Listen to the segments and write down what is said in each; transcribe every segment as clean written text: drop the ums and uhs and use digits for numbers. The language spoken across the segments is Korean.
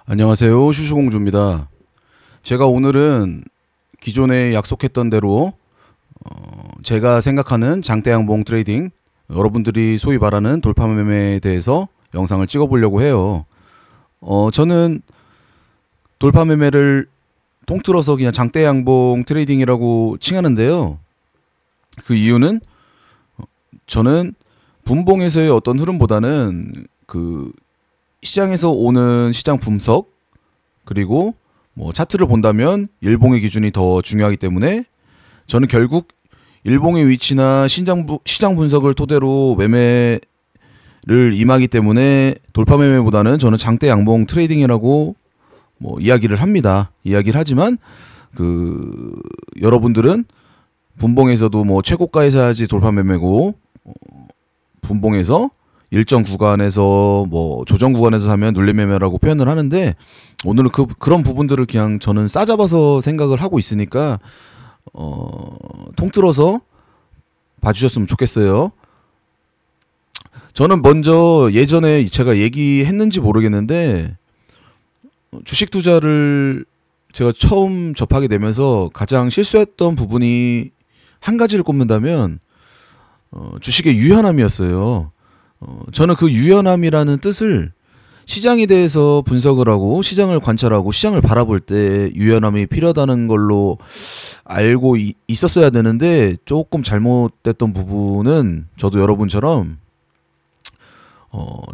안녕하세요. 슈슈공주입니다. 제가 오늘은 기존에 약속했던 대로 제가 생각하는 장대양봉 트레이딩, 여러분들이 소위 말하는 돌파 매매에 대해서 영상을 찍어보려고 해요. 저는 돌파 매매를 통틀어서 그냥 장대양봉 트레이딩이라고 칭하는데요. 그 이유는 저는 분봉에서의 어떤 흐름보다는 그 시장에서 오는 시장 분석, 그리고 뭐 차트를 본다면 일봉의 기준이 더 중요하기 때문에 저는 결국 일봉의 위치나 시장 분석을 토대로 매매를 임하기 때문에 돌파 매매보다는 저는 장대 양봉 트레이딩이라고 뭐 이야기를 합니다. 이야기를 하지만 여러분들은 분봉에서도 뭐 최고가에서 해야지 돌파 매매고, 분봉에서 일정 구간에서 뭐 조정 구간에서 사면 눌림 매매라고 표현을 하는데, 오늘은 그런 부분들을 그냥 저는 싸잡아서 생각을 하고 있으니까 통틀어서 봐주셨으면 좋겠어요. 저는 먼저 예전에 제가 얘기했는지 모르겠는데, 주식 투자를 제가 처음 접하게 되면서 가장 실수했던 부분이 한 가지를 꼽는다면 주식의 유연함이었어요. 저는 그 유연함이라는 뜻을 시장에 대해서 분석을 하고 시장을 관찰하고 시장을 바라볼 때 유연함이 필요하다는 걸로 알고 있었어야 되는데, 조금 잘못됐던 부분은 저도 여러분처럼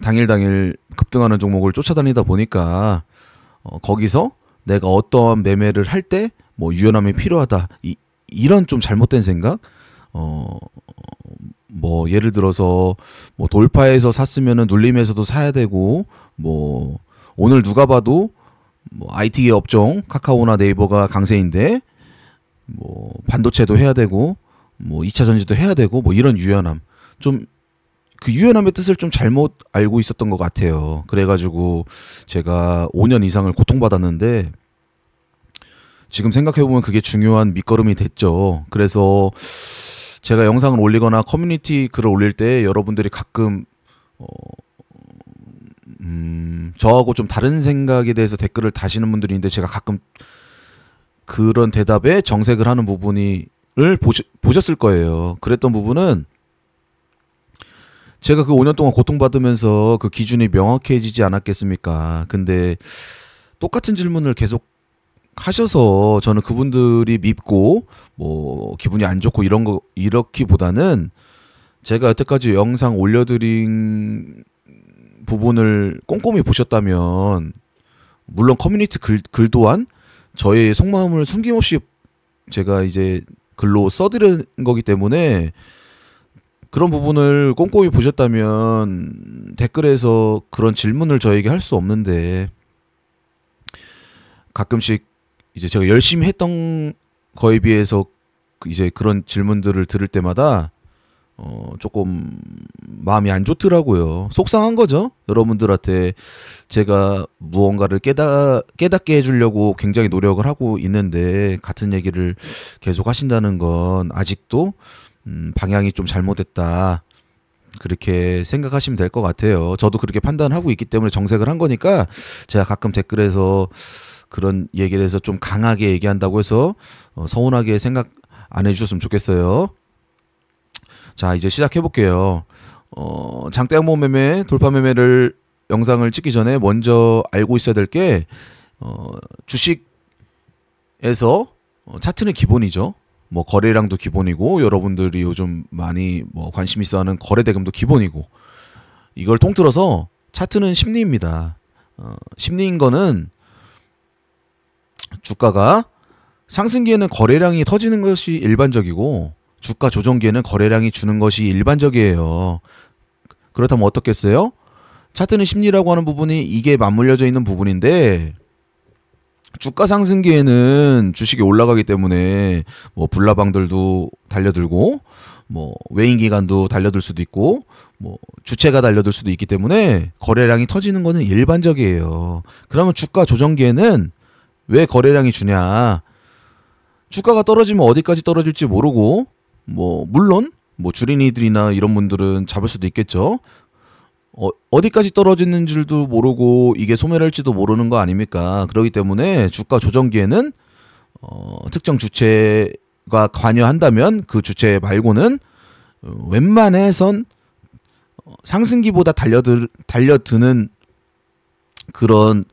당일 급등하는 종목을 쫓아다니다 보니까 거기서 내가 어떠한 매매를 할 때 뭐 유연함이 필요하다, 이런 좀 잘못된 생각, 뭐 예를 들어서 뭐 돌파해서 샀으면은 눌림에서도 사야 되고, 뭐 오늘 누가 봐도 뭐 IT 업종 카카오나 네이버가 강세인데 뭐 반도체도 해야 되고 뭐 2차 전지도 해야 되고, 뭐 이런 유연함, 좀 그 유연함의 뜻을 좀 잘못 알고 있었던 것 같아요. 그래가지고 제가 5년 이상을 고통받았는데, 지금 생각해보면 그게 중요한 밑거름이 됐죠. 그래서 제가 영상을 올리거나 커뮤니티 글을 올릴 때 여러분들이 가끔 저하고 좀 다른 생각에 대해서 댓글을 다시는 분들이 있는데, 제가 가끔 그런 대답에 정색을 하는 부분을 보셨을 거예요. 그랬던 부분은 제가 그 5년 동안 고통받으면서 그 기준이 명확해지지 않았겠습니까? 근데 똑같은 질문을 계속 하셔서 저는 그분들이 밉고 뭐 기분이 안 좋고 이런 거 이렇기보다는, 제가 여태까지 영상 올려드린 부분을 꼼꼼히 보셨다면, 물론 커뮤니티 글 또한 저의 속마음을 숨김없이 제가 이제 글로 써드린 거기 때문에, 그런 부분을 꼼꼼히 보셨다면 댓글에서 그런 질문을 저에게 할 수 없는데, 가끔씩 이제 제가 열심히 했던 거에 비해서 이제 그런 질문들을 들을 때마다 조금 마음이 안 좋더라고요. 속상한 거죠. 여러분들한테 제가 무언가를 깨닫게 해주려고 굉장히 노력을 하고 있는데, 같은 얘기를 계속 하신다는 건 아직도 방향이 좀 잘못됐다, 그렇게 생각하시면 될 것 같아요. 저도 그렇게 판단하고 있기 때문에 정색을 한 거니까, 제가 가끔 댓글에서 그런 얘기에 대해서 좀 강하게 얘기한다고 해서 서운하게 생각 안 해주셨으면 좋겠어요. 자, 이제 시작해 볼게요. 장대양봉 매매, 돌파 매매를 영상을 찍기 전에 먼저 알고 있어야 될 게, 주식에서 차트는 기본이죠. 뭐 거래량도 기본이고, 여러분들이 요즘 많이 뭐 관심 있어 하는 거래 대금도 기본이고, 이걸 통틀어서 차트는 심리입니다. 심리인 거는 주가가 상승기에는 거래량이 터지는 것이 일반적이고, 주가 조정기에는 거래량이 주는 것이 일반적이에요. 그렇다면 어떻겠어요? 차트는 심리라고 하는 부분이 이게 맞물려져 있는 부분인데, 주가 상승기에는 주식이 올라가기 때문에 뭐 불나방들도 달려들고, 뭐 외인 기관도 달려들 수도 있고, 뭐 주체가 달려들 수도 있기 때문에 거래량이 터지는 거는 일반적이에요. 그러면 주가 조정기에는 왜 거래량이 주냐? 주가가 떨어지면 어디까지 떨어질지 모르고, 뭐 물론 뭐 주린이들이나 이런 분들은 잡을 수도 있겠죠. 어디까지 떨어지는 줄도 모르고 이게 소멸할지도 모르는 거 아닙니까? 그렇기 때문에 주가 조정기에는 특정 주체가 관여한다면 그 주체 말고는 웬만해선 상승기보다 달려드는 그런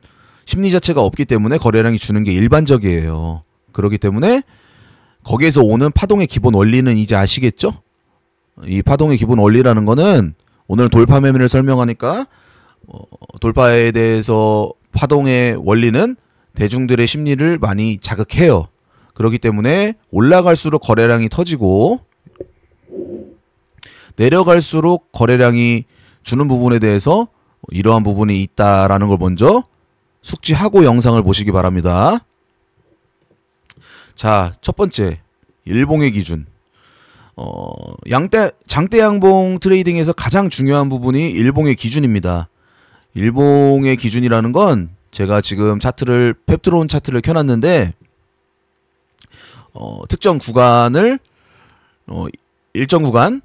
심리 자체가 없기 때문에 거래량이 주는 게 일반적이에요. 그렇기 때문에 거기에서 오는 파동의 기본 원리는 이제 아시겠죠? 이 파동의 기본 원리라는 거는 오늘 돌파 매매를 설명하니까 돌파에 대해서 파동의 원리는 대중들의 심리를 많이 자극해요. 그렇기 때문에 올라갈수록 거래량이 터지고 내려갈수록 거래량이 주는 부분에 대해서 이러한 부분이 있다라는 걸 먼저 숙지하고 영상을 보시기 바랍니다. 자, 첫 번째 일봉의 기준. 장대 양봉 트레이딩에서 가장 중요한 부분이 일봉의 기준입니다. 일봉의 기준이라는 건 제가 지금 펩트론 차트를 켜놨는데 특정 구간을 일정 구간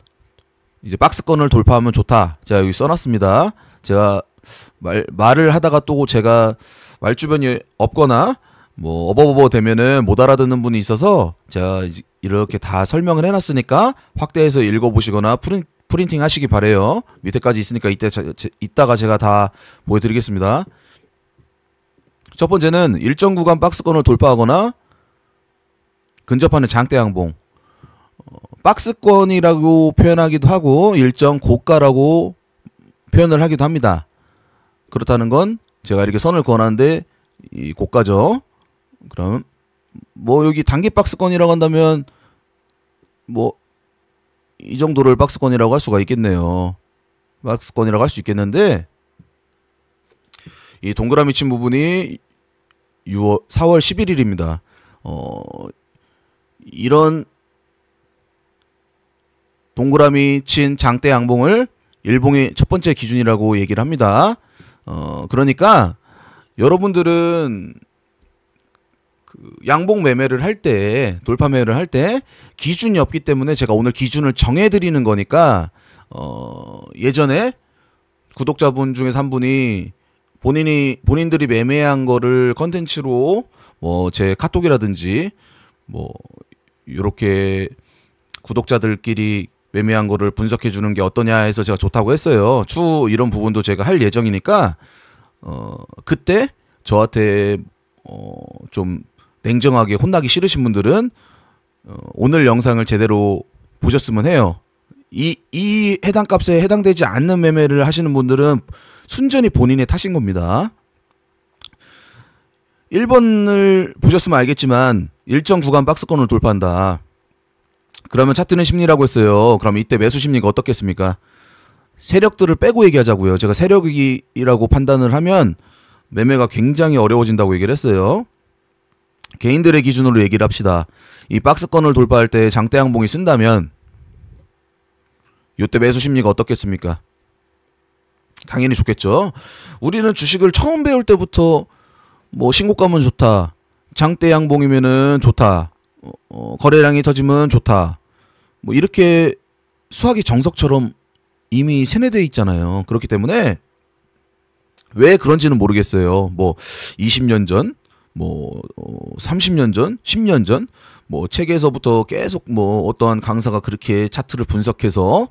이제 박스권을 돌파하면 좋다. 제가 여기 써놨습니다. 제가 말을 하다가 또 제가 말 주변이 없거나 뭐 어버버버 되면은 못 알아듣는 분이 있어서 제가 이렇게 다 설명을 해놨으니까 확대해서 읽어보시거나 프린팅 하시기 바래요. 밑에까지 있으니까 이따가 제가 다 보여드리겠습니다. 첫 번째는 일정 구간 박스권을 돌파하거나 근접하는 장대 양봉. 박스권이라고 표현하기도 하고 일정 고가라고 표현을 하기도 합니다. 그렇다는 건 제가 이렇게 선을 그어놨는데 이 고가죠. 그럼 뭐 여기 단기 박스권이라고 한다면 뭐 이 정도를 박스권이라고 할 수가 있겠네요. 박스권이라고 할 수 있겠는데 이 동그라미 친 부분이 4월 11일입니다. 이런 동그라미 친 장대 양봉을 일봉의 첫 번째 기준이라고 얘기를 합니다. 그러니까 여러분들은 양봉 매매를 할 때, 돌파 매매를 할 때 기준이 없기 때문에 제가 오늘 기준을 정해드리는 거니까 예전에 구독자분 중에서 한 분이 본인들이 매매한 거를 컨텐츠로 뭐 제 카톡이라든지 뭐 요렇게 구독자들끼리 매매한 거를 분석해 주는 게 어떠냐 해서 제가 좋다고 했어요. 추후 이런 부분도 제가 할 예정이니까 그때 저한테 좀 냉정하게 혼나기 싫으신 분들은 오늘 영상을 제대로 보셨으면 해요. 이 해당 값에 해당되지 않는 매매를 하시는 분들은 순전히 본인의 탓인 겁니다. 1번을 보셨으면 알겠지만 일정 구간 박스권을 돌파한다. 그러면 차트는 심리라고 했어요. 그럼 이때 매수 심리가 어떻겠습니까? 세력들을 빼고 얘기하자고요. 제가 세력이라고 판단을 하면 매매가 굉장히 어려워진다고 얘기를 했어요. 개인들의 기준으로 얘기를 합시다. 이 박스권을 돌파할 때 장대 양봉이 쓴다면 이때 매수 심리가 어떻겠습니까? 당연히 좋겠죠. 우리는 주식을 처음 배울 때부터 뭐 신고가면 좋다, 장대 양봉이면은 좋다, 거래량이 터지면 좋다, 뭐 이렇게 수학이 정석처럼 이미 세뇌되어 있잖아요. 그렇기 때문에 왜 그런지는 모르겠어요. 뭐 20년 전, 뭐 30년 전, 10년 전, 뭐 책에서부터 계속 뭐 어떠한 강사가 그렇게 차트를 분석해서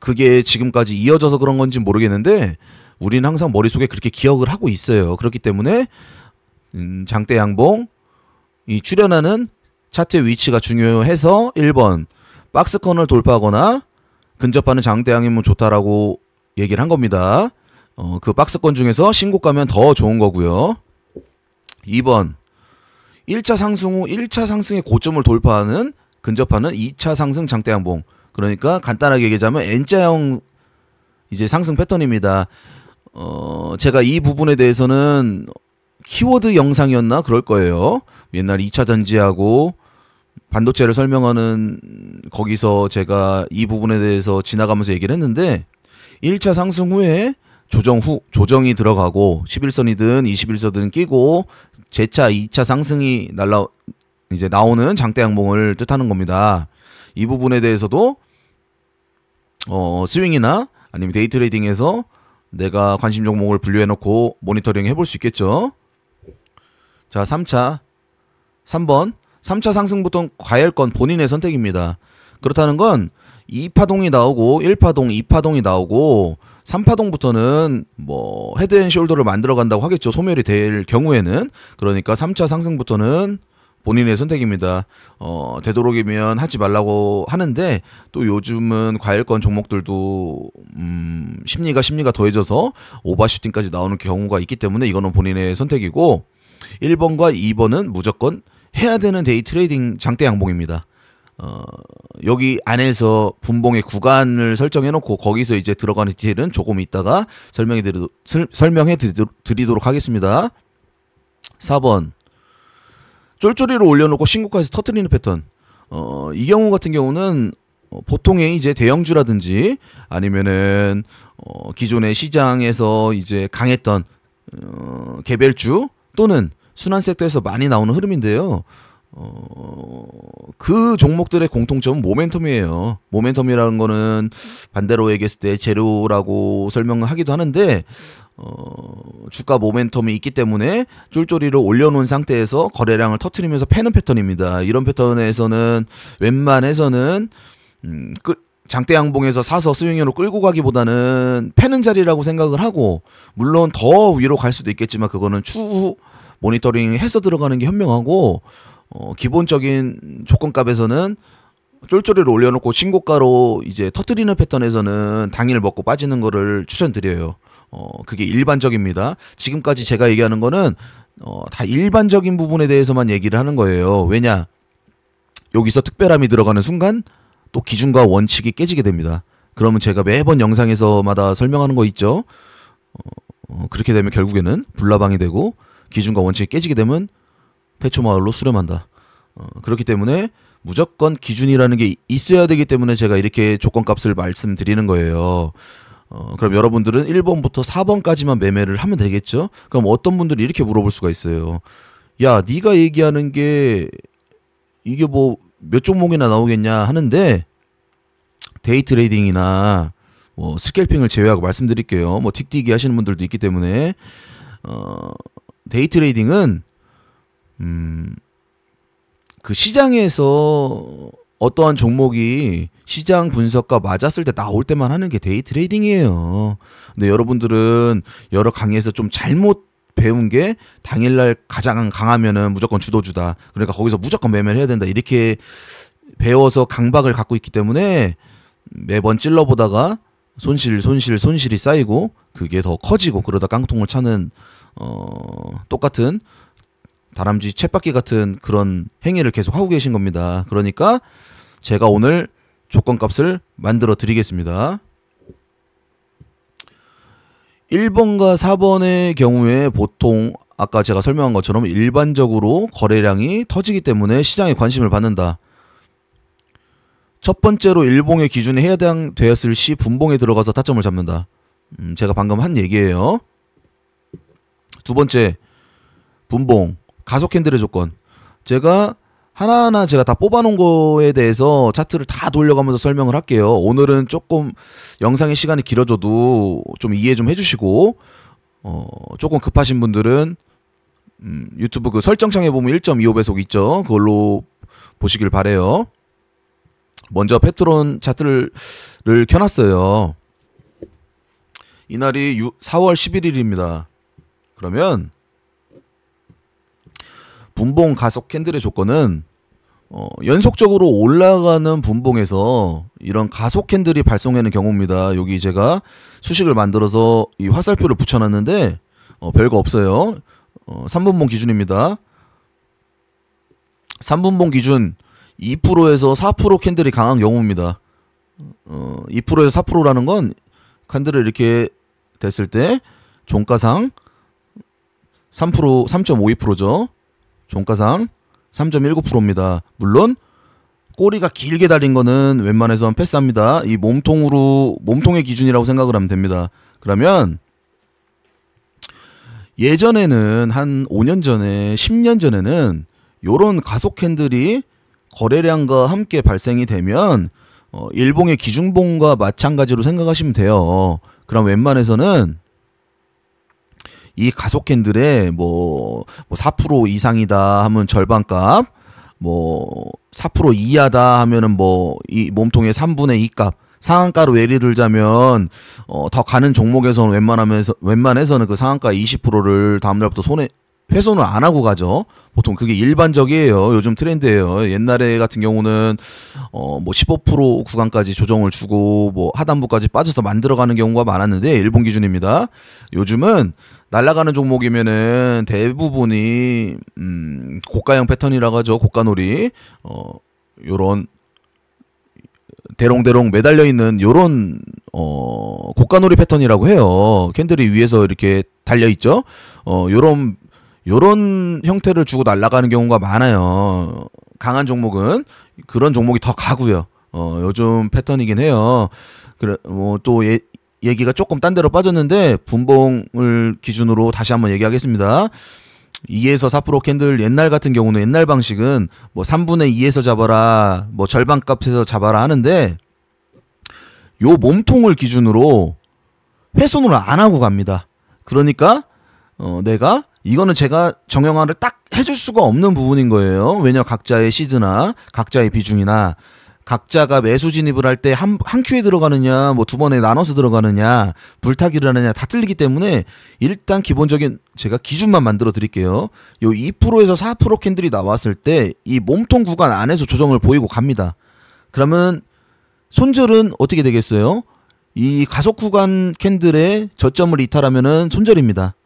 그게 지금까지 이어져서 그런 건지 모르겠는데 우리는 항상 머릿속에 그렇게 기억을 하고 있어요. 그렇기 때문에 장대 양봉 이 출현하는 차트의 위치가 중요해서 1번 박스권을 돌파하거나 근접하는 장대 양이면 좋다라고 얘기를 한 겁니다. 그 박스권 중에서 신고가면 더 좋은 거고요. 2번 1차 상승 후 1차 상승의 고점을 돌파하는 근접하는 2차 상승 장대 양봉. 그러니까 간단하게 얘기하자면 N자형 이제 상승 패턴입니다. 제가 이 부분에 대해서는 키워드 영상이었나 그럴 거예요. 옛날 2차 전지하고 반도체를 설명하는 거기서 제가 이 부분에 대해서 지나가면서 얘기를 했는데 1차 상승 후에 조정이 들어가고 11선이든 21선이든 끼고 재차 2차 상승이 이제 나오는 장대 양봉을 뜻하는 겁니다. 이 부분에 대해서도 스윙이나 아니면 데이 트레이딩에서 내가 관심 종목을 분류해 놓고 모니터링 해볼 수 있겠죠. 자, 3차 3번 3차 상승부터는 과열권 본인의 선택입니다. 그렇다는 건 2파동이 나오고 1파동, 2파동이 나오고 3파동부터는 뭐 헤드앤숄더를 만들어 간다고 하겠죠. 소멸이 될 경우에는. 그러니까 3차 상승부터는 본인의 선택입니다. 되도록이면 하지 말라고 하는데 또 요즘은 과열권 종목들도 심리가 더해져서 오버슈팅까지 나오는 경우가 있기 때문에 이거는 본인의 선택이고 1번과 2번은 무조건 해야 되는 데이 트레이딩 장대 양봉입니다. 여기 안에서 분봉의 구간을 설정해 놓고 거기서 이제 들어가는 디테일은 조금 이따가 설명해 드리도록 하겠습니다. 4번 쫄쫄이로 올려놓고 신고가에서 터뜨리는 패턴. 이 경우 같은 경우는 보통의 이제 대형주라든지 아니면은 기존의 시장에서 이제 강했던 개별주 또는 순환 섹터에서 많이 나오는 흐름인데요. 그 종목들의 공통점은 모멘텀이에요. 모멘텀이라는 거는 반대로 얘기했을 때 재료라고 설명하기도 하는데 주가 모멘텀이 있기 때문에 쫄쫄이를 올려놓은 상태에서 거래량을 터트리면서 패는 패턴입니다. 이런 패턴에서는 웬만해서는 장대 양봉에서 사서 스윙으로 끌고 가기보다는 패는 자리라고 생각을 하고, 물론 더 위로 갈 수도 있겠지만 그거는 추후 모니터링 해서 들어가는 게 현명하고, 기본적인 조건값에서는 쫄쫄이를 올려놓고 신고가로 이제 터트리는 패턴에서는 당일 먹고 빠지는 거를 추천드려요. 그게 일반적입니다. 지금까지 제가 얘기하는 거는 다 일반적인 부분에 대해서만 얘기를 하는 거예요. 왜냐? 여기서 특별함이 들어가는 순간 또 기준과 원칙이 깨지게 됩니다. 그러면 제가 매번 영상에서마다 설명하는 거 있죠? 그렇게 되면 결국에는 불나방이 되고 기준과 원칙이 깨지게 되면 태초마을로 수렴한다. 그렇기 때문에 무조건 기준이라는 게 있어야 되기 때문에 제가 이렇게 조건값을 말씀드리는 거예요. 그럼 여러분들은 1번부터 4번까지만 매매를 하면 되겠죠? 그럼 어떤 분들이 이렇게 물어볼 수가 있어요. 야, 네가 얘기하는 게 이게 뭐 몇 종목이나 나오겠냐 하는데, 데이 트레이딩이나 뭐 스캘핑을 제외하고 말씀드릴게요. 뭐 틱틱이 하시는 분들도 있기 때문에 데이 트레이딩은 그 시장에서 어떠한 종목이 시장 분석과 맞았을 때 나올 때만 하는 게 데이 트레이딩이에요. 근데 여러분들은 여러 강의에서 좀 잘못 배운 게 당일날 가장 강하면은 무조건 주도주다. 그러니까 거기서 무조건 매매를 해야 된다. 이렇게 배워서 강박을 갖고 있기 때문에 매번 찔러보다가 손실이 쌓이고 그게 더 커지고 그러다 깡통을 차는 똑같은 다람쥐 쳇바퀴 같은 그런 행위를 계속 하고 계신 겁니다. 그러니까 제가 오늘 조건값을 만들어 드리겠습니다. 1번과 4번의 경우에 보통 아까 제가 설명한 것처럼 일반적으로 거래량이 터지기 때문에 시장에 관심을 받는다. 첫 번째로 일봉의 기준에 해당되었을 시 분봉에 들어가서 타점을 잡는다. 제가 방금 한 얘기예요. 두 번째, 분봉 가속 캔들의 조건. 제가 하나하나 제가 다 뽑아놓은 거에 대해서 차트를 다 돌려가면서 설명을 할게요. 오늘은 조금 영상의 시간이 길어져도 좀 이해 좀 해주시고, 조금 급하신 분들은 유튜브 그 설정창에 보면 1.25배속 있죠. 그걸로 보시길 바래요. 먼저 패트론 차트를 켜놨어요. 이날이 4월 11일입니다. 그러면 분봉 가속 캔들의 조건은 연속적으로 올라가는 분봉에서 이런 가속 캔들이 발송하는 경우입니다. 여기 제가 수식을 만들어서 이 화살표를 붙여놨는데 별거 없어요. 3분봉 기준입니다. 3분봉 기준 2%에서 4% 캔들이 강한 경우입니다. 2%에서 4%라는 건 캔들이 이렇게 됐을 때 종가상 3%, 3.52%죠. 종가상 3.19%입니다. 물론 꼬리가 길게 달린 거는 웬만해서는 패스합니다. 이 몸통의 기준이라고 생각을 하면 됩니다. 그러면 예전에는 한 5년 전에 10년 전에는 요런 가속 캔들이 거래량과 함께 발생이 되면 일봉의 기준봉과 마찬가지로 생각하시면 돼요. 그럼 웬만해서는 이 가속 캔들에 뭐 4% 이상이다 하면 절반값, 뭐 4% 이하다 하면은 뭐 이 몸통의 3분의 2 값, 상한가로 예를 들자면 더 가는 종목에서는 웬만해서는 그 상한가 20%를 다음날부터 훼손을 안 하고 가죠. 보통 그게 일반적이에요. 요즘 트렌드예요. 옛날에 같은 경우는 뭐 15% 구간까지 조정을 주고 뭐 하단부까지 빠져서 만들어가는 경우가 많았는데, 일본 기준입니다. 요즘은 날아가는 종목이면은 대부분이 고가형 패턴이라고 하죠. 고가놀이. 요런 대롱대롱 매달려 있는 요런 고가놀이 패턴이라고 해요. 캔들이 위에서 이렇게 달려 있죠. 요런 형태를 주고 날아가는 경우가 많아요. 강한 종목은 그런 종목이 더 가고요. 요즘 패턴이긴 해요. 그래 또 얘기가 조금 딴 데로 빠졌는데, 분봉을 기준으로 다시 한번 얘기하겠습니다. 2에서 4% 캔들 옛날 같은 경우는, 옛날 방식은 뭐 3분의 2에서 잡아라, 뭐 절반 값에서 잡아라 하는데, 요 몸통을 기준으로 훼손을 안 하고 갑니다. 그러니까 내가 이거는 제가 정형화를 딱 해줄 수가 없는 부분인 거예요. 왜냐, 각자의 시드나 각자의 비중이나 각자가 매수 진입을 할 때 한 큐에 들어가느냐, 뭐 두 번에 나눠서 들어가느냐, 불타기를 하느냐 다 틀리기 때문에, 일단 기본적인 제가 기준만 만들어 드릴게요. 요 2%에서 4% 캔들이 나왔을 때 이 몸통 구간 안에서 조정을 보이고 갑니다. 그러면 손절은 어떻게 되겠어요? 이 가속 구간 캔들의 저점을 이탈하면은 손절입니다.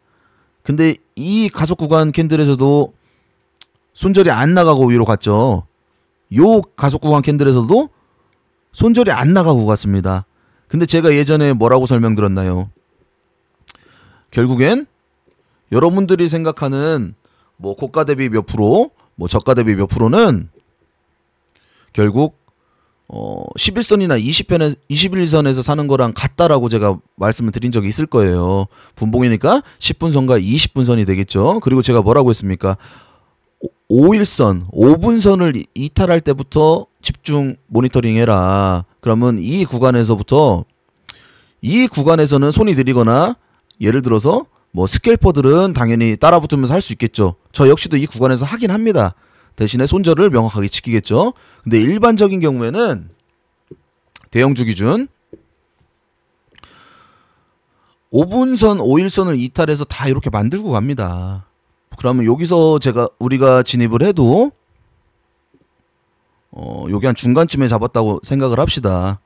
근데 이 가속 구간 캔들에서도 손절이 안 나가고 위로 갔죠. 요 가속 구간 캔들에서도 손절이 안 나가고 갔습니다. 근데 제가 예전에 뭐라고 설명드렸나요? 결국엔 여러분들이 생각하는 뭐 고가 대비 몇 프로, 뭐 저가 대비 몇 프로는 결국 11선이나 21선에서 사는 거랑 같다라고 제가 말씀을 드린 적이 있을 거예요. 분봉이니까 10분선과 20분선이 되겠죠. 그리고 제가 뭐라고 했습니까? 5일선, 5분선을 이탈할 때부터 집중 모니터링 해라. 그러면 이 구간에서부터, 이 구간에서는 손이 느리거나, 예를 들어서 뭐 스캘퍼들은 당연히 따라붙으면서 할 수 있겠죠. 저 역시도 이 구간에서 하긴 합니다. 대신에 손절을 명확하게 지키겠죠. 근데 일반적인 경우에는 대형주 기준 5분선, 5일선을 이탈해서 다 이렇게 만들고 갑니다. 그러면 여기서 우리가 진입을 해도 여기 한 중간쯤에 잡았다고 생각을 합시다.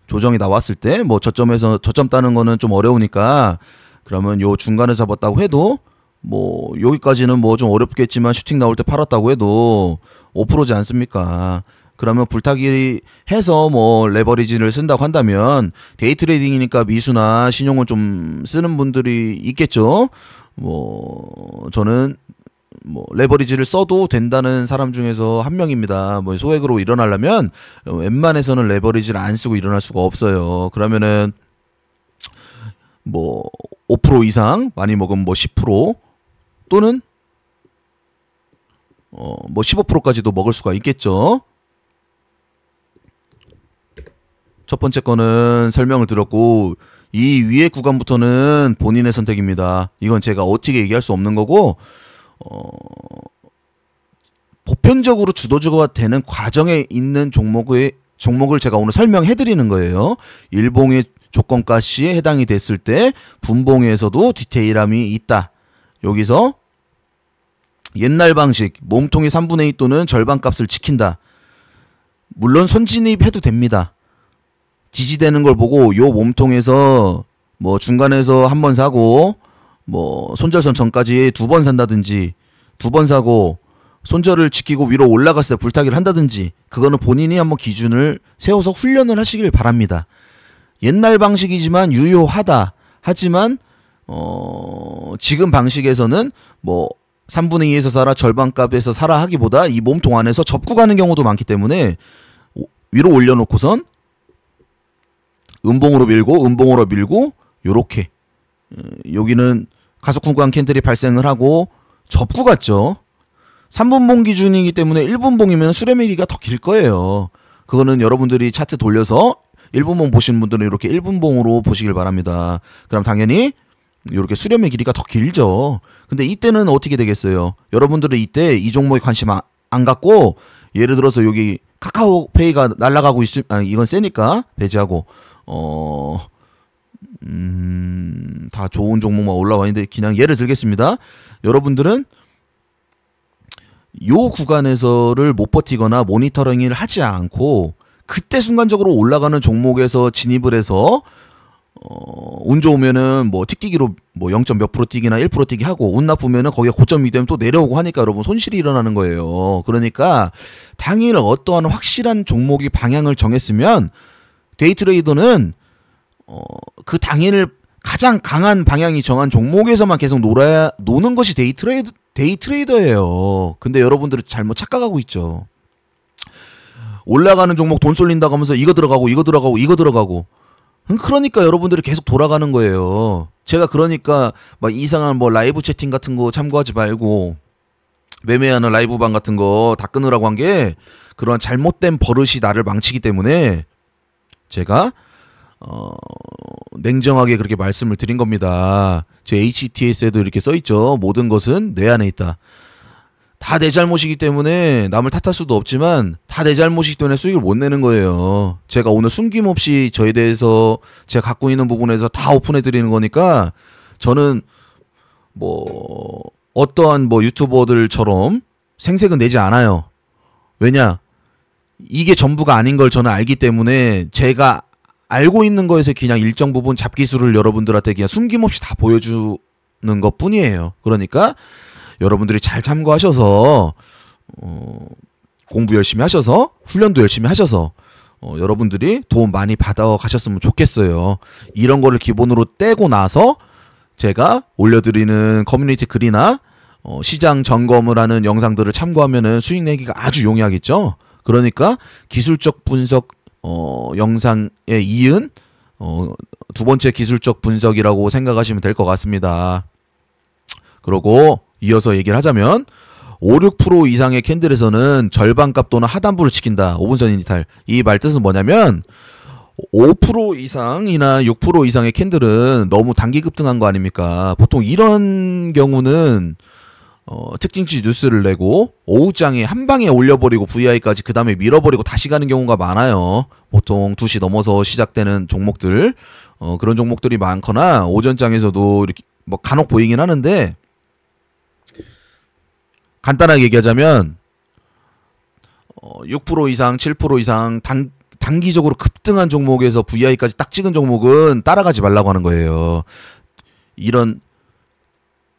조정이 나왔을 때 뭐 저점에서 저점 따는 거는 좀 어려우니까, 그러면 요 중간에 잡았다고 해도 뭐 여기까지는 뭐 좀 어렵겠지만 슈팅 나올 때 팔았다고 해도 5%지 않습니까? 그러면 불타기 해서 뭐 레버리지를 쓴다고 한다면, 데이 트레이딩이니까 미수나 신용을 좀 쓰는 분들이 있겠죠. 뭐 저는 뭐 레버리지를 써도 된다는 사람 중에서 한 명입니다. 뭐 소액으로 일어나려면 웬만해서는 레버리지를 안 쓰고 일어날 수가 없어요. 그러면은 뭐 5% 이상 많이 먹으면 뭐 10% 또는 뭐 15%까지도 먹을 수가 있겠죠. 첫 번째 거는 설명을 들었고, 이 위에 구간부터는 본인의 선택입니다. 이건 제가 어떻게 얘기할 수 없는 거고, 보편적으로 주도주가 되는 과정에 있는 종목을 제가 오늘 설명해 드리는 거예요. 일봉의 조건가 시에 해당이 됐을 때 분봉에서도 디테일함이 있다. 여기서 옛날 방식 몸통의 3분의 2 또는 절반 값을 지킨다. 물론 선진입해도 됩니다. 지지되는 걸 보고 요 몸통에서 뭐 중간에서 한 번 사고 뭐 손절선 전까지 2번 산다든지, 2번 사고 손절을 지키고 위로 올라갔을 때 불타기를 한다든지, 그거는 본인이 한번 기준을 세워서 훈련을 하시길 바랍니다. 옛날 방식이지만 유효하다. 하지만 지금 방식에서는 뭐 3분의 2에서 사라, 절반값에서 사라 하기보다 이 몸통 안에서 접고 가는 경우도 많기 때문에 위로 올려놓고선 음봉으로 밀고 요렇게 여기는 가속 구간 캔들이 발생을 하고 접고 갔죠. 3분봉 기준이기 때문에 1분봉이면 수렴일기가 더 길 거예요. 그거는 여러분들이 차트 돌려서 1분봉 보시는 분들은 이렇게 1분봉으로 보시길 바랍니다. 그럼 당연히 이렇게 수렴의 길이가 더 길죠. 근데 이때는 어떻게 되겠어요? 여러분들은 이때 이 종목에 관심 안 갖고 예를 들어서 여기 카카오페이가 날아가고 이건 세니까 배제하고 다 좋은 종목만 올라와 있는데 그냥 예를 들겠습니다. 여러분들은 요 구간에서를 못 버티거나 모니터링을 하지 않고 그때 순간적으로 올라가는 종목에서 진입을 해서 운 좋으면은 뭐 틱뛰기로 뭐 0. 몇 프로 뛰기나 1% 뛰기 하고 운 나쁘면은 거기가 고점이 되면 또 내려오고 하니까 여러분 손실이 일어나는 거예요. 그러니까 당일 어떠한 확실한 종목이 방향을 정했으면 데이 트레이더는 그 당일 가장 강한 방향이 정한 종목에서만 계속 노는 것이 데이 트레이더예요. 근데 여러분들은 잘못 착각하고 있죠. 올라가는 종목 돈 쏠린다고 하면서 이거 들어가고 이거 들어가고 이거 들어가고 그러니까 여러분들이 계속 돌아가는 거예요. 제가 그러니까 막 이상한 뭐 라이브 채팅 같은 거 참고하지 말고 매매하는 라이브방 같은 거 다 끊으라고 한 게 그런 잘못된 버릇이 나를 망치기 때문에 제가 냉정하게 그렇게 말씀을 드린 겁니다. 제 HTS에도 이렇게 써있죠. 모든 것은 내 안에 있다. 다 내 잘못이기 때문에 남을 탓할 수도 없지만 다 내 잘못이기 때문에 수익을 못 내는 거예요. 제가 오늘 숨김없이 저에 대해서 제가 갖고 있는 부분에서 다 오픈해 드리는 거니까 저는 뭐 어떠한 뭐 유튜버들처럼 생색은 내지 않아요. 왜냐? 이게 전부가 아닌 걸 저는 알기 때문에 제가 알고 있는 거에서 그냥 일정 부분 잡기술을 여러분들한테 그냥 숨김없이 다 보여주는 것 뿐이에요. 그러니까 여러분들이 잘 참고하셔서 공부 열심히 하셔서 훈련도 열심히 하셔서 여러분들이 도움 많이 받아 가셨으면 좋겠어요. 이런 거를 기본으로 떼고 나서 제가 올려드리는 커뮤니티 글이나 시장 점검을 하는 영상들을 참고하면은 수익 내기가 아주 용이하겠죠. 그러니까 기술적 분석 영상에 이은 두 번째 기술적 분석이라고 생각하시면 될 것 같습니다. 그리고 이어서 얘기를 하자면 5, 6% 이상의 캔들에서는 절반값 또는 하단부를 지킨다. 5분선 이탈. 이 말뜻은 뭐냐면 5% 이상이나 6% 이상의 캔들은 너무 단기 급등한 거 아닙니까? 보통 이런 경우는 특징치 뉴스를 내고 오후장에 한 방에 올려버리고 VI까지 그 다음에 밀어버리고 다시 가는 경우가 많아요. 보통 2시 넘어서 시작되는 종목들 그런 종목들이 많거나 오전장에서도 이렇게 뭐 간혹 보이긴 하는데 간단하게 얘기하자면 6% 이상 7% 이상 단기적으로 급등한 종목에서 VI까지 딱 찍은 종목은 따라가지 말라고 하는 거예요. 이런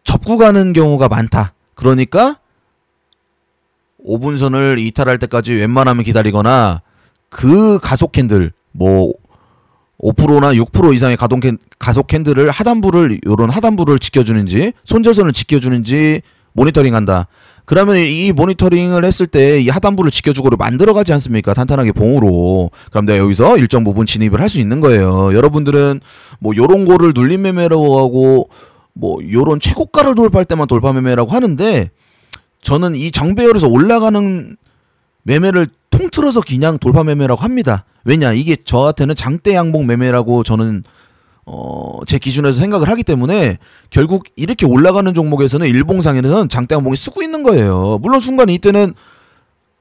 접고 가는 경우가 많다. 그러니까 5분선을 이탈할 때까지 웬만하면 기다리거나 그 가속 캔들 뭐 5%나 6% 이상의 가속 캔들을 요런 하단부를 지켜주는지 손절선을 지켜주는지 모니터링한다. 그러면 이 모니터링을 했을 때 이 하단부를 지켜주고를 만들어가지 않습니까? 탄탄하게 봉으로. 그럼 내가 여기서 일정 부분 진입을 할 수 있는 거예요. 여러분들은 뭐 요런 거를 눌림 매매라고 하고 뭐 요런 최고가를 돌파할 때만 돌파 매매라고 하는데 저는 이 정배열에서 올라가는 매매를 통틀어서 그냥 돌파 매매라고 합니다. 왜냐? 이게 저한테는 장대 양봉 매매라고 저는 제 기준에서 생각을 하기 때문에 결국 이렇게 올라가는 종목에서는 일봉상에는 장대 양봉이 쓰고 있는 거예요. 물론 순간 이때는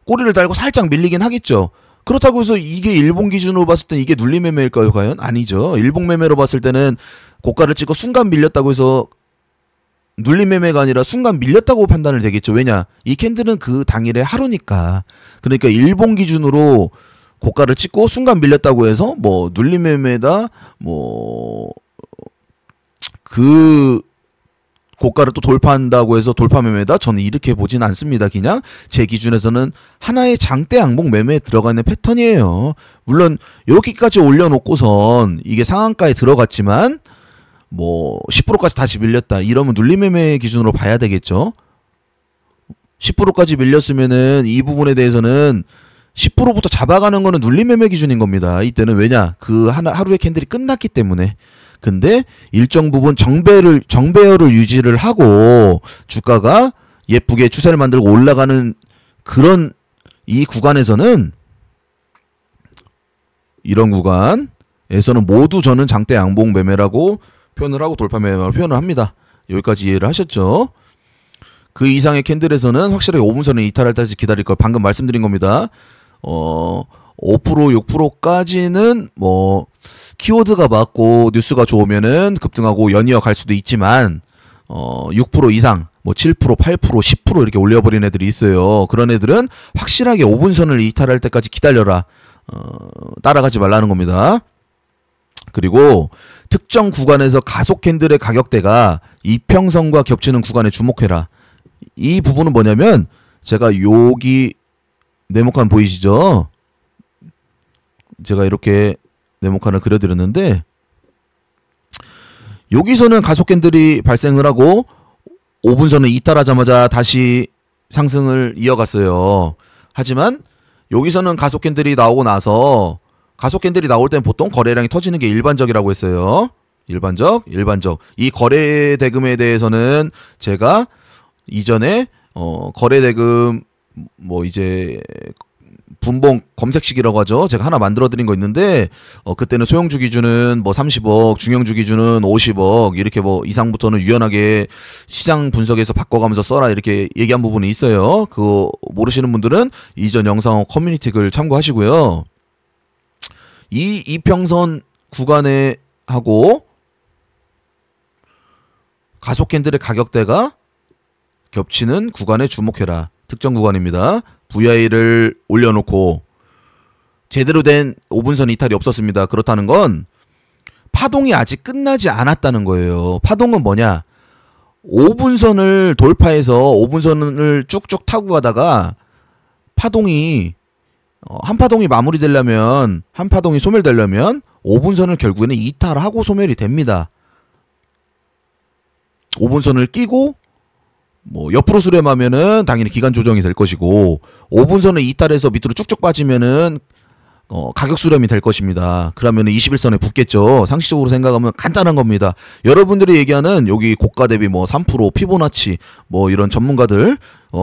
꼬리를 달고 살짝 밀리긴 하겠죠. 그렇다고 해서 이게 일봉 기준으로 봤을 때 이게 눌림 매매일까요? 과연? 아니죠. 일봉 매매로 봤을 때는 고가를 찍고 순간 밀렸다고 해서 눌림 매매가 아니라 순간 밀렸다고 판단을 되겠죠. 왜냐? 이 캔들은 그 당일의 하루니까. 그러니까 일봉 기준으로 고가를 찍고 순간 밀렸다고 해서 뭐 눌림 매매다 뭐 그 고가를 또 돌파한다고 해서 돌파 매매다 저는 이렇게 보진 않습니다. 그냥 제 기준에서는 하나의 장대 양봉 매매에 들어가 있는 패턴이에요. 물론 이렇게까지 올려놓고선 이게 상한가에 들어갔지만 뭐 10%까지 다시 밀렸다 이러면 눌림 매매 기준으로 봐야 되겠죠. 10%까지 밀렸으면은 이 부분에 대해서는 10%부터 잡아가는 거는 눌림 매매 기준인 겁니다. 이때는 왜냐? 그 하루의 캔들이 끝났기 때문에. 근데 일정 부분 정배열을 유지를 하고 주가가 예쁘게 추세를 만들고 올라가는 그런 이 구간에서는 이런 구간에서는 모두 저는 장대 양봉 매매라고 표현을 하고 돌파 매매라고 표현을 합니다. 여기까지 이해를 하셨죠? 그 이상의 캔들에서는 확실하게 5분선을 이탈할 때까지 기다릴 걸 방금 말씀드린 겁니다. 5% 6%까지는 뭐 키워드가 맞고 뉴스가 좋으면은 급등하고 연이어 갈 수도 있지만 6% 이상 뭐 7%, 8%, 10% 이렇게 올려버린 애들이 있어요. 그런 애들은 확실하게 5분선을 이탈할 때까지 기다려라. 따라가지 말라는 겁니다. 그리고 특정 구간에서 가속 캔들의 가격대가 이평선과 겹치는 구간에 주목해라. 이 부분은 뭐냐면 제가 여기 네모칸 보이시죠? 제가 이렇게 네모칸을 그려드렸는데 여기서는 가속 캔들이 발생을 하고 5분선을 이탈하자마자 다시 상승을 이어갔어요. 하지만 여기서는 가속 캔들이 나오고 나서 가속 캔들이 나올 땐 보통 거래량이 터지는 게 일반적이라고 했어요. 일반적. 이 거래 대금에 대해서는 제가 이전에 거래 대금 뭐 이제 분봉 검색식이라고 하죠. 제가 하나 만들어 드린 거 있는데 그때는 소형주 기준은 뭐 30억, 중형주 기준은 50억 이렇게 뭐 이상부터는 유연하게 시장 분석에서 바꿔가면서 써라 이렇게 얘기한 부분이 있어요. 그거 모르시는 분들은 이전 영상 커뮤니티 글 참고하시고요. 이 이평선 구간에 하고 가속 캔들의 가격대가 겹치는 구간에 주목해라. 특정 구간입니다. VI를 올려놓고 제대로 된 5분선 이탈이 없었습니다. 그렇다는 건 파동이 아직 끝나지 않았다는 거예요. 파동은 뭐냐? 5분선을 돌파해서 5분선을 쭉쭉 타고 가다가 파동이 한 파동이 마무리되려면 한 파동이 소멸되려면 5분선을 결국에는 이탈하고 소멸이 됩니다. 5분선을 끼고 뭐 옆으로 수렴하면은 당연히 기간 조정이 될 것이고 5분선을 이탈해서 밑으로 쭉쭉 빠지면은 가격 수렴이 될 것입니다. 그러면 21선에 붙겠죠. 상식적으로 생각하면 간단한 겁니다. 여러분들이 얘기하는 여기 고가 대비 뭐 3% 피보나치 뭐 이런 전문가들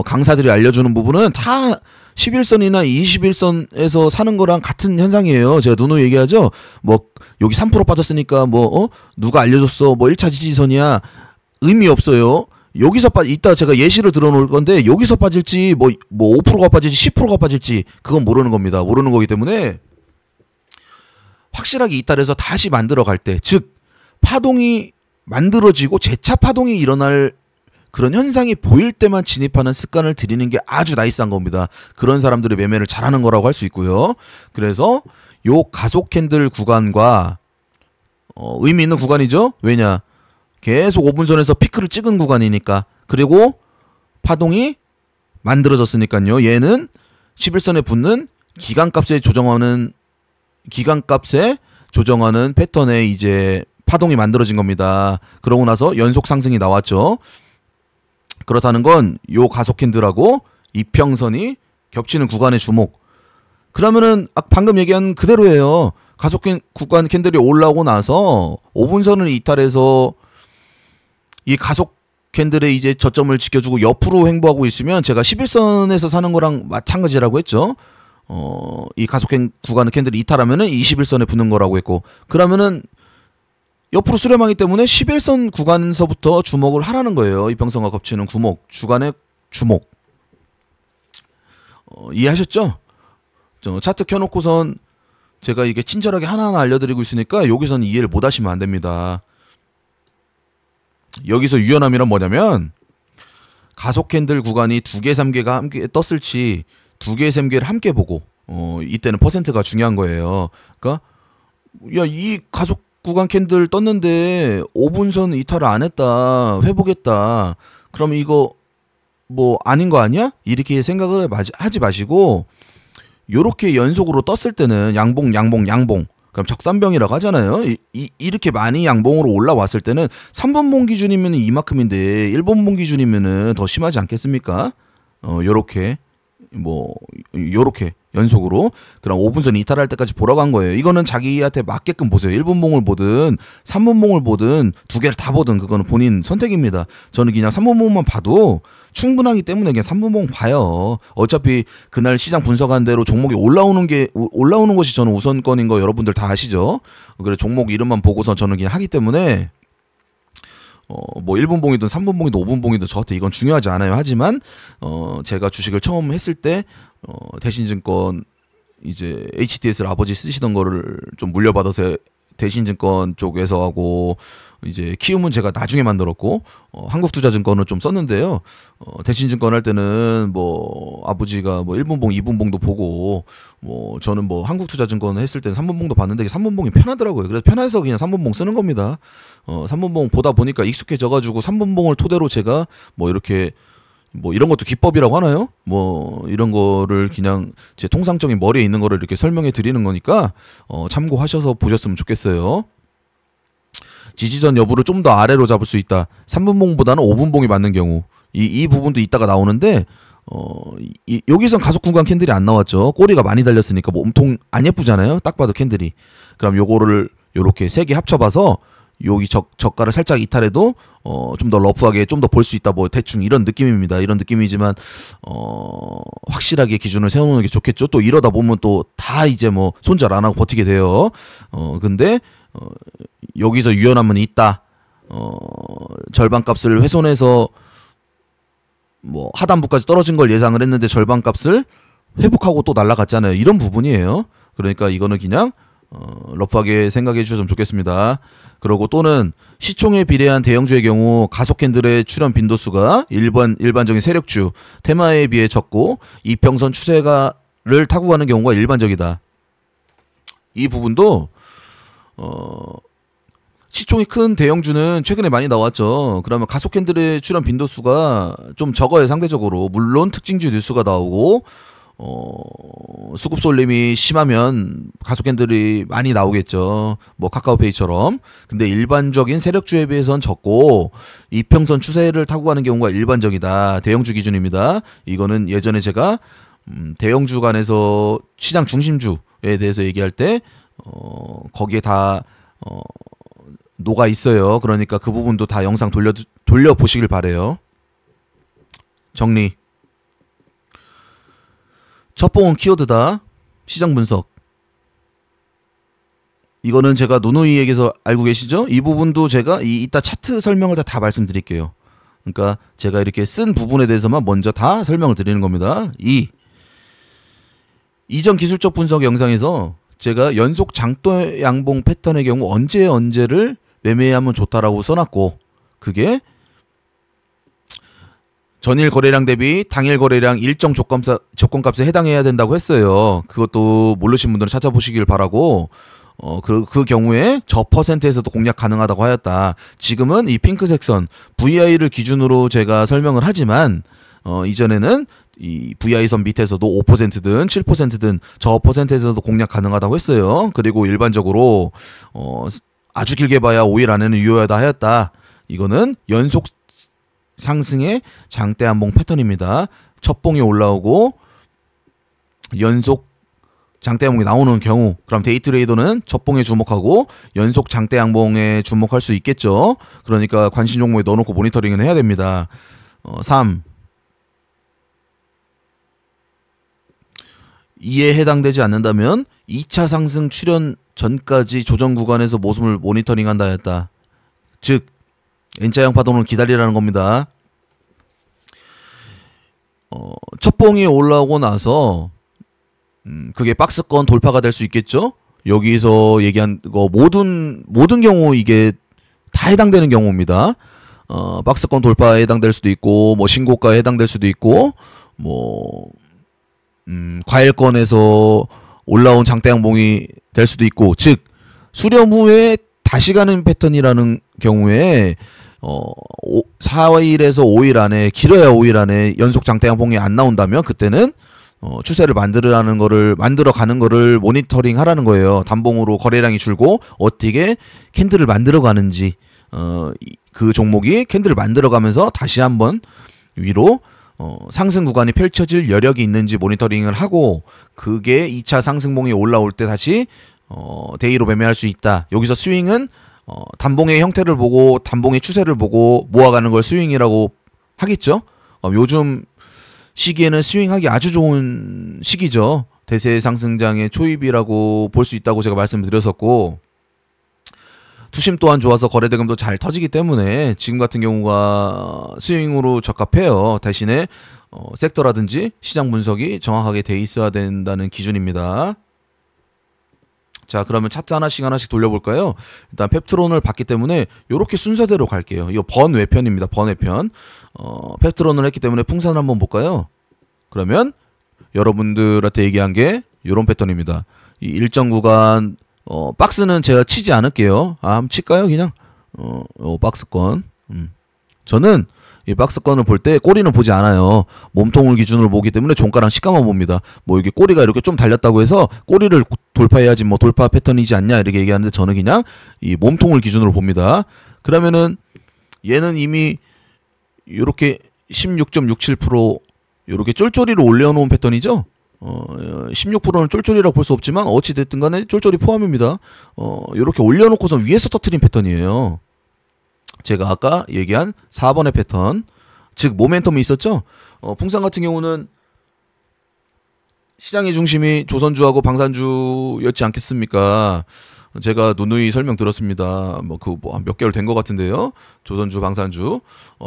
강사들이 알려주는 부분은 다 11선이나 21선에서 사는 거랑 같은 현상이에요. 제가 누누이 얘기하죠. 뭐 여기 3% 빠졌으니까 뭐 누가 알려줬어 뭐 1차 지지선이야. 의미 없어요. 여기서 이따 제가 예시를 들어놓을 건데 여기서 빠질지 뭐 5%가 빠질지 10%가 빠질지 그건 모르는 겁니다. 모르는 거기 때문에 확실하게 이탈해서 다시 만들어 갈 때, 즉 파동이 만들어지고 재차 파동이 일어날 그런 현상이 보일 때만 진입하는 습관을 들이는 게 아주 나이스한 겁니다. 그런 사람들이 매매를 잘하는 거라고 할 수 있고요. 그래서 요 가속 캔들 구간과 의미 있는 구간이죠. 왜냐? 계속 5분선에서 피크를 찍은 구간이니까. 그리고 파동이 만들어졌으니까요. 얘는 11선에 붙는 기간값에 조정하는 패턴에 이제 파동이 만들어진 겁니다. 그러고 나서 연속 상승이 나왔죠. 그렇다는 건 요 가속 캔들하고 이평선이 겹치는 구간의 주목. 그러면은 방금 얘기한 그대로예요. 가속 구간 캔들이 올라오고 나서 5분선을 이탈해서 이 가속 캔들의 이제 저점을 지켜주고 옆으로 횡보하고 있으면 제가 11선에서 사는 거랑 마찬가지라고 했죠. 이 가속 구간 캔들이 이탈하면은 21선에 붙는 거라고 했고, 그러면은 옆으로 수렴하기 때문에 11선 구간서부터 주목을 하라는 거예요. 이평선과 겹치는 주간의 주목. 이해하셨죠? 차트 켜놓고선 제가 이게 친절하게 하나하나 알려드리고 있으니까 여기서는 이해를 못 하시면 안 됩니다. 여기서 유연함이란 뭐냐면 가속 캔들 구간이 2개, 3개가 함께 떴을지 2개, 3개를 함께 보고 이때는 퍼센트가 중요한 거예요. 그러니까 야, 이 가속 구간 캔들 떴는데 5분선 이탈을 안 했다. 회복했다. 그럼 이거 뭐 아닌 거 아니야? 이렇게 생각을 하지 마시고 요렇게 연속으로 떴을 때는 양봉 그럼 적산병이라고 하잖아요. 이렇게 많이 양봉으로 올라왔을 때는 3분봉 기준이면 이만큼인데 1분봉 기준이면은 더 심하지 않겠습니까? 요렇게 연속으로 그럼 5분선 이탈할 때까지 보라고 한 거예요. 이거는 자기한테 맞게끔 보세요. 1분봉을 보든 3분봉을 보든 2개를 다 보든 그거는 본인 선택입니다. 저는 그냥 3분봉만 봐도 충분하기 때문에 그냥 3분봉 봐요. 어차피 그날 시장 분석한 대로 종목이 올라오는 것이 저는 우선권인 거 여러분들 다 아시죠? 그래 종목 이름만 보고서 저는 그냥 하기 때문에 뭐 1분봉이든 3분봉이든 5분봉이든 저한테 이건 중요하지 않아요. 하지만 제가 주식을 처음 했을 때 대신증권 이제 HDS를 아버지 쓰시던 거를 좀 물려받아서 대신증권 쪽에서 하고 이제 키움은 제가 나중에 만들었고 한국투자증권을 좀 썼는데요. 대신증권 할 때는 뭐 아버지가 뭐 1분봉, 2분봉도 보고 뭐 저는 뭐 한국투자증권 했을 때는 3분봉도 봤는데 3분봉이 편하더라고요. 그래서 편해서 그냥 3분봉 쓰는 겁니다. 3분봉 보다 보니까 익숙해져가지고 3분봉을 토대로 제가 뭐 이렇게 뭐 이런 것도 기법이라고 하나요? 뭐 이런 거를 그냥 제 통상적인 머리에 있는 거를 이렇게 설명해 드리는 거니까 참고하셔서 보셨으면 좋겠어요. 지지전 여부를 좀 더 아래로 잡을 수 있다. 3분봉보다는 5분봉이 맞는 경우 이 부분도 이따가 나오는데 여기선 가속 구간 캔들이 안 나왔죠. 꼬리가 많이 달렸으니까 몸통 안 예쁘잖아요. 딱 봐도 캔들이. 그럼 요거를 요렇게 세 개 합쳐봐서 여기 저가를 살짝 이탈해도 좀 더 러프하게 좀 더 볼 수 있다. 뭐 대충 이런 느낌입니다. 이런 느낌이지만 확실하게 기준을 세워놓는 게 좋겠죠. 또 이러다 보면 또 다 이제 뭐 손절 안 하고 버티게 돼요. 근데 여기서 유연함은 있다. 절반값을 훼손해서 뭐 하단부까지 떨어진 걸 예상을 했는데 절반값을 회복하고 또 날아갔잖아요. 이런 부분이에요. 그러니까 이거는 그냥 러프하게 생각해 주셨으면 좋겠습니다. 그리고 또는 시총에 비례한 대형주의 경우 가속 캔들의 출현 빈도수가 일반적인 세력주 테마에 비해 적고 이평선 추세가를 타고 가는 경우가 일반적이다. 이 부분도 시총이 큰 대형주는 최근에 많이 나왔죠. 그러면 가속 캔들의 출현 빈도수가 좀 적어요, 상대적으로. 물론 특징주 뉴스가 나오고 수급 쏠림이 심하면 가속 캔들이 많이 나오겠죠. 뭐 카카오페이처럼. 근데 일반적인 세력주에 비해서는 적고 이평선 추세를 타고 가는 경우가 일반적이다. 대형주 기준입니다. 이거는 예전에 제가 대형주 간에서 시장 중심주에 대해서 얘기할 때 거기에 다 녹아 있어요. 그러니까 그 부분도 다 영상 돌려 보시길 바래요. 정리. 첫봉은 키워드다. 시장 분석. 이거는 제가 누누이에게서 알고 계시죠? 이 부분도 제가 이따 차트 설명을 다 말씀드릴게요. 그러니까 제가 이렇게 쓴 부분에 대해서만 먼저 다 설명을 드리는 겁니다. 이전 기술적 분석 영상에서 제가 연속 장대 양봉 패턴의 경우 언제를 매매하면 좋다라고 써놨고 그게 전일 거래량 대비 당일 거래량 일정 조건값에 해당해야 된다고 했어요. 그것도 모르신 분들은 찾아보시길 바라고 그 경우에 저 퍼센트에서도 공략 가능하다고 하였다. 지금은 이 핑크색 선 VI를 기준으로 제가 설명을 하지만 이전에는 이 VI 선 밑에서도 5%든 7%든 저 퍼센트에서도 공략 가능하다고 했어요. 그리고 일반적으로 아주 길게 봐야 5일 안에는 유효하다 하였다. 이거는 연속 상승의 장대 한봉 패턴입니다. 첫 봉이 올라오고 연속 장대 양봉이 나오는 경우 그럼 데이트레이더는 첫 봉에 주목하고 연속 장대 양봉에 주목할 수 있겠죠. 그러니까 관심 종목에 넣어놓고 모니터링은 해야 됩니다. 3. 이에 해당되지 않는다면 2차 상승 출현 전까지 조정 구간에서 모습을 모니터링한다 했다. 즉 N자형 파동을 기다리라는 겁니다. 첫 봉이 올라오고 나서 그게 박스권 돌파가 될 수 있겠죠. 여기서 얘기한 거 모든 경우 이게 다 해당되는 경우입니다. 박스권 돌파에 해당될 수도 있고 뭐 신고가에 해당될 수도 있고 뭐 과일권에서 올라온 장대 양봉이 될 수도 있고 즉 수렴 후에 다시 가는 패턴이라는 경우에 4일에서 5일 안에 길어야 5일 안에 연속 장대 양봉이 안 나온다면 그때는 추세를 만들어 가는 거를 모니터링 하라는 거예요. 단봉으로 거래량이 줄고 어떻게 캔들을 만들어 가는지 그 종목이 캔들을 만들어 가면서 다시 한번 위로 상승 구간이 펼쳐질 여력이 있는지 모니터링을 하고 그게 2차 상승봉이 올라올 때 다시 데이로 매매할 수 있다. 여기서 스윙은 단봉의 형태를 보고 단봉의 추세를 보고 모아가는 걸 스윙이라고 하겠죠. 요즘 시기에는 스윙하기 아주 좋은 시기죠. 대세 상승장의 초입이라고 볼 수 있다고 제가 말씀드렸었고, 투심 또한 좋아서 거래대금도 잘 터지기 때문에 지금 같은 경우가 스윙으로 적합해요. 대신에 섹터라든지 시장 분석이 정확하게 돼 있어야 된다는 기준입니다. 자, 그러면 차트 하나씩 돌려볼까요? 일단 펩트론을 봤기 때문에 이렇게 순서대로 갈게요. 이거 번외편입니다. 번외편. 펩트론을 했기 때문에 풍선을 한번 볼까요? 그러면 여러분들한테 얘기한 게 이런 패턴입니다. 이 일정 구간 박스는 제가 치지 않을게요. 한번 칠까요? 그냥 박스권. 저는 이 박스권을 볼 때 꼬리는 보지 않아요. 몸통을 기준으로 보기 때문에 종가랑 시가만 봅니다. 뭐 이게 꼬리가 이렇게 좀 달렸다고 해서 꼬리를 돌파해야지 뭐 돌파 패턴이지 않냐 이렇게 얘기하는데, 저는 그냥 이 몸통을 기준으로 봅니다. 그러면은 얘는 이미 이렇게 16.67% 이렇게 쫄쫄이로 올려놓은 패턴이죠. 16%는 쫄쫄이라고 볼 수 없지만 어찌 됐든 간에 쫄쫄이 포함입니다. 이렇게 올려놓고서 위에서 터트린 패턴이에요. 제가 아까 얘기한 4번의 패턴, 즉 모멘텀이 있었죠. 풍산 같은 경우는 시장의 중심이 조선주하고 방산주였지 않겠습니까? 제가 누누이 설명드렸습니다. 몇 개월 된 것 같은데요. 조선주, 방산주.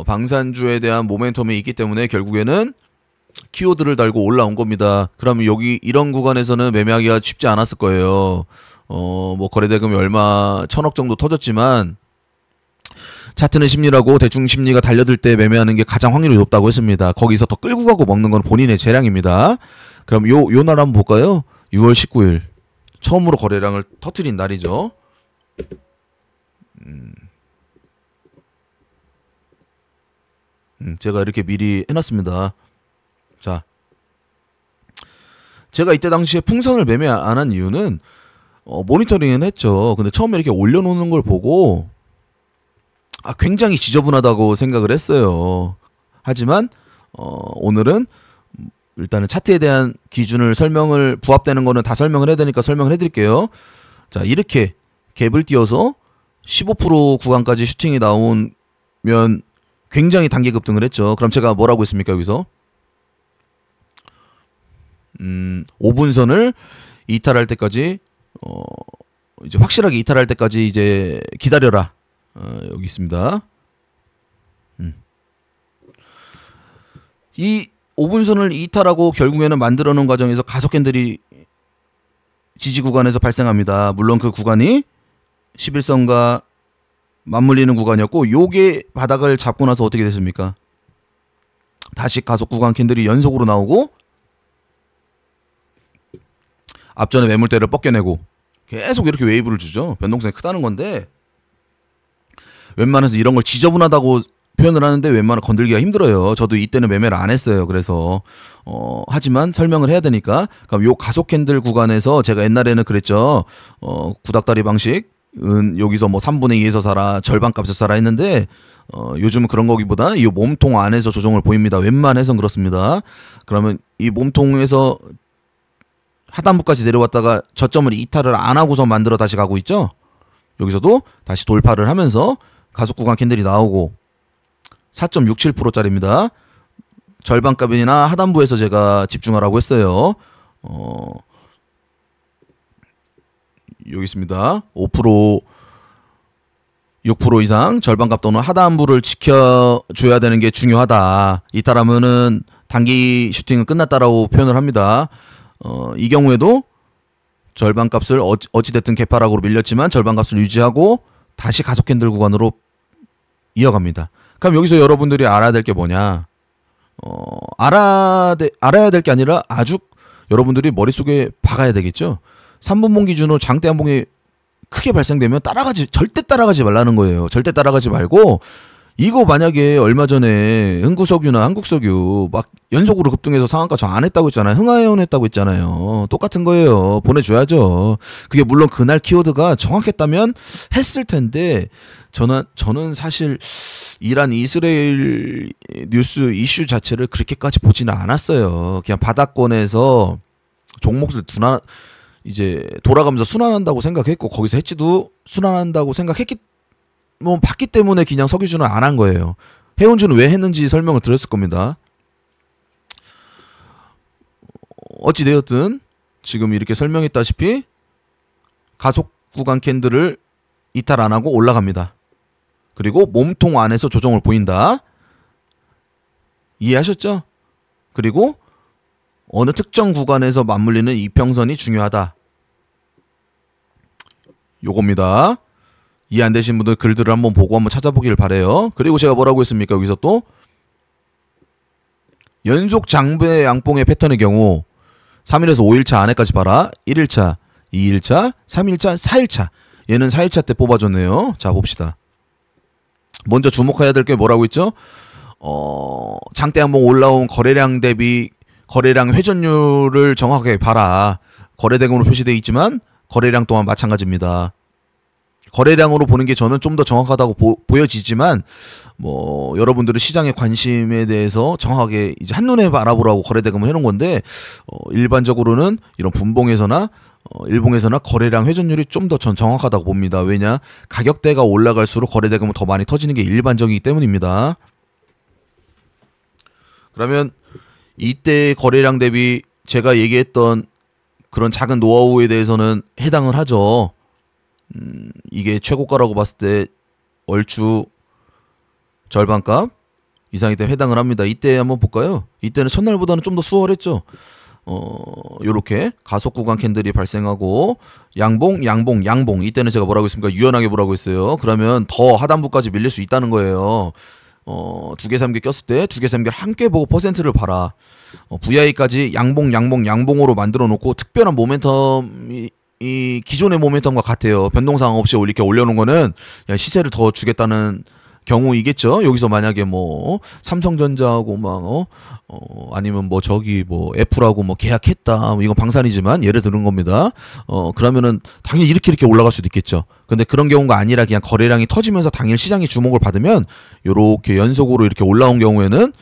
방산주에 대한 모멘텀이 있기 때문에 결국에는 키워드를 달고 올라온 겁니다. 그러면 여기 이런 구간에서는 매매하기가 쉽지 않았을 거예요. 뭐 거래대금이 얼마 1000억 정도 터졌지만, 차트는 심리라고 대충 심리가 달려들 때 매매하는 게 가장 확률이 높다고 했습니다. 거기서 더 끌고 가고 먹는 건 본인의 재량입니다. 그럼 요 날 한번 볼까요? 6월 19일 처음으로 거래량을 터트린 날이죠. 제가 이렇게 미리 해놨습니다. 자, 제가 이때 당시에 풍선을 매매 안 한 이유는 모니터링은 했죠. 근데 처음에 이렇게 올려놓는 걸 보고 굉장히 지저분하다고 생각을 했어요. 하지만 오늘은 일단은 차트에 대한 기준을 부합되는 거는 다 설명을 해야 되니까 설명을 해드릴게요. 자, 이렇게 갭을 띄워서 15% 구간까지 슈팅이 나오면 굉장히 단기 급등을 했죠. 그럼 제가 뭐라고 했습니까 여기서? 5분선을 이탈할 때까지 이제 확실하게 이탈할 때까지 이제 기다려라. 여기 있습니다. 이 5분선을 이탈하고 결국에는 만들어 놓은 과정에서 가속 캔들이 지지 구간에서 발생합니다. 물론 그 구간이 11선과 맞물리는 구간이었고, 요게 바닥을 잡고 나서 어떻게 됐습니까? 다시 가속 구간 캔들이 연속으로 나오고 앞전에 매물대를 뻗겨내고 계속 이렇게 웨이브를 주죠. 변동성이 크다는 건데, 웬만해서 이런 걸 지저분하다고 표현을 하는데 웬만하면 건들기가 힘들어요. 저도 이때는 매매를 안 했어요. 그래서 하지만 설명을 해야 되니까. 그럼 요 가속 캔들 구간에서 제가 옛날에는 그랬죠. 구닥다리 방식은 여기서 뭐 3분의 2에서 사라, 절반 값에서 사라 했는데 요즘은 그런 거기보다 이 몸통 안에서 조정을 보입니다. 웬만해선 그렇습니다. 그러면 이 몸통에서 하단부까지 내려왔다가 저점을 이탈을 안 하고서 만들어 다시 가고 있죠. 여기서도 다시 돌파를 하면서 가속 구간 캔들이 나오고 4.67%짜리입니다. 절반값이나 하단부에서 제가 집중하라고 했어요. 여기 있습니다. 5%, 6% 이상 절반값 또는 하단부를 지켜줘야 되는 게 중요하다. 이탈하면은 단기 슈팅은 끝났다라고 표현을 합니다. 이 경우에도 절반값을 어찌됐든 개파락으로 밀렸지만 절반값을 유지하고 다시 가속 캔들 구간으로 이어갑니다. 그럼 여기서 여러분들이 알아야 될 게 뭐냐? 알아야 될 게 아니라 아주 여러분들이 머릿속에 박아야 되겠죠. 3분봉 기준으로 장대 한봉이 크게 발생되면 절대 따라가지 말라는 거예요. 절대 따라가지 말고, 이거 만약에 얼마 전에 흥구석유나 한국석유 막 연속으로 급등해서 상한가 저 안 했다고 했잖아요. 흥하해온 했다고 했잖아요. 똑같은 거예요. 보내줘야죠. 그게 물론 그날 키워드가 정확했다면 했을 텐데, 저는 사실 이란 이스라엘 뉴스 이슈 자체를 그렇게까지 보지는 않았어요. 그냥 바닥권에서 종목들 이제 돌아가면서 순환한다고 생각했고, 거기서 해치도 순환한다고 봤기 때문에 그냥 석유주는 안 한 거예요. 해운주는 왜 했는지 설명을 드렸을 겁니다. 어찌되었든 지금 이렇게 설명했다시피 가속 구간 캔들을 이탈 안하고 올라갑니다. 그리고 몸통 안에서 조정을 보인다. 이해하셨죠? 그리고 어느 특정 구간에서 맞물리는 이평선이 중요하다. 요겁니다. 이해 안 되신 분들 글들을 한번 보고 한번 찾아보길 바래요. 그리고 제가 뭐라고 했습니까? 여기서 또 연속 장배 양봉의 패턴의 경우 3일에서 5일차 안에까지 봐라. 1일차, 2일차, 3일차, 4일차. 얘는 4일차 때 뽑아줬네요. 자, 봅시다. 먼저 주목해야 될 게 뭐라고 있죠? 장대 양봉 올라온 거래량 대비 거래량 회전율을 정확하게 봐라. 거래대금으로 표시되어 있지만 거래량 또한 마찬가지입니다. 거래량으로 보는 게 저는 좀 더 정확하다고 보여지지만 뭐 여러분들은 시장의 관심에 대해서 정확하게 이제 한눈에 알아보라고 거래대금을 해놓은 건데 일반적으로는 이런 분봉에서나 일봉에서나 거래량 회전율이 좀 더 전 정확하다고 봅니다. 왜냐? 가격대가 올라갈수록 거래대금은 더 많이 터지는 게 일반적이기 때문입니다. 그러면 이때 거래량 대비 제가 얘기했던 그런 작은 노하우에 대해서는 해당을 하죠. 이게 최고가라고 봤을 때 얼추 절반값 이상이 때문에 해당을 합니다. 이때 한번 볼까요? 이때는 첫날보다는 좀 더 수월했죠. 요렇게 가속 구간 캔들이 발생하고 양봉 이때는 제가 뭐라고 했습니까? 유연하게 보라고 했어요. 그러면 더 하단부까지 밀릴 수 있다는 거예요. 두 개, 3개 꼈을 때 두 개, 3개를 함께 보고 퍼센트를 봐라. VI까지 양봉으로 만들어 놓고 특별한 모멘텀이 이 기존의 모멘텀과 같아요. 변동사항 없이 이렇게 올려놓은 거는 시세를 더 주겠다는 경우이겠죠. 여기서 만약에 뭐 삼성전자하고 막 아니면 뭐 저기 뭐 애플하고 뭐 계약했다. 이건 방산이지만 예를 드는 겁니다. 그러면은 당연히 이렇게 올라갈 수도 있겠죠. 근데 그런 경우가 아니라 그냥 거래량이 터지면서 당일 시장이 주목을 받으면 요렇게 연속으로 이렇게 올라온 경우에는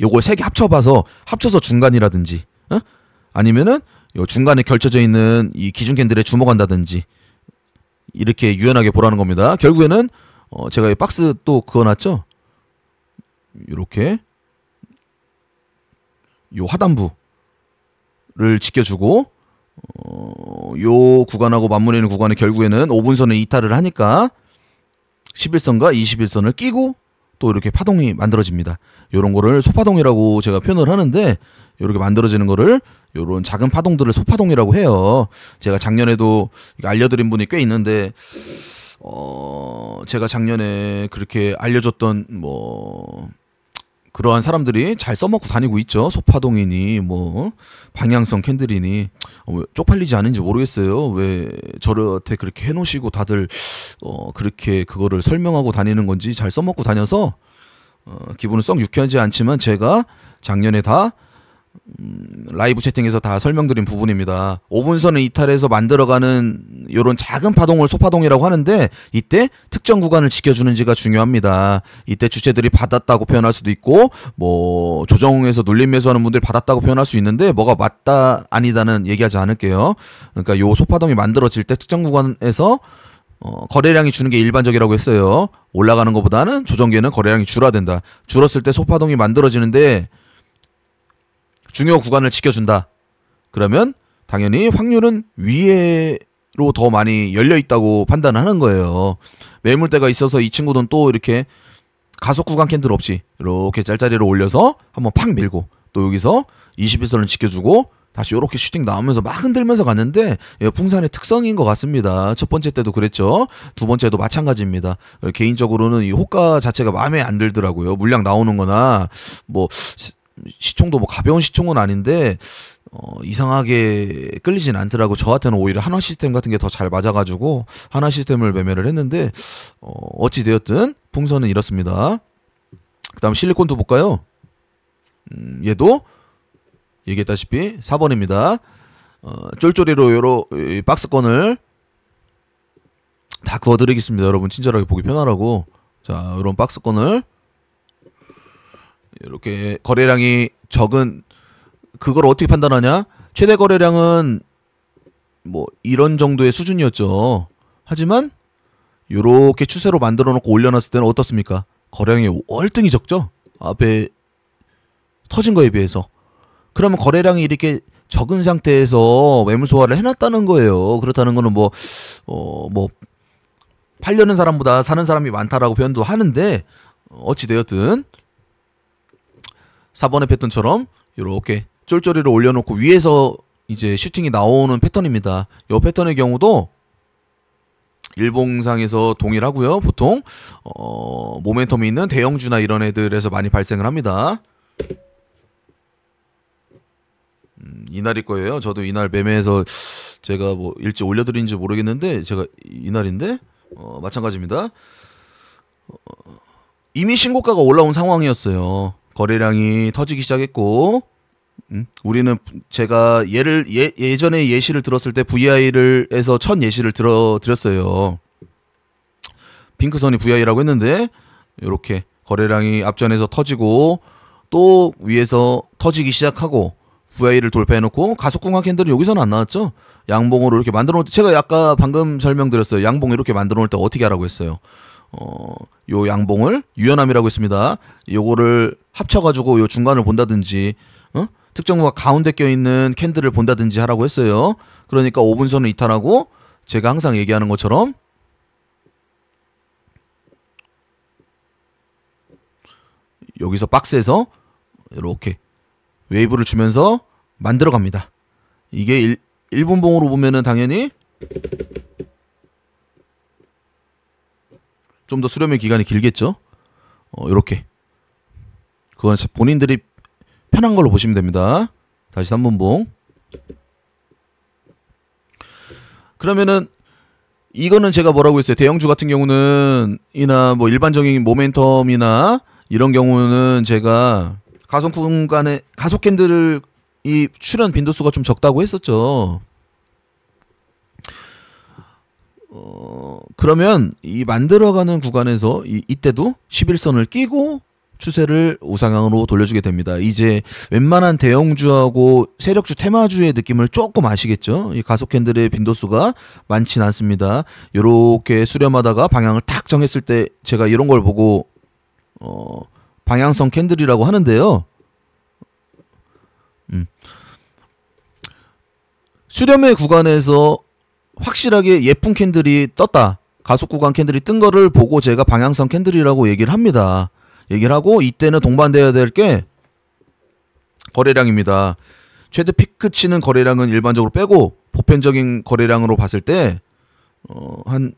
요걸 세 개 합쳐서 중간이라든지 아니면은 요 중간에 결쳐져 있는 이 기준 캔들에 주목한다든지 이렇게 유연하게 보라는 겁니다. 결국에는 제가 이 박스 또 그어놨죠. 이렇게 요 하단부를 지켜주고 요 구간하고 맞물리는 구간에 결국에는 5분선을 이탈을 하니까 11선과 21선을 끼고 또 이렇게 파동이 만들어집니다. 요런 거를 소파동이라고 제가 표현을 하는데 이렇게 만들어지는 거를 요런 작은 파동들을 소파동이라고 해요. 제가 작년에도 알려드린 분이 꽤 있는데 제가 작년에 그렇게 알려줬던 뭐 그러한 사람들이 잘 써먹고 다니고 있죠. 소파동이니 뭐 방향성 캔들이니 왜 쪽팔리지 않은지 모르겠어요. 왜 저한테 그렇게 해놓으시고 다들 그렇게 그거를 설명하고 다니는 건지 잘 써먹고 다녀서 기분은 썩 유쾌하지 않지만 제가 작년에 다 라이브 채팅에서 다 설명드린 부분입니다. 5분선을 이탈해서 만들어가는 요런 작은 파동을 소파동이라고 하는데 이때 특정 구간을 지켜주는지가 중요합니다. 이때 주체들이 받았다고 표현할 수도 있고 뭐 조정에서 눌림 매수하는 분들이 받았다고 표현할 수 있는데 뭐가 맞다 아니다는 얘기하지 않을게요. 그러니까 요 소파동이 만들어질 때 특정 구간에서 거래량이 주는 게 일반적이라고 했어요. 올라가는 것보다는 조정기에는 거래량이 줄어야 된다. 줄었을 때 소파동이 만들어지는데 중요 구간을 지켜준다. 그러면 당연히 확률은 위에로 더 많이 열려있다고 판단하는 거예요. 매물대가 있어서 이 친구는 또 이렇게 가속 구간 캔들 없이 이렇게 짤짤이로 올려서 한번 팍 밀고 또 여기서 21선을 지켜주고 다시 이렇게 슈팅 나오면서 막 흔들면서 갔는데 풍산의 특성인 것 같습니다. 첫 번째 때도 그랬죠. 두 번째도 마찬가지입니다. 개인적으로는 이 호가 자체가 마음에 안 들더라고요. 물량 나오는 거나 뭐 시총도 뭐 가벼운 시총은 아닌데 이상하게 끌리진 않더라고. 저한테는 오히려 한화 시스템 같은 게 더 잘 맞아가지고 한화 시스템을 매매를 했는데 어찌 되었든 풍선은 이렇습니다. 그 다음 실리콘도 볼까요? 얘도 얘기했다시피 4번입니다. 쫄쫄이로 요런 박스권을 다 그어드리겠습니다. 여러분 친절하게 보기 편하라고. 자, 요런 박스권을 이렇게 거래량이 적은 그걸 어떻게 판단하냐? 최대 거래량은 뭐 이런 정도의 수준이었죠. 하지만 요렇게 추세로 만들어 놓고 올려놨을 때는 어떻습니까? 거래량이 월등히 적죠. 앞에 터진 거에 비해서. 그러면 거래량이 이렇게 적은 상태에서 매물 소화를 해놨다는 거예요. 그렇다는 거는 뭐 팔려는 사람보다 사는 사람이 많다라고 표현도 하는데, 어찌되었든 4번의 패턴처럼 이렇게 쫄쫄이를 올려놓고 위에서 이제 슈팅이 나오는 패턴입니다. 이 패턴의 경우도 일봉상에서 동일하고요. 보통 모멘텀이 있는 대형주나 이런 애들에서 많이 발생을 합니다. 이날일 거예요. 저도 이날 매매해서 제가 뭐 일찍 올려드린지 모르겠는데, 제가 이날인데 마찬가지입니다. 이미 신고가가 올라온 상황이었어요. 거래량이 터지기 시작했고, 우리는 제가 예전에 예시를 들었을 때 VI를 해서 첫 예시를 드렸어요. 핑크선이 VI라고 했는데 이렇게 거래량이 앞전에서 터지고 또 위에서 터지기 시작하고 VI를 돌파해놓고 가속공학 캔들은 여기서는 안 나왔죠. 양봉으로 이렇게 만들어 놓을 때, 제가 아까 방금 설명드렸어요. 양봉 이렇게 만들어 놓을 때 어떻게 하라고 했어요. 요 양봉을 유연함이라고 했습니다. 요거를 합쳐가지고 요 중간을 본다든지, 특정구가 가운데 껴있는 캔들을 본다든지 하라고 했어요. 그러니까 5분선을 이탈하고 제가 항상 얘기하는 것처럼 여기서 박스에서 이렇게 웨이브를 주면서 만들어 갑니다. 이게 1분봉으로 보면은 당연히 좀 더 수렴의 기간이 길겠죠. 이렇게 그건 본인들이 편한 걸로 보시면 됩니다. 다시 3분봉. 그러면은 이거는 제가 뭐라고 했어요. 대형주 같은 경우는 이나 뭐 일반적인 모멘텀이나 이런 경우는 제가 가속 구간에 가속 캔들을 이 출현 빈도수가 좀 적다고 했었죠. 그러면 이 만들어가는 구간에서 이때도 11선을 끼고 추세를 우상향으로 돌려주게 됩니다. 이제 웬만한 대형주하고 세력주 테마주의 느낌을 조금 아시겠죠? 이 가속 캔들의 빈도수가 많진 않습니다. 요렇게 수렴하다가 방향을 탁 정했을 때 제가 이런 걸 보고 방향성 캔들이라고 하는데요. 수렴의 구간에서 확실하게 예쁜 캔들이 떴다. 가속 구간 캔들이 뜬 거를 보고 제가 방향성 캔들이라고 얘기를 합니다. 얘기를 하고 이때는 동반되어야 될 게 거래량입니다. 최대 피크 치는 거래량은 일반적으로 빼고 보편적인 거래량으로 봤을 때 한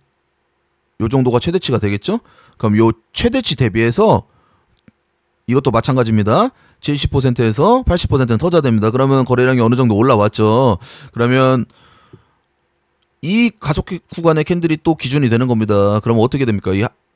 요 정도가 최대치가 되겠죠? 그럼 요 최대치 대비해서 이것도 마찬가지입니다. 70%에서 80%는 터져야 됩니다. 그러면 거래량이 어느 정도 올라왔죠. 그러면 이 가속 구간의 캔들이 또 기준이 되는 겁니다. 그러면 어떻게 됩니까?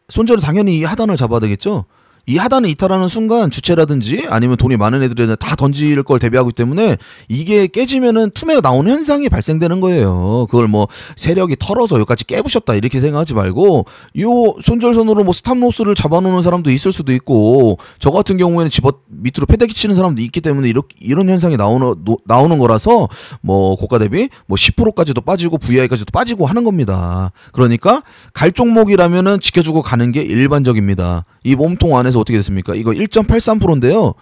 손절은 당연히 이 하단을 잡아야 되겠죠? 이 하단을 이탈하는 순간 주체라든지 아니면 돈이 많은 애들은 다 던질 걸 대비하기 때문에 이게 깨지면은 투매가 나오는 현상이 발생되는 거예요. 그걸 뭐 세력이 털어서 여기까지 깨부셨다 이렇게 생각하지 말고 요 손절선으로 뭐 스탑로스를 잡아놓는 사람도 있을 수도 있고 저 같은 경우에는 밑으로 패대기 치는 사람도 있기 때문에 이런 현상이 나오는 거라서 뭐 고가 대비 뭐 10%까지도 빠지고 VI까지도 빠지고 하는 겁니다. 그러니까 갈 종목이라면은 지켜주고 가는 게 일반적입니다. 이 몸통 안에서 어떻게 됐습니까? 이거 1.83%인데요.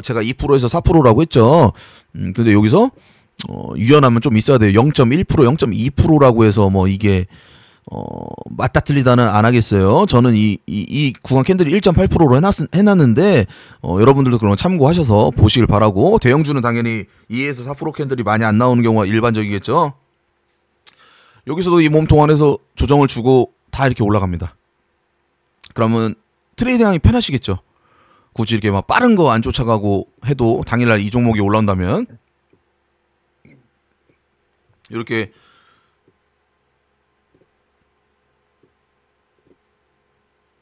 제가 2%에서 4%라고 했죠. 근데 여기서 유연하면 좀 있어야 돼요. 0.1%, 0.2%라고 해서 뭐 이게 맞다 틀리다는 안 하겠어요. 저는 이 구간 캔들이 1.8%로 해놨는데 여러분들도 그런 거 참고하셔서 보시길 바라고. 대형주는 당연히 2에서 4% 캔들이 많이 안 나오는 경우가 일반적이겠죠. 여기서도 이 몸통 안에서 조정을 주고 다 이렇게 올라갑니다. 그러면 트레이딩하기 편하시겠죠. 굳이 이렇게 막 빠른 거 안 쫓아가고 해도 당일날 이 종목이 올라온다면 이렇게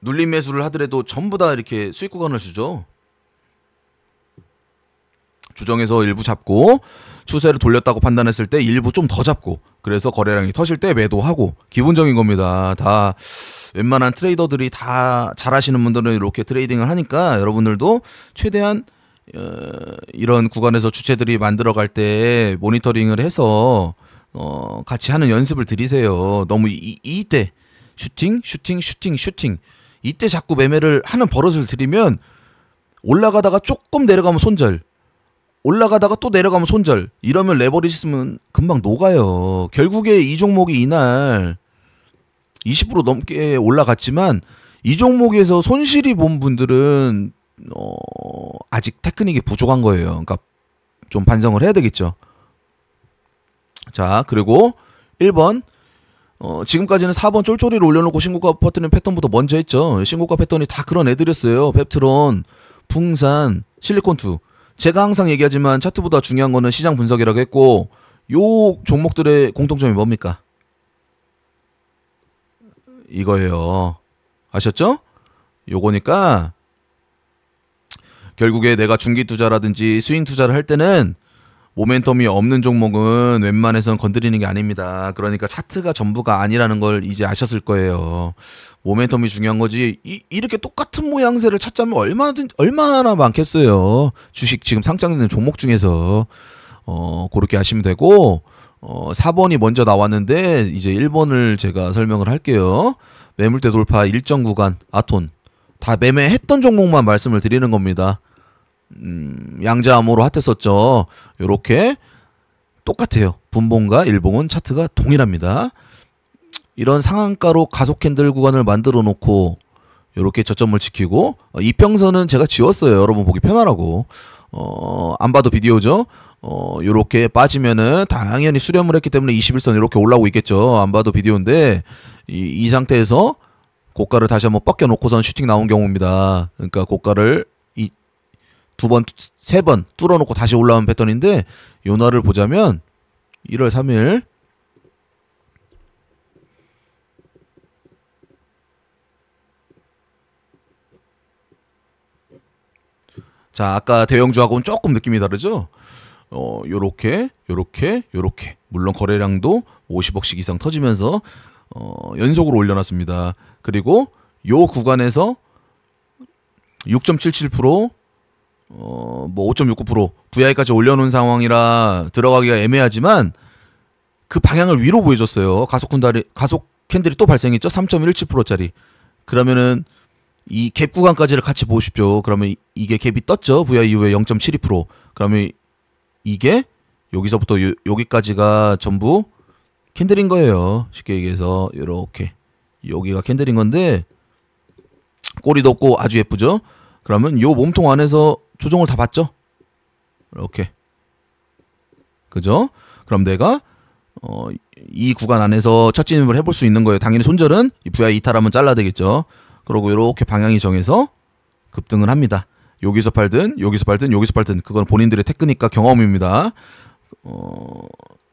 눌림 매수를 하더라도 전부 다 이렇게 수익 구간을 주죠. 조정해서 일부 잡고 추세를 돌렸다고 판단했을 때 일부 좀 더 잡고 그래서 거래량이 터질 때 매도하고 기본적인 겁니다. 다 웬만한 트레이더들이 다 잘하시는 분들은 이렇게 트레이딩을 하니까 여러분들도 최대한 이런 구간에서 주체들이 만들어갈 때 모니터링을 해서 같이 하는 연습을 들이세요. 너무 이때 슈팅 이때 자꾸 매매를 하는 버릇을 들이면 올라가다가 조금 내려가면 손절 올라가다가 또 내려가면 손절. 이러면 레버리지 쓰면 금방 녹아요. 결국에 이 종목이 이날 20% 넘게 올라갔지만 이 종목에서 손실이 본 분들은 아직 테크닉이 부족한 거예요. 그러니까 좀 반성을 해야 되겠죠. 자, 그리고 1번 지금까지는 4번 쫄쫄이를 올려놓고 신고가 퍼뜨리는 패턴부터 먼저 했죠. 신고가 패턴이 다 그런 애들이었어요. 펩트론, 붕산, 실리콘2. 제가 항상 얘기하지만 차트보다 중요한 거는 시장 분석이라고 했고 요 종목들의 공통점이 뭡니까? 이거예요. 아셨죠? 요거니까 결국에 내가 중기 투자라든지 스윙 투자를 할 때는 모멘텀이 없는 종목은 웬만해선 건드리는 게 아닙니다. 그러니까 차트가 전부가 아니라는 걸 이제 아셨을 거예요. 모멘텀이 중요한 거지. 이렇게 똑같은 모양새를 찾자면 얼마나 많겠어요. 주식 지금 상장되는 종목 중에서 그렇게 하시면 되고 4번이 먼저 나왔는데 이제 1번을 제가 설명을 할게요. 매물대 돌파 일정 구간 아톤 다 매매했던 종목만 말씀을 드리는 겁니다. 양자암호로 핫했었죠. 요렇게 똑같아요. 분봉과 일봉은 차트가 동일합니다. 이런 상한가로 가속 캔들 구간을 만들어 놓고 요렇게 저점을 지키고 이평선은 제가 지웠어요. 여러분 보기 편하라고. 안 봐도 비디오죠. 요렇게 빠지면은 당연히 수렴을 했기 때문에 21선 이렇게 올라오고 있겠죠. 안 봐도 비디오인데 이 상태에서 고가를 다시 한번 뻗겨 놓고선 슈팅 나온 경우입니다. 그러니까 고가를 두 번, 세 번 뚫어놓고 다시 올라온 패턴인데 요 날을 보자면 1월 3일 자, 아까 대형주하고는 조금 느낌이 다르죠? 요렇게 물론 거래량도 50억씩 이상 터지면서 연속으로 올려놨습니다. 그리고 요 구간에서 6.77% 뭐 5.69% VI까지 올려놓은 상황이라 들어가기가 애매하지만 그 방향을 위로 보여줬어요. 가속 캔들이 또 발생했죠. 3.17%짜리. 그러면은 이 갭 구간까지를 같이 보십시오. 그러면 이게 갭이 떴죠. VI 이후에 0.72%. 그러면 이게 여기서부터 여기까지가 전부 캔들인 거예요. 쉽게 얘기해서 이렇게 여기가 캔들인 건데 꼬리도 없고 아주 예쁘죠. 그러면 요 몸통 안에서 조정을 다 받죠. 이렇게 그죠? 그럼 내가 이 구간 안에서 첫 진입을 해볼 수 있는 거예요. 당연히 손절은 이 VI 이탈하면 잘라야 되겠죠. 그리고 이렇게 방향이 정해서 급등을 합니다. 여기서 팔든 여기서 팔든 여기서 팔든 그건 본인들의 테크닉과 경험입니다.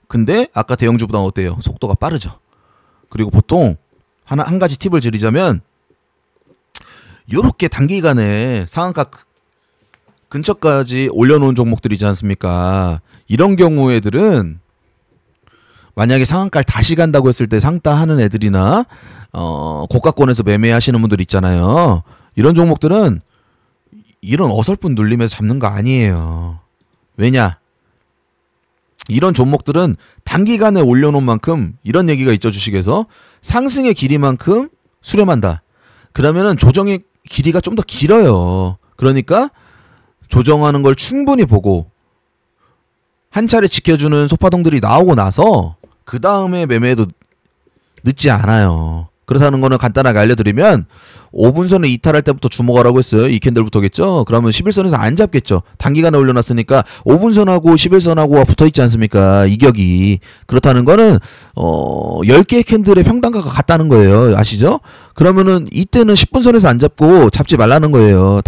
근데 아까 대형주보다 어때요? 속도가 빠르죠. 그리고 보통 한 가지 팁을 드리자면 요렇게 단기간에 상한가 근처까지 올려놓은 종목들이지 않습니까? 이런 경우 애들은 만약에 상한가를 다시 간다고 했을 때 상따하는 애들이나 고가권에서 매매하시는 분들 있잖아요. 이런 종목들은 이런 어설픈 눌림에서 잡는 거 아니에요. 왜냐? 이런 종목들은 단기간에 올려놓은 만큼 이런 얘기가 있죠. 주식에서 상승의 길이만큼 수렴한다. 그러면은 조정의 길이가 좀 더 길어요. 그러니까 조정하는 걸 충분히 보고 한 차례 지켜주는 소파동들이 나오고 나서 그 다음에 매매해도 늦지 않아요. 그렇다는 거는 간단하게 알려드리면 5분선에 이탈할 때부터 주목하라고 했어요. 이 캔들부터겠죠. 그러면 11선에서 안 잡겠죠. 단기간에 올려놨으니까 5분선하고 11선하고 붙어있지 않습니까? 이격이. 그렇다는 거는 10개의 캔들의 평단가가 같다는 거예요. 아시죠? 그러면은 이때는 10분선에서 안 잡고 잡지 말라는 거예요.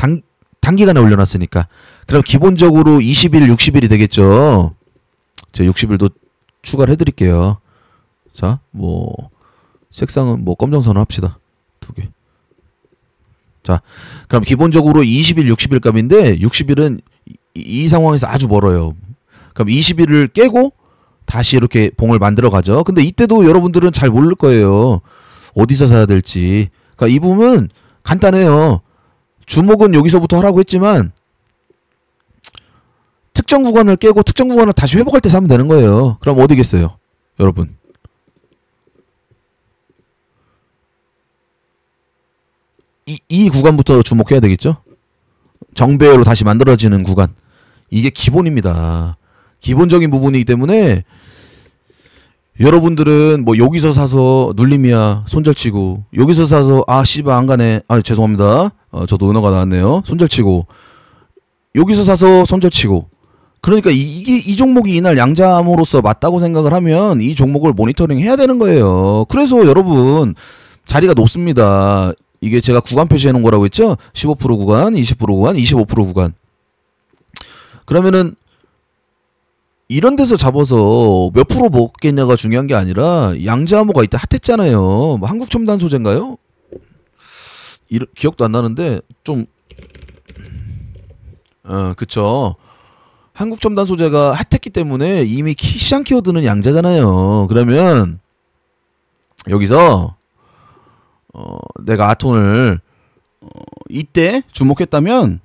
단기간에 올려놨으니까. 그럼 기본적으로 20일, 60일이 되겠죠. 제가 60일도 추가를 해드릴게요. 자, 뭐 색상은 뭐 검정선을 합시다. 2개. 자, 그럼 기본적으로 20일, 60일 값인데 60일은 이 상황에서 아주 멀어요. 그럼 20일을 깨고 다시 이렇게 봉을 만들어 가죠. 근데 이때도 여러분들은 잘 모를 거예요. 어디서 사야 될지. 그러니까 이 부분은 간단해요. 주목은 여기서부터 하라고 했지만 특정 구간을 깨고 특정 구간을 다시 회복할 때 사면 되는 거예요. 그럼 어디겠어요? 여러분. 이 구간부터 주목해야 되겠죠? 정배열로 다시 만들어지는 구간. 이게 기본입니다. 기본적인 부분이기 때문에 여러분들은 뭐 여기서 사서 눌림이야 손절치고, 여기서 사서 아 씨발 안 가네, 아 죄송합니다, 저도 은어가 나왔네요, 손절치고, 여기서 사서 손절치고. 그러니까 이게 이 종목이 이날 양자함으로써 맞다고 생각을 하면 이 종목을 모니터링 해야 되는 거예요. 그래서 여러분 자리가 높습니다. 이게 제가 구간 표시해 놓은 거라고 했죠. 15% 구간, 20% 구간, 25% 구간. 그러면은 이런 데서 잡아서 몇 프로 먹겠냐가 중요한 게 아니라, 양자암호가 이때 핫했잖아요. 뭐 한국첨단 소재인가요? 기억도 안 나는데 좀 그쵸. 한국첨단 소재가 핫했기 때문에 이미 시장 키워드는 양자잖아요. 그러면 여기서 내가 아톤을 이때 주목했다면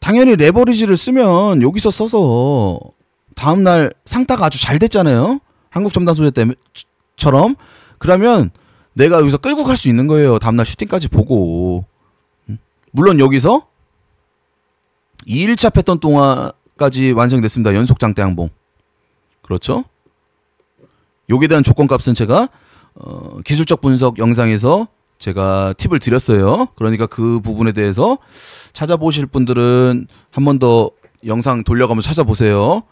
당연히 레버리지를 쓰면 여기서 써서 다음날 상따가 아주 잘 됐잖아요. 한국첨단 소재 때처럼. 그러면 내가 여기서 끌고 갈 수 있는 거예요. 다음날 슈팅까지 보고. 물론 여기서 2일차 패턴 동안까지 완성됐습니다. 연속 장대 항봉. 그렇죠? 여기에 대한 조건값은 제가 기술적 분석 영상에서 제가 팁을 드렸어요. 그러니까 그 부분에 대해서 찾아보실 분들은 한 번 더 영상 돌려가면서 찾아보세요.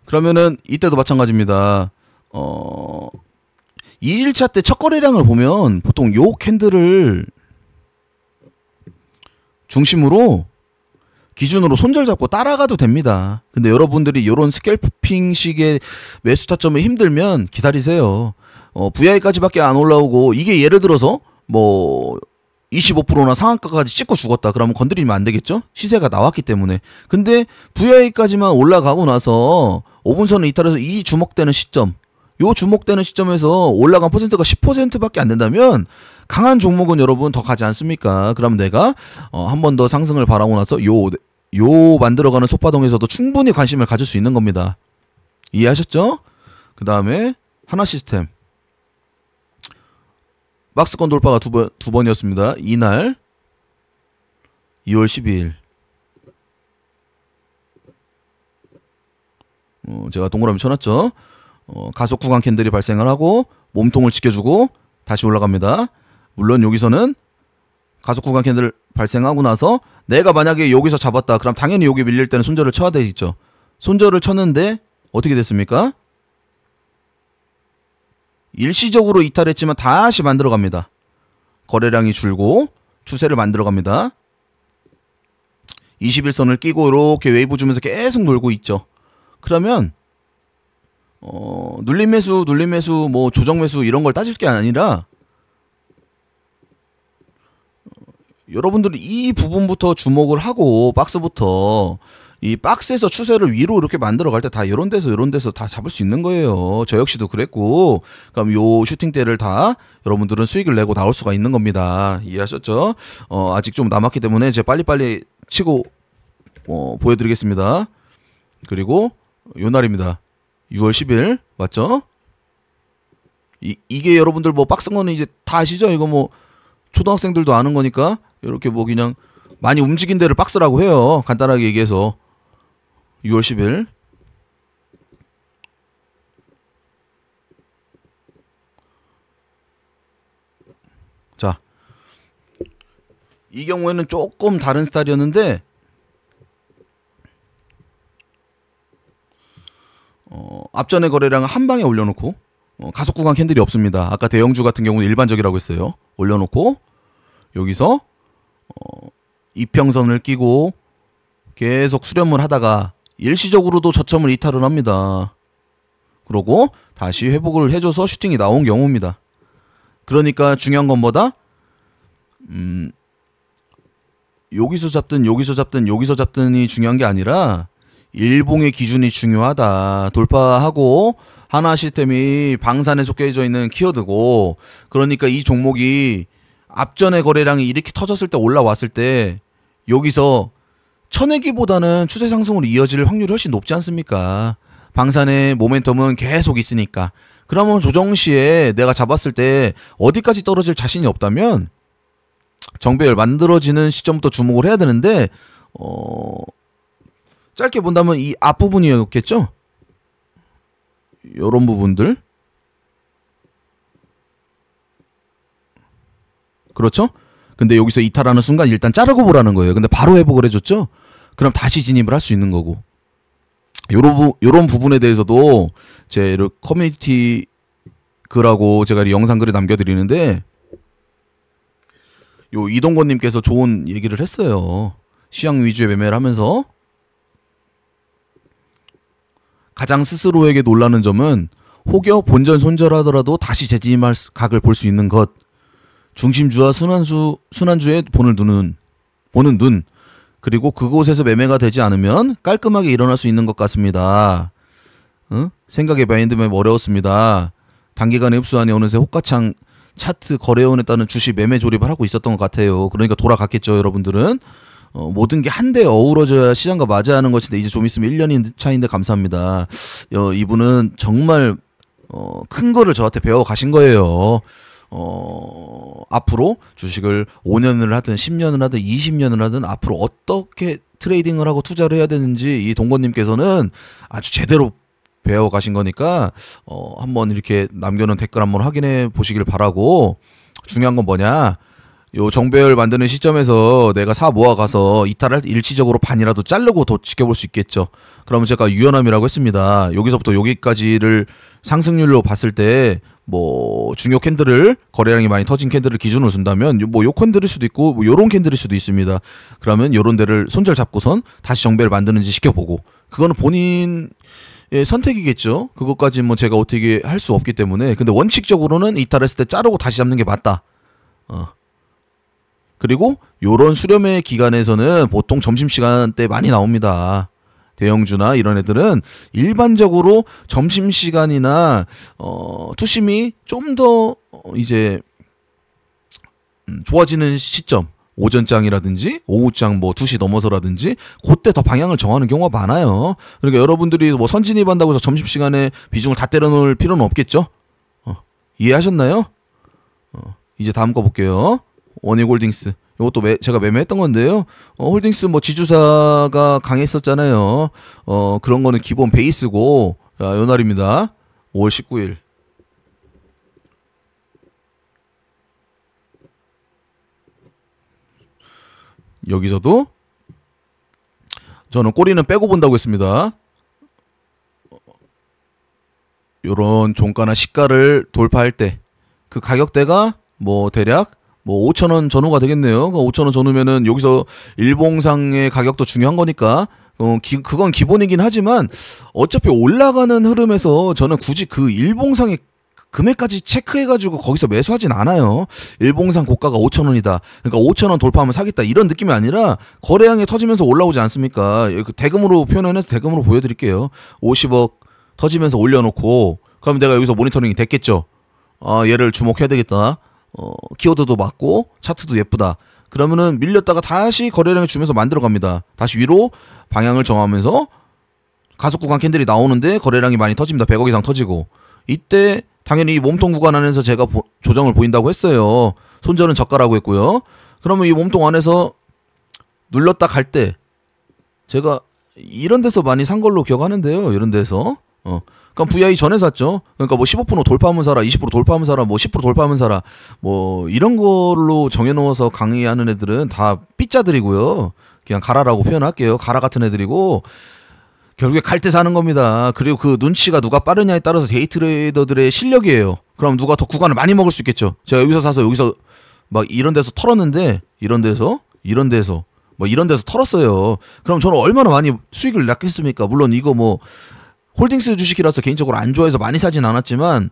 그러면은 이때도 마찬가지입니다. 2일차 때 첫 거래량을 보면 보통 요 캔들을 중심으로 기준으로 손절 잡고 따라가도 됩니다. 근데 여러분들이 요런 스캘핑식의 매수 타점에 힘들면 기다리세요. VI까지밖에 안 올라오고, 이게 예를 들어서 뭐 25%나 상한가까지 찍고 죽었다. 그러면 건드리면 안 되겠죠? 시세가 나왔기 때문에. 근데 VI까지만 올라가고 나서 5분선을 이탈해서 이 주목되는 시점, 요 주목되는 시점에서 올라간 퍼센트가 10%밖에 안 된다면 강한 종목은 여러분 더 가지 않습니까? 그럼 내가 한 번 더 상승을 바라고 나서 요 만들어가는 속바동에서도 충분히 관심을 가질 수 있는 겁니다. 이해하셨죠? 그 다음에 하나 시스템 박스권 돌파가 두 번이었습니다. 이날 2월 12일 제가 동그라미 쳐놨죠. 가속 구간 캔들이 발생을 하고 몸통을 지켜주고 다시 올라갑니다. 물론 여기서는 가속 구간 캔들 발생하고 나서 내가 만약에 여기서 잡았다. 그럼 당연히 여기 밀릴 때는 손절을 쳐야 되겠죠. 손절을 쳤는데 어떻게 됐습니까? 일시적으로 이탈했지만 다시 만들어 갑니다. 거래량이 줄고 추세를 만들어 갑니다. 21선을 끼고 이렇게 웨이브 주면서 계속 놀고 있죠. 그러면 눌림 매수, 눌림 매수, 뭐 조정 매수 이런 걸 따질 게 아니라 여러분들이 이 부분부터 주목을 하고 박스부터 이 박스에서 추세를 위로 이렇게 만들어 갈 때 다 이런 데서 다 잡을 수 있는 거예요. 저 역시도 그랬고, 그럼 요 슈팅대를 다 여러분들은 수익을 내고 나올 수가 있는 겁니다. 이해하셨죠? 아직 좀 남았기 때문에 제가 빨리빨리 치고 보여드리겠습니다. 그리고 요 날입니다. 6월 10일 맞죠? 이게 여러분들 뭐 박스거는 이제 다 아시죠? 이거 뭐 초등학생들도 아는 거니까 이렇게 뭐 그냥 많이 움직인 데를 박스라고 해요. 간단하게 얘기해서 6월 10일 자, 이 경우에는 조금 다른 스타일이었는데 앞전에 거래량을 한 방에 올려놓고 가속 구간 캔들이 없습니다. 아까 대형주 같은 경우는 일반적이라고 했어요. 올려놓고 여기서 이평선을 끼고 계속 수렴을 하다가 일시적으로도 저점을 이탈을 합니다. 그러고 다시 회복을 해줘서 슈팅이 나온 경우입니다. 그러니까 중요한 건 뭐다? 여기서 잡든 여기서 잡든 여기서 잡든이 중요한 게 아니라 일봉의 기준이 중요하다. 돌파하고 하나 시스템이 방산에 속해져 있는 키워드고, 그러니까 이 종목이 앞전에 거래량이 이렇게 터졌을 때 올라왔을 때 여기서 쳐내기보다는 추세 상승으로 이어질 확률이 훨씬 높지 않습니까? 방산의 모멘텀은 계속 있으니까. 그러면 조정 시에 내가 잡았을 때 어디까지 떨어질 자신이 없다면 정배열 만들어지는 시점부터 주목을 해야 되는데 짧게 본다면 이 앞부분이었겠죠? 요런 부분들. 그렇죠? 근데 여기서 이탈하는 순간 일단 자르고 보라는 거예요. 근데 바로 회복을 해줬죠? 그럼 다시 진입을 할 수 있는 거고. 요런 부분에 대해서도 제 커뮤니티 글하고 제가 영상 글에 남겨드리는데, 요 이동건님께서 좋은 얘기를 했어요. 시향 위주의 매매를 하면서 가장 스스로에게 놀라는 점은 혹여 본전 손절하더라도 다시 재진입할 각을 볼 수 있는 것, 중심주와 순환주에 보는 눈, 그리고 그곳에서 매매가 되지 않으면 깔끔하게 일어날 수 있는 것 같습니다. 생각의 마인드맵 어려웠습니다. 단기간에 흡수하니 어느새 호가창 차트 거래원에 따른 주식 매매 조립을 하고 있었던 것 같아요. 그러니까 돌아갔겠죠, 여러분들은. 모든 게 한데 어우러져야 시장과 맞아하는 것인데 이제 좀 있으면 1년인 차인데 감사합니다. 이분은 정말 큰 거를 저한테 배워 가신 거예요. 앞으로 주식을 5년을 하든 10년을 하든 20년을 하든 앞으로 어떻게 트레이딩을 하고 투자를 해야 되는지 이 동건님께서는 아주 제대로 배워 가신 거니까 한번 이렇게 남겨놓은 댓글 한번 확인해 보시길 바라고. 중요한 건 뭐냐, 요 정배열 만드는 시점에서 내가 사 모아가서 이탈할 일시적으로 반이라도 자르고 더 지켜볼 수 있겠죠. 그러면 제가 유연함이라고 했습니다. 여기서부터 여기까지를 상승률로 봤을 때 뭐 중요 캔들을, 거래량이 많이 터진 캔들을 기준으로 준다면 뭐 요 캔들일 수도 있고 뭐 요런 캔들일 수도 있습니다. 그러면 요런 데를 손절 잡고선 다시 정배를 만드는지 지켜보고, 그거는 본인 선택이겠죠. 그것까지 뭐 제가 어떻게 할 수 없기 때문에. 근데 원칙적으로는 이탈했을 때 자르고 다시 잡는 게 맞다. 그리고 요런 수렴의 기간에서는 보통 점심시간 때 많이 나옵니다. 대형주나 이런 애들은 일반적으로 점심시간이나 투심이 좀 더 이제 좋아지는 시점, 오전장이라든지 오후장 뭐 2시 넘어서라든지 그때 더 방향을 정하는 경우가 많아요. 그러니까 여러분들이 뭐 선진입한다고 해서 점심시간에 비중을 다 때려놓을 필요는 없겠죠. 이해하셨나요? 이제 다음 거 볼게요. 원익홀딩스. 이것도 제가 매매했던 건데요. 홀딩스 뭐 지주사가 강했었잖아요. 그런 거는 기본 베이스고. 자, 요 날입니다. 5월 19일. 여기서도 저는 꼬리는 빼고 본다고 했습니다. 요런 종가나 시가를 돌파할 때 그 가격대가 뭐 대략 뭐 5,000원 전후가 되겠네요. 5,000원 전후면은 여기서 일봉상의 가격도 중요한 거니까 그건 기본이긴 하지만 어차피 올라가는 흐름에서 저는 굳이 그 일봉상의 금액까지 체크해가지고 거기서 매수하진 않아요. 일봉상 고가가 5,000원이다. 그러니까 5,000원 돌파하면 사겠다. 이런 느낌이 아니라 거래량이 터지면서 올라오지 않습니까? 대금으로 표현해서 대금으로 보여드릴게요. 50억 터지면서 올려놓고 그럼 내가 여기서 모니터링이 됐겠죠. 얘를 주목해야 되겠다. 키워드도 맞고 차트도 예쁘다. 그러면은 밀렸다가 다시 거래량을 주면서 만들어 갑니다. 다시 위로 방향을 정하면서 가속 구간 캔들이 나오는데 거래량이 많이 터집니다. 100억 이상 터지고. 이때 당연히 이 몸통 구간 안에서 제가 조정을 보인다고 했어요. 손절은 저가라고 했고요. 그러면 이 몸통 안에서 눌렀다 갈 때 제가 이런 데서 많이 산 걸로 기억하는데요. 이런 데서. 그럼 VI 전에 샀죠. 그러니까 뭐 15% 돌파하면 사라, 20% 돌파하면 사라, 뭐 10% 돌파하면 사라, 뭐 이런 걸로 정해놓아서 강의하는 애들은 다 삐짜들이고요. 그냥 가라라고 표현할게요. 가라 같은 애들이고 결국에 갈 때 사는 겁니다. 그리고 그 눈치가 누가 빠르냐에 따라서 데이트레이더들의 실력이에요. 그럼 누가 더 구간을 많이 먹을 수 있겠죠. 제가 여기서 사서 여기서 막 이런 데서 털었는데 이런 데서 뭐 이런 데서 털었어요. 그럼 저는 얼마나 많이 수익을 냈겠습니까? 물론 이거 뭐 홀딩스 주식이라서 개인적으로 안 좋아해서 많이 사진 않았지만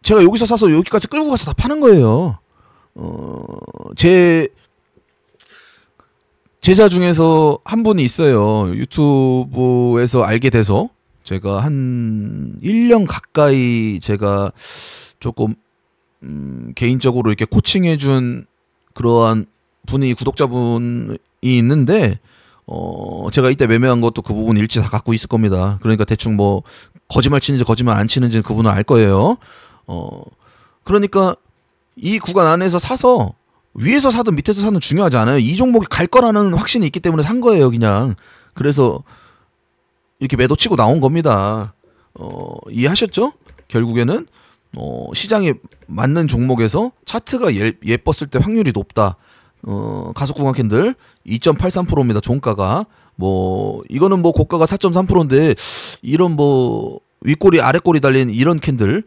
제가 여기서 사서 여기까지 끌고 가서 다 파는 거예요. 제 제자 중에서 한 분이 있어요. 유튜브에서 알게 돼서 제가 한 1년 가까이 제가 조금 개인적으로 이렇게 코칭해준 그러한 분이 구독자분이 있는데 제가 이때 매매한 것도 그 부분 일치 다 갖고 있을 겁니다. 그러니까 대충 뭐 거짓말 치는지 거짓말 안 치는지 그분은 알 거예요. 그러니까 이 구간 안에서 사서 위에서 사든 밑에서 사든 중요하지 않아요. 이 종목이 갈 거라는 확신이 있기 때문에 산 거예요, 그냥. 그래서 이렇게 매도 치고 나온 겁니다. 이해하셨죠? 결국에는 시장에 맞는 종목에서 차트가 예뻤을 때 확률이 높다. 가속 구간 캔들 2.83%입니다. 종가가. 뭐 이거는 뭐 고가가 4.3%인데 이런 뭐 윗꼬리 아랫꼬리 달린 이런 캔들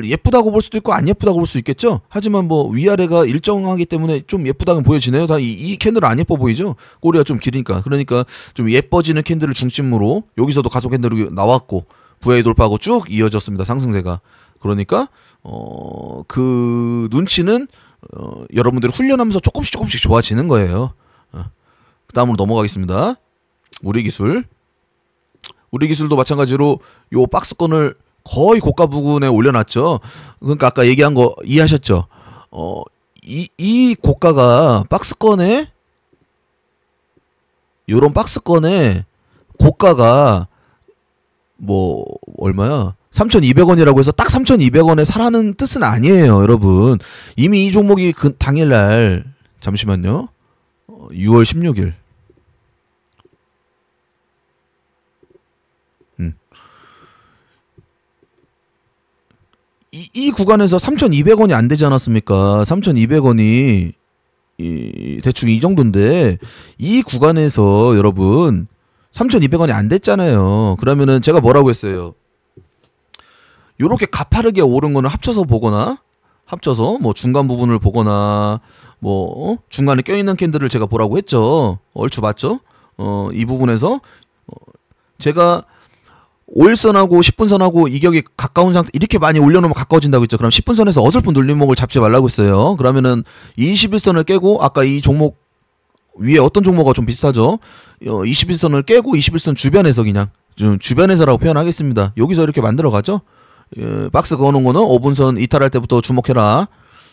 예쁘다고 볼 수도 있고 안 예쁘다고 볼 수 있겠죠. 하지만 뭐 위아래가 일정하기 때문에 좀 예쁘다고 보여지네요. 다 이 캔들은 안 예뻐 보이죠. 꼬리가 좀 기니까. 그러니까 좀 예뻐지는 캔들을 중심으로 여기서도 가속 캔들이 나왔고 VA 돌파하고 쭉 이어졌습니다. 상승세가. 그러니까 그 눈치는 여러분들이 훈련하면서 조금씩 좋아지는 거예요. 그 다음으로 넘어가겠습니다. 우리기술도 마찬가지로 요 박스권을 거의 고가 부근에 올려놨죠. 그러니까 아까 얘기한 거 이해하셨죠? 이 고가가 박스권에 요런 박스권에 고가가 뭐 얼마야? 3,200원이라고 해서 딱 3,200원에 사라는 뜻은 아니에요, 여러분. 이미 이 종목이 그 당일날 잠시만요. 6월 16일. 이 구간에서 3,200원이 안 되지 않았습니까? 3,200원이 대충 이 정도인데 이 구간에서 여러분 3,200원이 안 됐잖아요. 그러면은 제가 뭐라고 했어요? 요렇게 가파르게 오른 거는 합쳐서 보거나 합쳐서 뭐 중간 부분을 보거나 뭐 중간에 껴있는 캔들을 제가 보라고 했죠. 얼추 맞죠? 이 부분에서 제가 5일선하고 10분선하고 이격이 가까운 상태 이렇게 많이 올려놓으면 가까워진다고 했죠. 그럼 10분선에서 어설픈 눌림목을 잡지 말라고 했어요. 그러면은 21선을 깨고 아까 이 종목 위에 어떤 종목과 좀 비슷하죠. 21선을 깨고 21선 주변에서 그냥 주변에서라고 표현하겠습니다. 여기서 이렇게 만들어가죠. 박스 그어놓은 거는 5분선 이탈할 때부터 주목해라.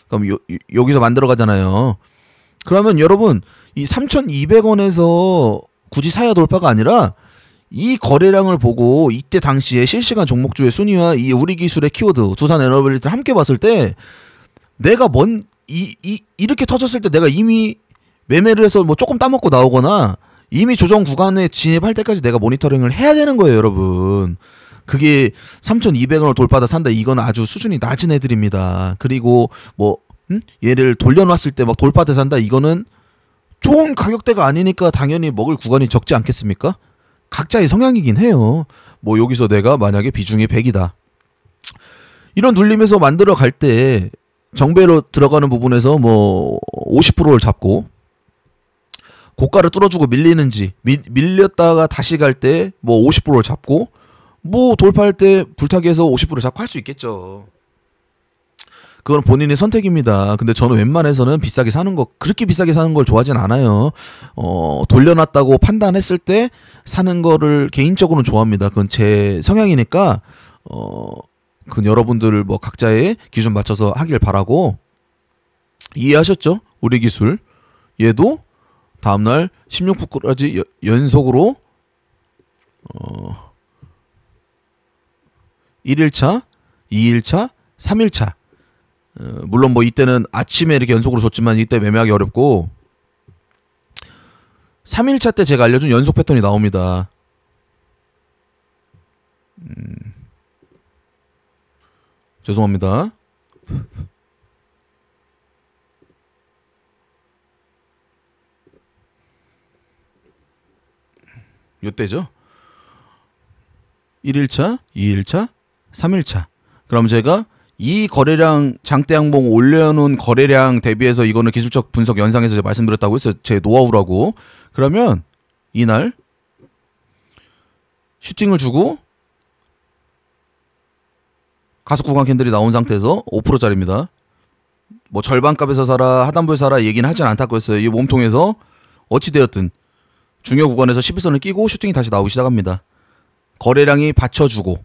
그럼 여기서 만들어가잖아요. 그러면 여러분 이 3,200원에서 굳이 사야 돌파가 아니라 이 거래량을 보고 이때 당시에 실시간 종목주의 순위와 이 우리 기술의 키워드 두산 에너빌리티를 함께 봤을 때 내가 이렇게 터졌을 때 내가 이미 매매를 해서 뭐 조금 따먹고 나오거나 이미 조정 구간에 진입할 때까지 내가 모니터링을 해야 되는 거예요, 여러분. 그게 3,200원을 돌파하다 산다. 이건 아주 수준이 낮은 애들입니다. 그리고 뭐 얘를 돌려놨을 때 막 돌파돼 산다. 이거는 좋은 가격대가 아니니까 당연히 먹을 구간이 적지 않겠습니까? 각자의 성향이긴 해요. 뭐 여기서 내가 만약에 비중이 100이다. 이런 눌림에서 만들어 갈 때 정배로 들어가는 부분에서 뭐 50%를 잡고 고가를 뚫어주고 밀리는지 밀렸다가 다시 갈 때 뭐 50%를 잡고 뭐 돌파할 때 불타기해서 50% 잡고 할 수 있겠죠. 그건 본인의 선택입니다. 근데 저는 웬만해서는 비싸게 사는 거 그렇게 비싸게 사는 걸 좋아하진 않아요. 돌려놨다고 판단했을 때 사는 거를 개인적으로는 좋아합니다. 그건 제 성향이니까 그건 여러분들 뭐 각자의 기준 맞춰서 하길 바라고. 이해하셨죠? 우리 기술 얘도 다음날 16분까지 연속으로 1일차, 2일차, 3일차 물론 뭐 이때는 아침에 이렇게 연속으로 줬지만 이때 매매하기 어렵고 3일차 때 제가 알려준 연속 패턴이 나옵니다. 죄송합니다. 요때죠. 1일차, 2일차, 3일차. 그럼 제가 이 거래량 장대 양봉 올려놓은 거래량 대비해서 이거는 기술적 분석 연상해서 제가 말씀드렸다고 했어요. 제 노하우라고. 그러면 이날 슈팅을 주고 가속 구간 캔들이 나온 상태에서 5%짜리입니다. 뭐 절반값에서 사라 하단부에 사라 얘기는 하진 않다고 했어요. 이 몸통에서 어찌되었든 중요 구간에서 11선을 끼고 슈팅이 다시 나오기 시작합니다. 거래량이 받쳐주고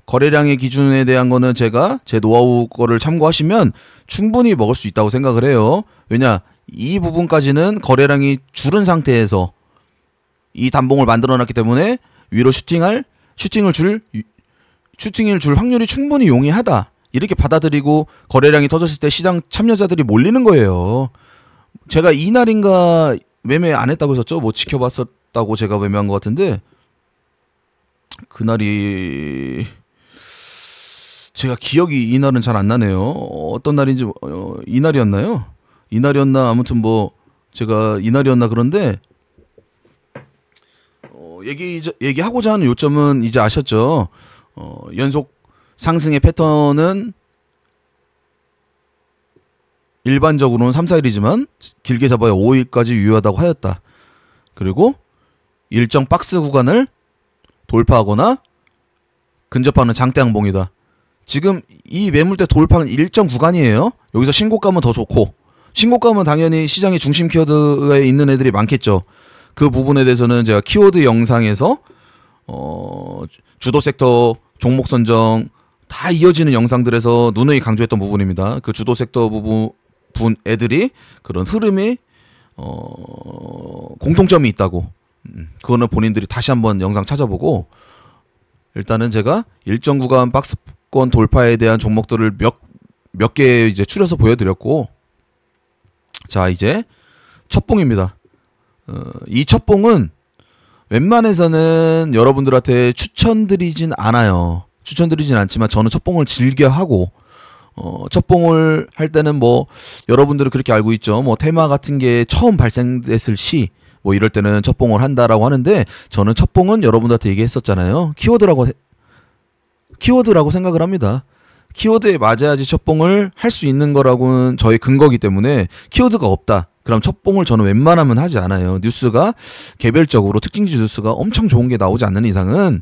거래량의 기준에 대한 거는 제가 제 노하우 거를 참고하시면 충분히 먹을 수 있다고 생각을 해요. 왜냐 이 부분까지는 거래량이 줄은 상태에서 이 단봉을 만들어놨기 때문에 위로 슈팅을 줄 확률이 충분히 용이하다. 이렇게 받아들이고 거래량이 터졌을 때 시장 참여자들이 몰리는 거예요. 제가 이날인가 매매 안 했다고 했었죠. 뭐 지켜봤었다고 제가 매매한 것 같은데 그날이 제가 기억이 이날은 잘 안 나네요. 어떤 날인지 이날이었나요? 이날이었나 아무튼 뭐 제가 이날이었나 그런데 얘기하고자 하는 요점은 이제 아셨죠? 연속 상승의 패턴은 일반적으로는 3, 4일이지만 길게 잡아야 5일까지 유효하다고 하였다. 그리고 일정 박스 구간을 돌파하거나 근접하는 장대 항봉이다. 지금 이 매물대 돌파는 일정 구간이에요. 여기서 신고가면 더 좋고, 신고가면 당연히 시장의 중심 키워드에 있는 애들이 많겠죠. 그 부분에 대해서는 제가 키워드 영상에서 주도 섹터 종목 선정 다 이어지는 영상들에서 누누이 강조했던 부분입니다. 그 주도 섹터 부분 애들이 그런 흐름이 공통점이 있다고. 그거는 본인들이 다시 한번 영상 찾아보고, 일단은 제가 일정 구간 박스권 돌파에 대한 종목들을 몇 개 이제 추려서 보여드렸고, 자 이제 첫봉입니다. 이 첫봉은 웬만해서는 여러분들한테 추천드리진 않아요. 추천드리진 않지만 저는 첫봉을 즐겨하고, 첫봉을 할 때는 뭐 여러분들은 그렇게 알고 있죠. 뭐 테마 같은 게 처음 발생됐을 시 뭐 이럴 때는 첫봉을 한다라고 하는데, 저는 첫봉은 여러분들한테 얘기했었잖아요. 키워드라고 생각을 합니다. 키워드에 맞아야지 첫봉을 할 수 있는 거라고는 저의 근거기 때문에, 키워드가 없다 그럼 첫봉을 저는 웬만하면 하지 않아요. 뉴스가 개별적으로 특징지 뉴스가 엄청 좋은 게 나오지 않는 이상은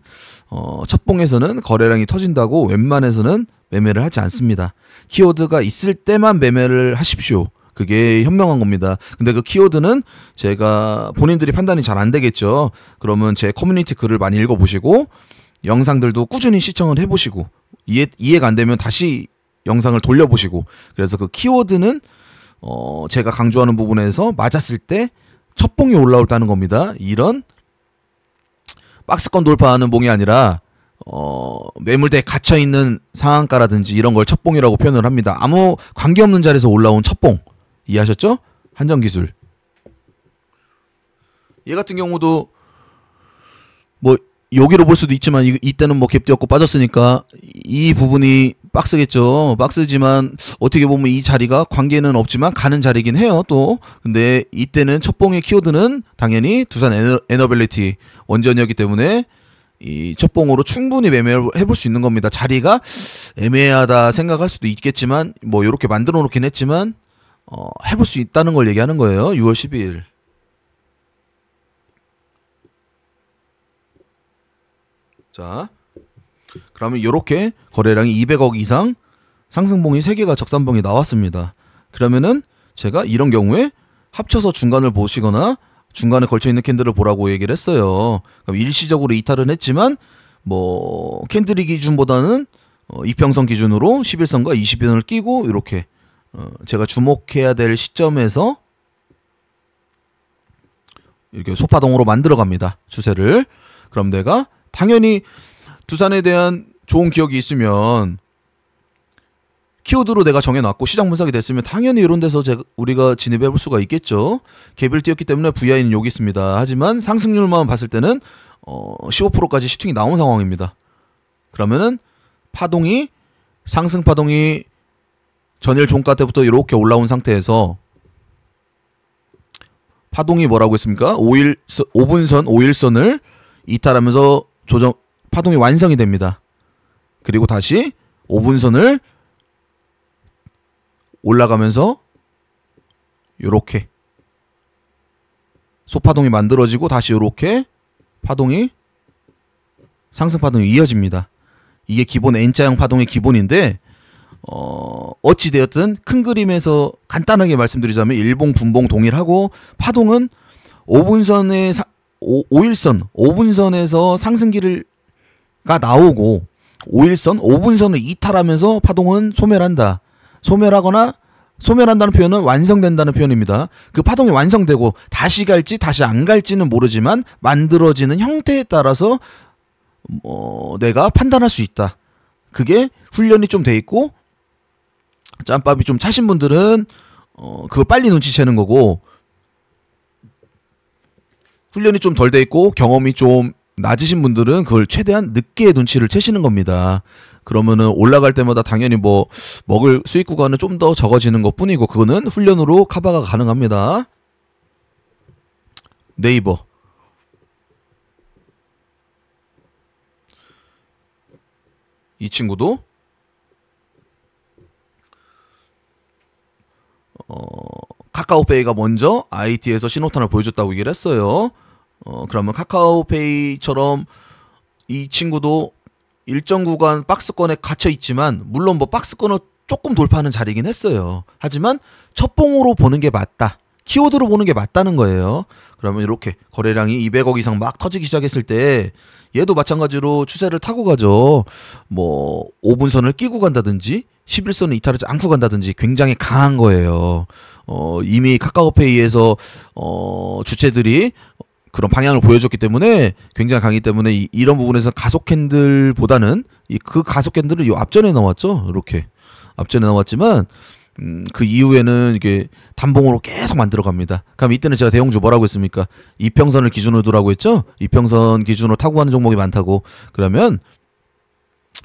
첫봉에서는 거래량이 터진다고 웬만해서는 매매를 하지 않습니다. 키워드가 있을 때만 매매를 하십시오. 그게 현명한 겁니다. 근데 그 키워드는 제가 본인들이 판단이 잘 안 되겠죠. 그러면 제 커뮤니티 글을 많이 읽어보시고 영상들도 꾸준히 시청을 해보시고 이해가 안 되면 다시 영상을 돌려보시고, 그래서 그 키워드는 제가 강조하는 부분에서 맞았을 때 첫봉이 올라올다는 겁니다. 이런 박스권 돌파하는 봉이 아니라 매물대에 갇혀있는 상한가라든지 이런 걸 첫봉이라고 표현을 합니다. 아무 관계없는 자리에서 올라온 첫봉, 이해하셨죠? 한정기술 얘 같은 경우도 뭐 여기로 볼 수도 있지만 이때는 뭐 갭 뛰었고 빠졌으니까 이 부분이 박스겠죠. 박스지만 어떻게 보면 이 자리가 관계는 없지만 가는 자리긴 해요 또. 근데 이때는 첫봉의 키워드는 당연히 두산 에너빌리티 원전이었기 때문에 이 첫봉으로 충분히 매매를 해볼 수 있는 겁니다. 자리가 애매하다 생각할 수도 있겠지만 뭐 이렇게 만들어 놓긴 했지만 해볼 수 있다는 걸 얘기하는 거예요. 6월 12일. 자, 그러면 이렇게 거래량이 200억 이상 상승봉이 3개가 적산봉이 나왔습니다. 그러면은 제가 이런 경우에 합쳐서 중간을 보시거나 중간에 걸쳐있는 캔들을 보라고 얘기를 했어요. 그럼 일시적으로 이탈은 했지만 뭐 캔들이 기준보다는 이평선 기준으로 11선과 20선을 끼고 이렇게 제가 주목해야 될 시점에서 이렇게 소파동으로 만들어 갑니다. 추세를. 그럼 내가 당연히 두산에 대한 좋은 기억이 있으면 키워드로 내가 정해놨고 시장 분석이 됐으면 당연히 이런 데서 우리가 진입해 볼 수가 있겠죠. 갭을 띄었기 때문에 VI는 여기 있습니다. 하지만 상승률만 봤을 때는 15%까지 슈팅이 나온 상황입니다. 그러면은 파동이 상승 파동이 전일 종가 때부터 이렇게 올라온 상태에서 파동이 뭐라고 했습니까? 5분선, 5일선을 이탈하면서 파동이 완성이 됩니다. 그리고 다시 5분선을 올라가면서 요렇게 소파동이 만들어지고 다시 요렇게 파동이 상승 파동이 이어집니다. 이게 기본 N자형 파동의 기본인데 어찌 되었든 큰 그림에서 간단하게 말씀드리자면 일봉, 분봉 동일하고 파동은 5분선의 5일선, 5분선에서 상승기가 나오고 5일선, 5분선을 이탈하면서 파동은 소멸한다. 소멸한다는 표현은 완성된다는 표현입니다. 그 파동이 완성되고 다시 갈지 다시 안 갈지는 모르지만 만들어지는 형태에 따라서 내가 판단할 수 있다. 그게 훈련이 좀 돼 있고 짬밥이 좀 차신 분들은 그걸 빨리 눈치채는 거고, 훈련이 좀 덜 돼 있고 경험이 좀 낮으신 분들은 그걸 최대한 늦게 눈치를 채시는 겁니다. 그러면은 올라갈 때마다 당연히 뭐 먹을 수익 구간은 좀 더 적어지는 것 뿐이고, 그거는 훈련으로 커버가 가능합니다. 네이버. 이 친구도 카카오페이가 먼저 IT에서 신호탄을 보여줬다고 얘기를 했어요. 그러면 카카오페이처럼 이 친구도 일정 구간 박스권에 갇혀 있지만, 물론 뭐 박스권을 조금 돌파하는 자리긴 했어요. 하지만 첫봉으로 보는 게 맞다, 키워드로 보는 게 맞다는 거예요. 그러면 이렇게 거래량이 200억 이상 막 터지기 시작했을 때 얘도 마찬가지로 추세를 타고 가죠. 뭐 5분선을 끼고 간다든지 11선을 이탈하지 않고 간다든지 굉장히 강한 거예요. 이미 카카오페이에서 주체들이 그런 방향을 보여줬기 때문에 굉장히 강하기 때문에 이런 부분에서 가속 캔들보다는 그 가속 캔들은 요 앞전에 나왔죠. 이렇게 앞전에 나왔지만 그 이후에는 이게 단봉으로 계속 만들어 갑니다. 그럼 이때는 제가 대형주 뭐라고 했습니까? 이평선을 기준으로 두라고 했죠? 이평선 기준으로 타고 가는 종목이 많다고. 그러면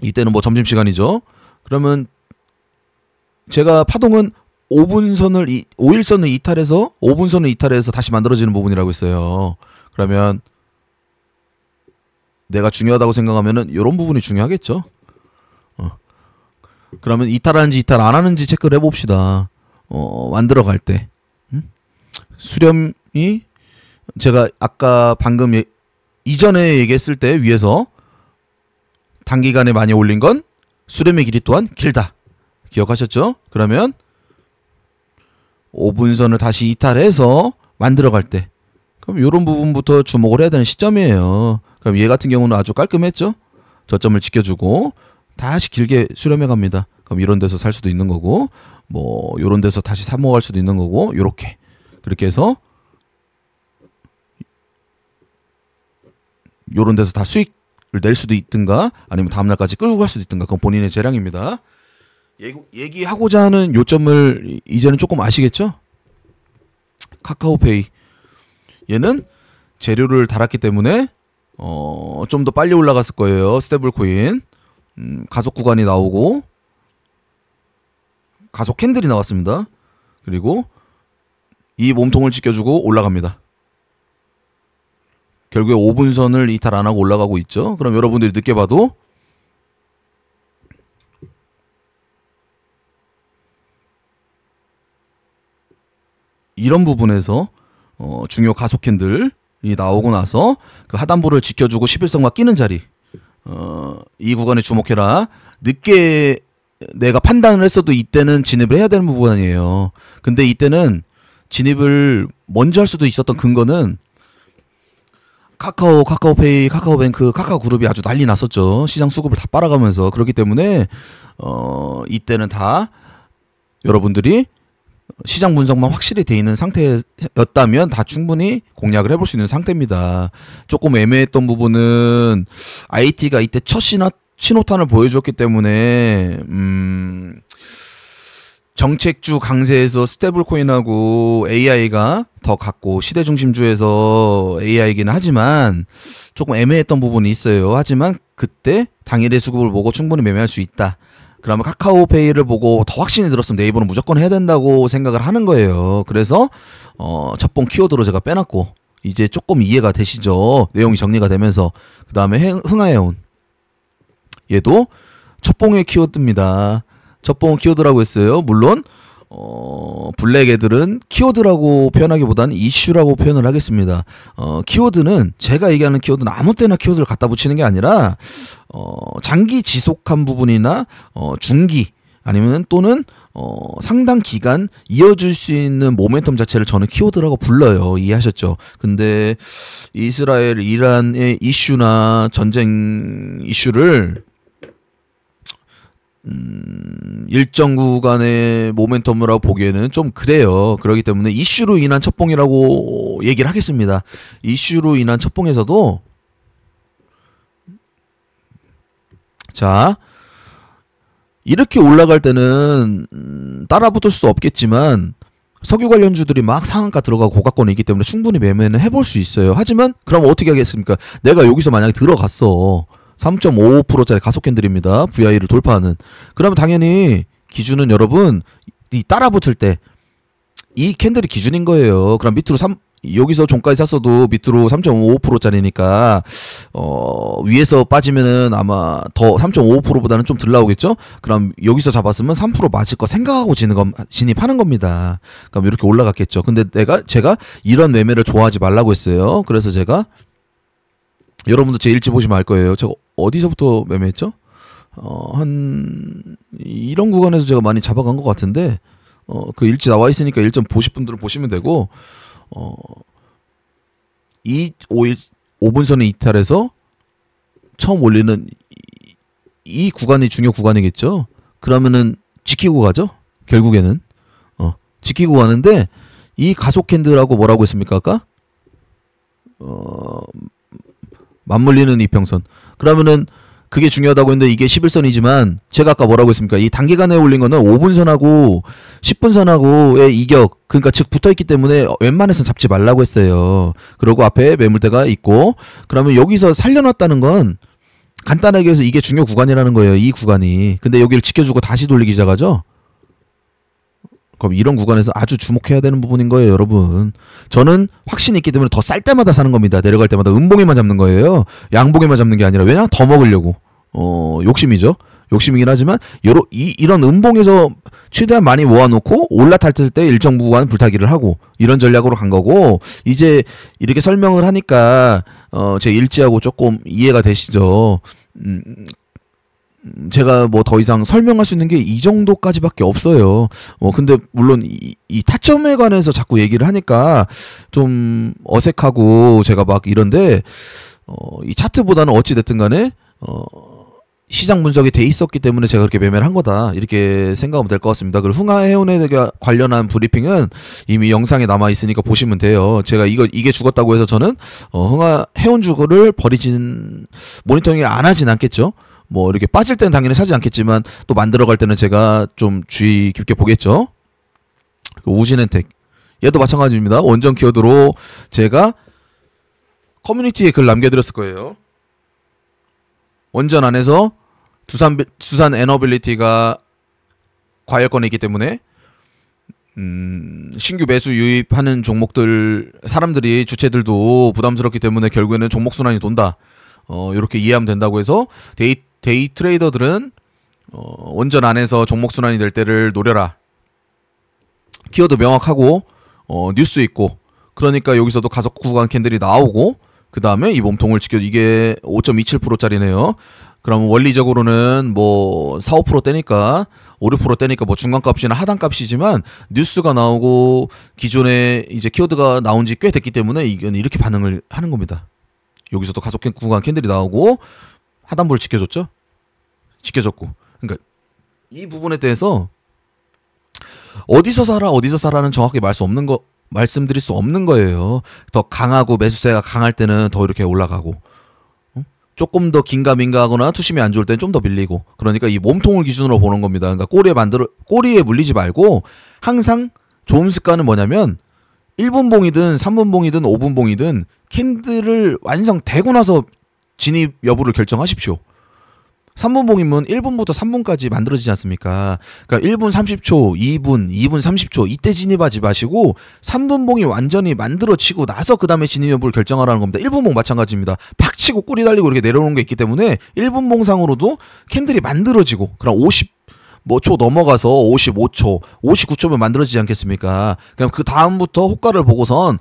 이때는 뭐 점심시간이죠. 그러면 제가 파동은 5일선을 이탈해서 5분선을 이탈해서 다시 만들어지는 부분이라고 했어요. 그러면 내가 중요하다고 생각하면은 이런 부분이 중요하겠죠. 그러면 이탈하는지 이탈 안 하는지 체크를 해봅시다. 만들어 갈 때. 수렴이 제가 아까 방금 이전에 얘기했을 때 위에서 단기간에 많이 올린 건 수렴의 길이 또한 길다. 기억하셨죠? 그러면 5분선을 다시 이탈해서 만들어 갈 때, 그럼 이런 부분부터 주목을 해야 되는 시점이에요. 그럼 얘 같은 경우는 아주 깔끔했죠? 저점을 지켜주고 다시 길게 수렴해 갑니다. 그럼 이런 데서 살 수도 있는 거고, 뭐 이런 데서 다시 사모할 수도 있는 거고, 요렇게 그렇게 해서 요런 데서 다 수익을 낼 수도 있든가, 아니면 다음날까지 끌고 갈 수도 있든가, 그건 본인의 재량입니다. 얘기하고자 하는 요점을 이제는 조금 아시겠죠? 카카오페이, 얘는 재료를 달았기 때문에 좀 더 빨리 올라갔을 거예요. 스테이블 코인 가속 구간이 나오고 가속 캔들이 나왔습니다. 그리고 이 몸통을 지켜주고 올라갑니다. 결국에 5분선을 이탈 안 하고 올라가고 있죠. 그럼 여러분들이 늦게 봐도 이런 부분에서 중요 가속 캔들이 나오고 나서 그 하단부를 지켜주고 11선과 끼는 자리, 이 구간에 주목해라. 늦게 내가 판단을 했어도 이때는 진입을 해야 되는 부분 아니에요. 근데 이때는 진입을 먼저 할 수도 있었던 근거는 카카오페이, 카카오뱅크, 카카오그룹이 아주 난리 났었죠. 시장 수급을 다 빨아가면서. 그렇기 때문에 이때는 다 여러분들이 시장 분석만 확실히 돼 있는 상태였다면 다 충분히 공략을 해볼 수 있는 상태입니다. 조금 애매했던 부분은 IT가 이때 첫 신호탄을 보여줬기 때문에 정책주 강세에서 스테이블 코인하고 AI가 더 갖고 시대 중심주에서 AI이긴 하지만 조금 애매했던 부분이 있어요. 하지만 그때 당일의 수급을 보고 충분히 매매할 수 있다. 그러면 카카오페이를 보고 더 확신이 들었으면 네이버는 무조건 해야 된다고 생각을 하는 거예요. 그래서 첫봉 키워드로 제가 빼놨고, 이제 조금 이해가 되시죠? 내용이 정리가 되면서. 그 다음에 흥하해온, 얘도 첫봉의 키워드입니다. 첫봉은 키워드라고 했어요. 물론 블랙 애들은 키워드라고 표현하기보다는 이슈라고 표현을 하겠습니다. 키워드는, 제가 얘기하는 키워드는 아무 때나 키워드를 갖다 붙이는 게 아니라 장기 지속한 부분이나 중기 아니면 또는 상당 기간 이어줄 수 있는 모멘텀 자체를 저는 키워드라고 불러요. 이해하셨죠? 근데 이스라엘, 이란의 이슈나 전쟁 이슈를 일정 구간의 모멘텀이라고 보기에는 좀 그래요. 그렇기 때문에 이슈로 인한 첫봉이라고 얘기를 하겠습니다. 이슈로 인한 첫봉에서도 자, 이렇게 올라갈 때는 따라 붙을 수 없겠지만 석유 관련주들이 막 상한가 들어가고 고가권에 있기 때문에 충분히 매매는 해볼 수 있어요. 하지만 그럼 어떻게 하겠습니까? 내가 여기서 만약에 들어갔어. 3.55%짜리 가속 캔들입니다. VI를 돌파하는. 그러면 당연히 기준은 여러분 이 따라붙을 때 이 캔들이 기준인 거예요. 그럼 밑으로 여기서 종가에 샀어도 밑으로 3.55%짜리니까 위에서 빠지면은 아마 더 3.55%보다는 좀 덜 나오겠죠? 그럼 여기서 잡았으면 3% 맞을 거 생각하고 진입하는 겁니다. 그럼 이렇게 올라갔겠죠. 근데 제가 이런 매매를 좋아하지 말라고 했어요. 그래서 제가 여러분도 제 일지 보시면 알 거예요. 제가 어디서부터 매매했죠? 이런 구간에서 제가 많이 잡아간 것 같은데 그 일지 나와 있으니까 일점 보실 분들은 보시면 되고 5분선의 이탈에서 처음 올리는 이 구간이 중요 구간이겠죠. 그러면은 지키고 가죠. 결국에는 지키고 가는데 이 가속 캔들하고 뭐라고 했습니까 아까? 맞물리는 이평선. 그러면은 그게 중요하다고 했는데 이게 11선이지만 제가 아까 뭐라고 했습니까? 이 단기간에 올린 거는 5분선하고 10분선하고의 이격, 그러니까 즉 붙어있기 때문에 웬만해서는 잡지 말라고 했어요. 그리고 앞에 매물대가 있고, 그러면 여기서 살려놨다는 건 간단하게 해서 이게 중요 구간이라는 거예요. 이 구간이. 근데 여기를 지켜주고 다시 돌리기 시작하죠? 그럼 이런 구간에서 아주 주목해야 되는 부분인 거예요, 여러분. 저는 확신이 있기 때문에 더 쌀 때마다 사는 겁니다. 내려갈 때마다 음봉에만 잡는 거예요. 양봉에만 잡는 게 아니라. 왜냐? 더 먹으려고. 욕심이죠. 욕심이긴 하지만 이런 음봉에서 최대한 많이 모아놓고 올라탈 때 일정 부분 불타기를 하고 이런 전략으로 간 거고, 이제 이렇게 설명을 하니까 제 일지하고 조금 이해가 되시죠? 제가 뭐 더 이상 설명할 수 있는 게 이 정도까지밖에 없어요. 근데 물론 이 타점에 관해서 자꾸 얘기를 하니까 좀 어색하고 제가 막 이런데 이 차트보다는 어찌 됐든 간에 시장 분석이 돼 있었기 때문에 제가 그렇게 매매를 한 거다, 이렇게 생각하면 될 것 같습니다. 그리고 흥하해운에 관련한 브리핑은 이미 영상에 남아 있으니까 보시면 돼요. 제가 이게 죽었다고 해서 저는 흥하해운주를 모니터링을 안 하진 않겠죠. 뭐 이렇게 빠질 때는 당연히 사지 않겠지만 또 만들어갈 때는 제가 좀 주의 깊게 보겠죠. 우진엔텍 얘도 마찬가지입니다. 원전 키워드로 제가 커뮤니티에 글 남겨드렸을 거예요. 원전 안에서 두산 에너빌리티가 과열권에 있기 때문에 신규 매수 유입하는 종목들, 사람들이 주체들도 부담스럽기 때문에 결국에는 종목 순환이 돈다. 이렇게 이해하면 된다고 해서 데이 트레이더들은 원전 안에서 종목 순환이 될 때를 노려라. 키워드 명확하고 뉴스 있고, 그러니까 여기서도 가속 구간 캔들이 나오고, 그 다음에 이 몸통을 이게 5.27%짜리네요. 그럼 원리적으로는 뭐 4, 5%대니까 5, 6%대니까 뭐 중간값이나 하단값이지만 뉴스가 나오고 기존에 이제 키워드가 나온 지 꽤 됐기 때문에 이건 이렇게 반응을 하는 겁니다. 여기서도 가속 구간 캔들이 나오고 하단부를 지켜줬고. 그러니까 이 부분에 대해서 어디서 사라는 정확히 말씀드릴 수 없는 거예요. 더 강하고 매수세가 강할 때는 더 이렇게 올라가고, 조금 더 긴가민가하거나 투심이 안 좋을 때는 좀 더 밀리고. 그러니까 이 몸통을 기준으로 보는 겁니다. 그러니까 꼬리에 물리지 말고, 항상 좋은 습관은 뭐냐면 1분봉이든 3분봉이든 5분봉이든 캔들을 완성되고 나서 진입 여부를 결정하십시오. 3분봉이면 1분부터 3분까지 만들어지지 않습니까? 그러니까 1분 30초, 2분 30초 이때 진입하지 마시고 3분봉이 완전히 만들어지고 나서 그 다음에 진입 여부를 결정하라는 겁니다. 1분봉 마찬가지입니다. 팍 치고 꼬리 달리고 이렇게 내려오는 게 있기 때문에 1분봉상으로도 캔들이 만들어지고, 그럼 50초 넘어가서 55초, 59초면 만들어지지 않겠습니까? 그럼 그 다음부터 호가를 보고선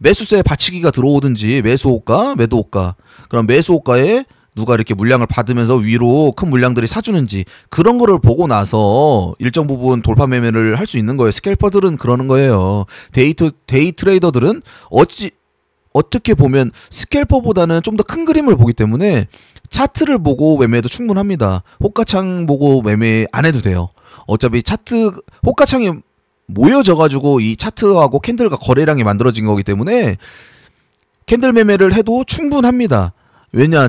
매수세에 받치기가 들어오든지 매수 호가, 매도 호가, 그럼 매수 호가에 누가 이렇게 물량을 받으면서 위로 큰 물량들이 사주는지, 그런 거를 보고 나서 일정 부분 돌파 매매를 할 수 있는 거예요. 스캘퍼들은 그러는 거예요. 데이 트레이더들은 어떻게 보면 스캘퍼보다는 좀 더 큰 그림을 보기 때문에 차트를 보고 매매해도 충분합니다. 호가창 보고 매매 안 해도 돼요. 어차피 호가창이 모여져가지고 이 차트하고 캔들과 거래량이 만들어진 거기 때문에 캔들 매매를 해도 충분합니다. 왜냐,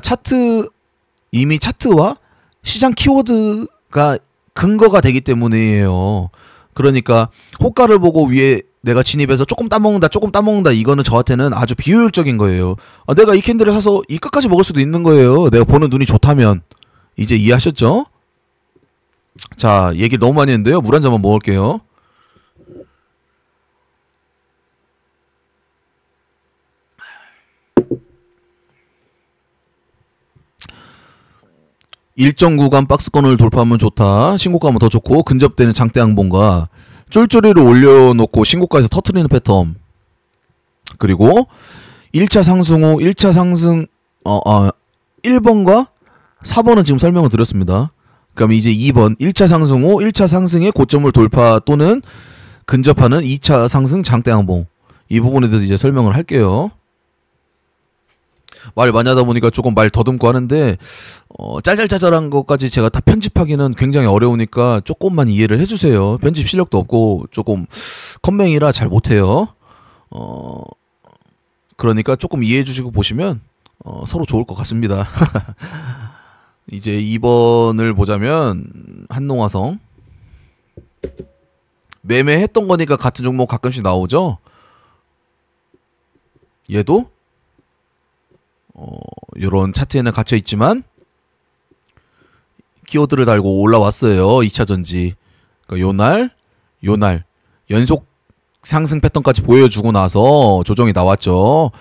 이미 차트와 시장 키워드가 근거가 되기 때문이에요. 그러니까 호가를 보고 위에 내가 진입해서 조금 따먹는다 조금 따먹는다 이거는 저한테는 아주 비효율적인 거예요. 내가 이 캔들을 사서 이 끝까지 먹을 수도 있는 거예요. 내가 보는 눈이 좋다면. 이제 이해하셨죠? 자, 얘기 너무 많이 했는데요. 물 한 잔만 먹을게요. 일정 구간 박스권을 돌파하면 좋다. 신고가면 더 좋고 근접되는 장대 항봉과 쫄쫄이를 올려놓고 신고가에서 터트리는 패턴. 그리고 1차 상승 후 1차 상승 1번과 4번은 지금 설명을 드렸습니다. 그럼 이제 2번 1차 상승 후 1차 상승의 고점을 돌파 또는 근접하는 2차 상승 장대 항봉. 이 부분에 대해서 이제 설명을 할게요. 말 많이 하다 보니까 조금 말 더듬고 하는데 짤짤짤짤한 것까지 제가 다 편집하기는 굉장히 어려우니까 조금만 이해를 해주세요. 편집 실력도 없고 조금 컴맹이라 잘 못해요. 그러니까 조금 이해해 주시고 보시면 서로 좋을 것 같습니다. 이제 2번을 보자면 한농화성 매매했던 거니까 같은 종목 가끔씩 나오죠. 얘도 요런 차트에는 갇혀 있지만 키워드를 달고 올라왔어요. 2차 전지. 그러니까 요날 연속 상승 패턴까지 보여주고 나서 조정이 나왔죠.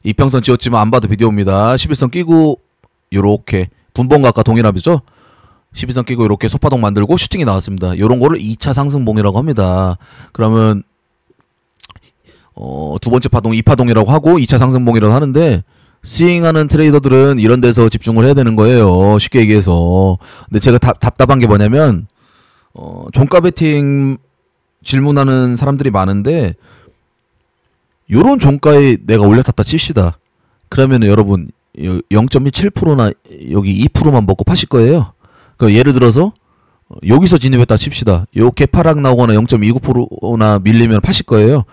이평선 지었지만 안 봐도 비디오입니다. 11선 끼고 요렇게 분봉각과 동일합이죠. 12선 끼고 이렇게 소파동 만들고 슈팅이 나왔습니다. 요런 거를 2차 상승봉이라고 합니다. 그러면 두 번째 파동 2파동이라고 하고 2차 상승봉이라고 하는데 스윙하는 트레이더들은 이런 데서 집중을 해야 되는 거예요. 쉽게 얘기해서. 근데 제가 답답한 게 뭐냐면 종가 베팅 질문하는 사람들이 많은데 요런 종가에 내가 올려탔다 칩시다. 그러면 여러분 0.27%나 여기 2%만 먹고 파실 거예요. 그러니까 예를 들어서 여기서 진입했다 칩시다. 요 개파락 나오거나 0.29%나 밀리면 파실 거예요.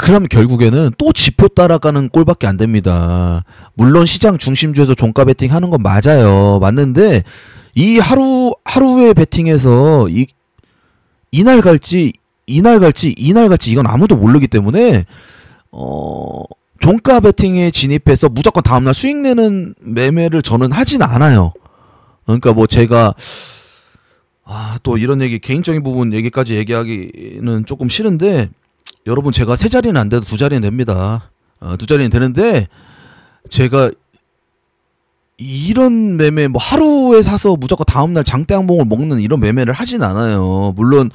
그럼 결국에는 또 지표 따라가는 꼴밖에 안 됩니다. 물론 시장 중심주에서 종가 베팅 하는 건 맞아요. 맞는데 이 하루의 베팅에서 이날 갈지 이건 아무도 모르기 때문에 종가 베팅에 진입해서 무조건 다음날 수익 내는 매매를 저는 하진 않아요. 그러니까 뭐 제가 또 이런 얘기 개인적인 부분 얘기까지 얘기하기는 조금 싫은데 여러분 제가 세 자리는 안 돼도 두 자리는 됩니다. 두 자리는 되는데 제가 이런 매매 뭐 하루에 사서 무조건 다음날 장대 항봉을 먹는 이런 매매를 하진 않아요. 물론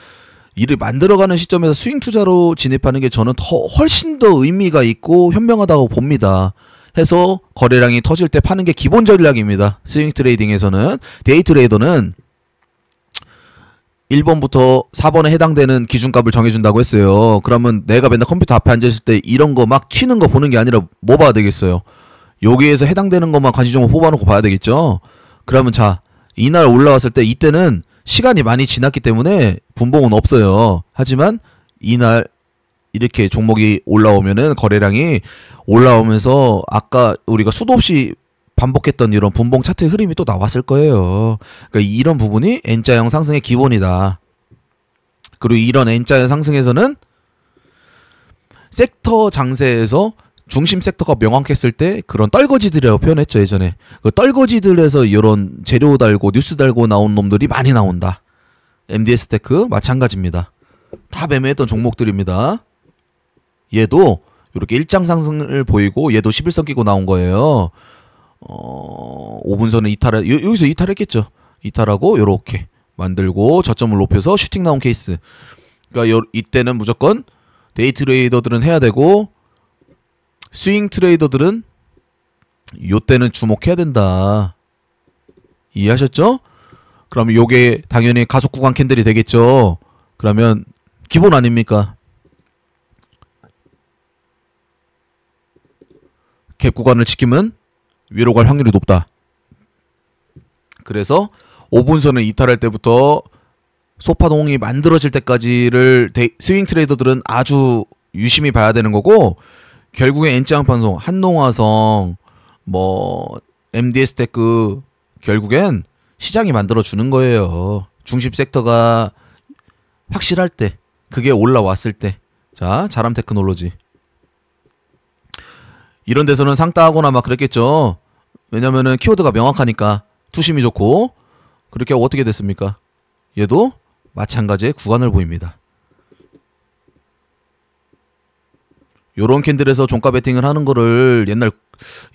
이를 만들어가는 시점에서 스윙 투자로 진입하는 게 저는 훨씬 더 의미가 있고 현명하다고 봅니다. 해서 거래량이 터질 때 파는 게 기본 전략입니다. 스윙 트레이딩에서는. 데이 트레이더는 1번부터 4번에 해당되는 기준값을 정해준다고 했어요. 그러면 내가 맨날 컴퓨터 앞에 앉아있을 때 이런 거 막 튀는 거 보는 게 아니라 뭐 봐야 되겠어요? 여기에서 해당되는 것만 관심종목 뽑아놓고 봐야 되겠죠? 그러면 자, 이날 올라왔을 때 이때는 시간이 많이 지났기 때문에 분봉은 없어요. 하지만 이날 이렇게 종목이 올라오면은 거래량이 올라오면서 아까 우리가 수도 없이 반복했던 이런 분봉 차트의 흐름이 또 나왔을 거예요. 그러니까 이런 부분이 N자형 상승의 기본이다. 그리고 이런 N자형 상승에서는 섹터 장세에서 중심 섹터가 명확했을 때 그런 떨거지들이라고 표현했죠. 예전에 그 떨거지들에서 이런 재료 달고 뉴스 달고 나온 놈들이 많이 나온다. MDS 테크 마찬가지입니다. 다 매매했던 종목들입니다. 얘도 이렇게 일장 상승을 보이고 얘도 11선 끼고 나온 거예요. 5분선은 이탈, 여기서 이탈했겠죠. 이탈하고 요렇게 만들고 저점을 높여서 슈팅 나온 케이스. 그러니까 이때는 무조건 데이 트레이더들은 해야 되고 스윙 트레이더들은 요때는 주목해야 된다. 이해하셨죠? 그럼 요게 당연히 가속 구간 캔들이 되겠죠. 그러면 기본 아닙니까? 갭 구간을 지키면 위로 갈 확률이 높다. 그래서 5분선을 이탈할 때부터 소파동이 만들어질 때까지를 스윙 트레이더들은 아주 유심히 봐야 되는 거고, 결국에 N자형 판송, 한농화성, 뭐 MDS 테크 결국엔 시장이 만들어 주는 거예요. 중심 섹터가 확실할 때, 그게 올라왔을 때, 자, 자람 테크놀로지. 이런 데서는 상따하거나 막 그랬겠죠. 왜냐면은 키워드가 명확하니까 투심이 좋고. 그렇게 하고 어떻게 됐습니까? 얘도 마찬가지의 구간을 보입니다. 요런 캔들에서 종가 베팅을 하는 거를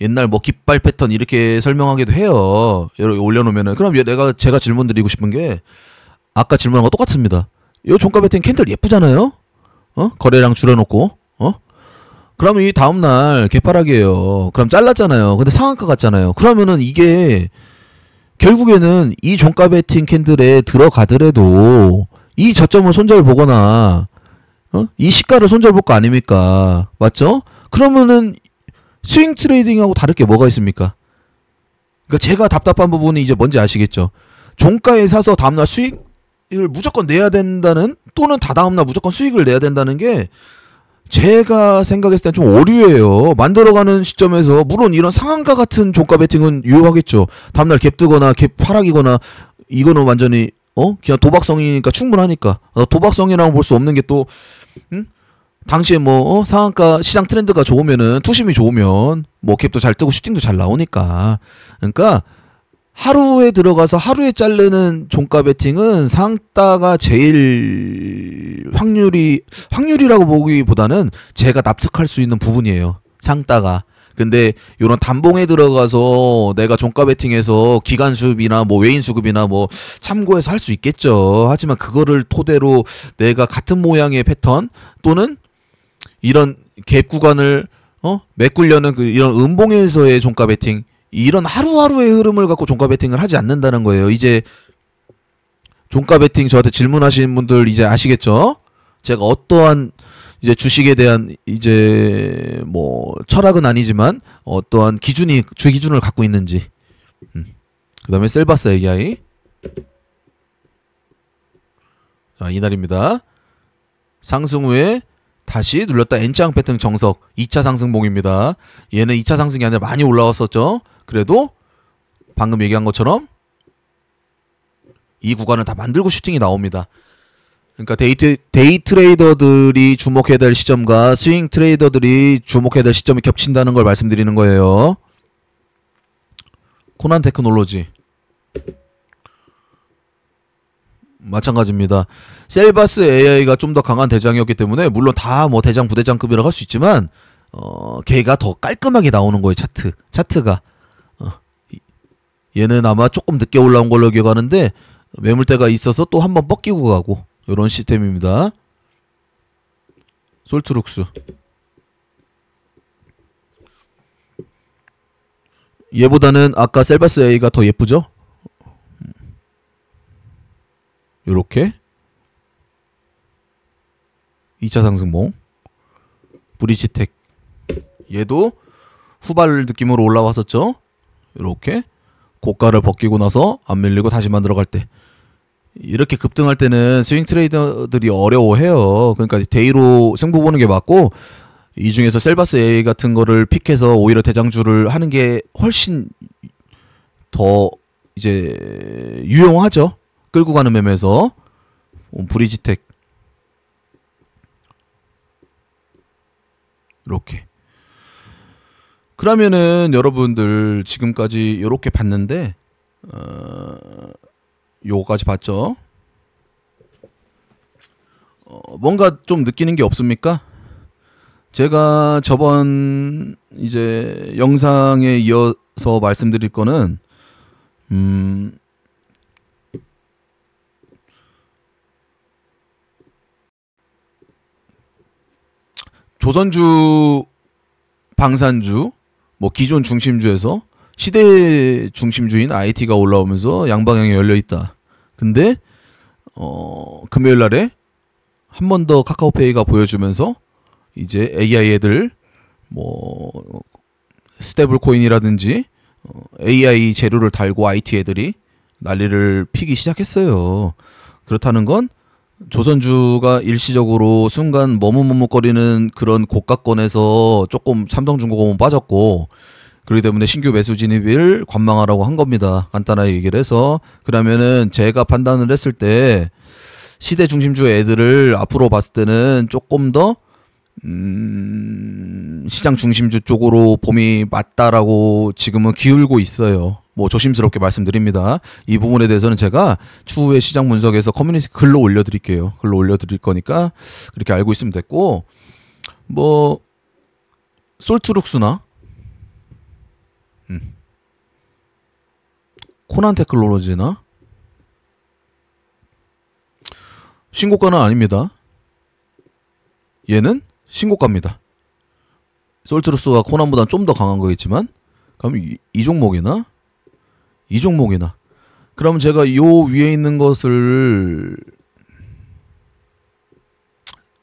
옛날 뭐 깃발 패턴 이렇게 설명하기도 해요. 올려놓으면은. 그럼 제가 질문 드리고 싶은 게, 아까 질문한 거 똑같습니다. 요 종가 베팅 캔들 예쁘잖아요? 거래량 줄여놓고, 그러면 이 다음날 개파락이에요. 그럼 잘랐잖아요. 근데 상한가 같잖아요. 그러면은 이게, 결국에는 이 종가 베팅 캔들에 들어가더라도, 이 저점을 손절 보거나, 이 시가를 손절 볼 거 아닙니까? 맞죠? 그러면은, 스윙 트레이딩하고 다를 게 뭐가 있습니까? 그러니까 제가 답답한 부분이 이제 뭔지 아시겠죠? 종가에 사서 다음날 수익을 무조건 내야 된다는, 또는 다다음날 무조건 수익을 내야 된다는 게 제가 생각했을 땐 좀 오류예요. 만들어가는 시점에서 물론 이런 상한가 같은 종가 베팅은 유효하겠죠. 다음날 갭 뜨거나 갭 하락이거나 이거는 완전히 그냥 도박성이니까 충분하니까. 도박성이라고 볼 수 없는 게 또 당시에 뭐 상한가 시장 트렌드가 좋으면은 투심이 좋으면 뭐 갭도 잘 뜨고 슈팅도 잘 나오니까. 그러니까 하루에 들어가서 하루에 자르는 종가 베팅은 상따가 제일 확률이라고 보기보다는 제가 납득할 수 있는 부분이에요. 상따가. 근데 요런 단봉에 들어가서 내가 종가 베팅해서 기간 수급이나 뭐 외인 수급이나 뭐 참고해서 할 수 있겠죠. 하지만 그거를 토대로 내가 같은 모양의 패턴 또는 이런 갭 구간을 메꾸려는 이런 음봉에서의 종가 베팅, 이런 하루하루의 흐름을 갖고 종가 베팅을 하지 않는다는 거예요. 이제 종가 베팅 저한테 질문하시는 분들 이제 아시겠죠? 제가 어떠한 이제 주식에 대한 이제 뭐 철학은 아니지만 어떠한 주 기준을 갖고 있는지. 그다음에 셀바스 AI. 자, 이날입니다. 상승 후에 다시 눌렀다 N자형 패턴 정석 2차 상승봉입니다. 얘는 2차 상승이 아니라 많이 올라왔었죠. 그래도 방금 얘기한 것처럼 이 구간을 다 만들고 슈팅이 나옵니다. 그러니까 데이 트레이더들이 주목해야 될 시점과 스윙 트레이더들이 주목해야 될 시점이 겹친다는 걸 말씀드리는 거예요. 코난 테크놀로지 마찬가지입니다. 셀바스 AI가 좀 더 강한 대장이었기 때문에 물론 다 뭐 대장 부대장급이라고 할 수 있지만 걔가 더 깔끔하게 나오는 거예요. 차트가. 얘는 아마 조금 늦게 올라온 걸로 기억하는데 매물대가 있어서 또 한번 뻗기고 가고 이런 시스템입니다. 솔트룩스. 얘보다는 아까 셀바스 A가 더 예쁘죠? 요렇게 2차 상승봉. 브리지텍. 얘도 후발 느낌으로 올라왔었죠? 요렇게 고가를 벗기고 나서 안 밀리고 다시 만들어 갈 때, 이렇게 급등할 때는 스윙 트레이더들이 어려워해요. 그러니까 데이로 승부 보는 게 맞고, 이 중에서 셀바스 A 같은 거를 픽해서 오히려 대장주를 하는 게 훨씬 더 이제 유용하죠. 끌고 가는 매매에서. 브리지텍 이렇게. 그러면은 여러분들 지금까지 이렇게 봤는데 요거까지 봤죠. 뭔가 좀 느끼는 게 없습니까? 제가 저번 이제 영상에 이어서 말씀드릴 거는 조선주, 방산주, 뭐 기존 중심주에서 시대 중심주인 IT가 올라오면서 양방향이 열려 있다. 근데 금요일 날에 한 번 더 카카오페이가 보여주면서 이제 AI 애들 뭐 스테이블 코인이라든지 AI 재료를 달고 IT 애들이 난리를 피기 시작했어요. 그렇다는 건 조선주가 일시적으로 순간 머뭇머뭇거리는 그런 고가권에서 조금 삼성중공업은 빠졌고, 그렇기 때문에 신규 매수 진입을 관망하라고 한 겁니다. 간단하게 얘기를 해서. 그러면은 제가 판단을 했을 때 시대 중심주 애들을 앞으로 봤을 때는 조금 더 시장 중심주 쪽으로 봄이 맞다라고 지금은 기울고 있어요. 뭐 조심스럽게 말씀드립니다. 이 부분에 대해서는 제가 추후에 시장 분석에서 커뮤니티 글로 올려드릴게요. 글로 올려드릴 거니까 그렇게 알고 있으면 됐고, 뭐 솔트룩스나 코난 테크놀로지나 신고가는 아닙니다. 얘는 신고가입니다. 솔트룩스가 코난보다 좀 더 강한 거겠지만, 그럼 이 종목이나 이 종목이나, 그러면 제가 요 위에 있는 것을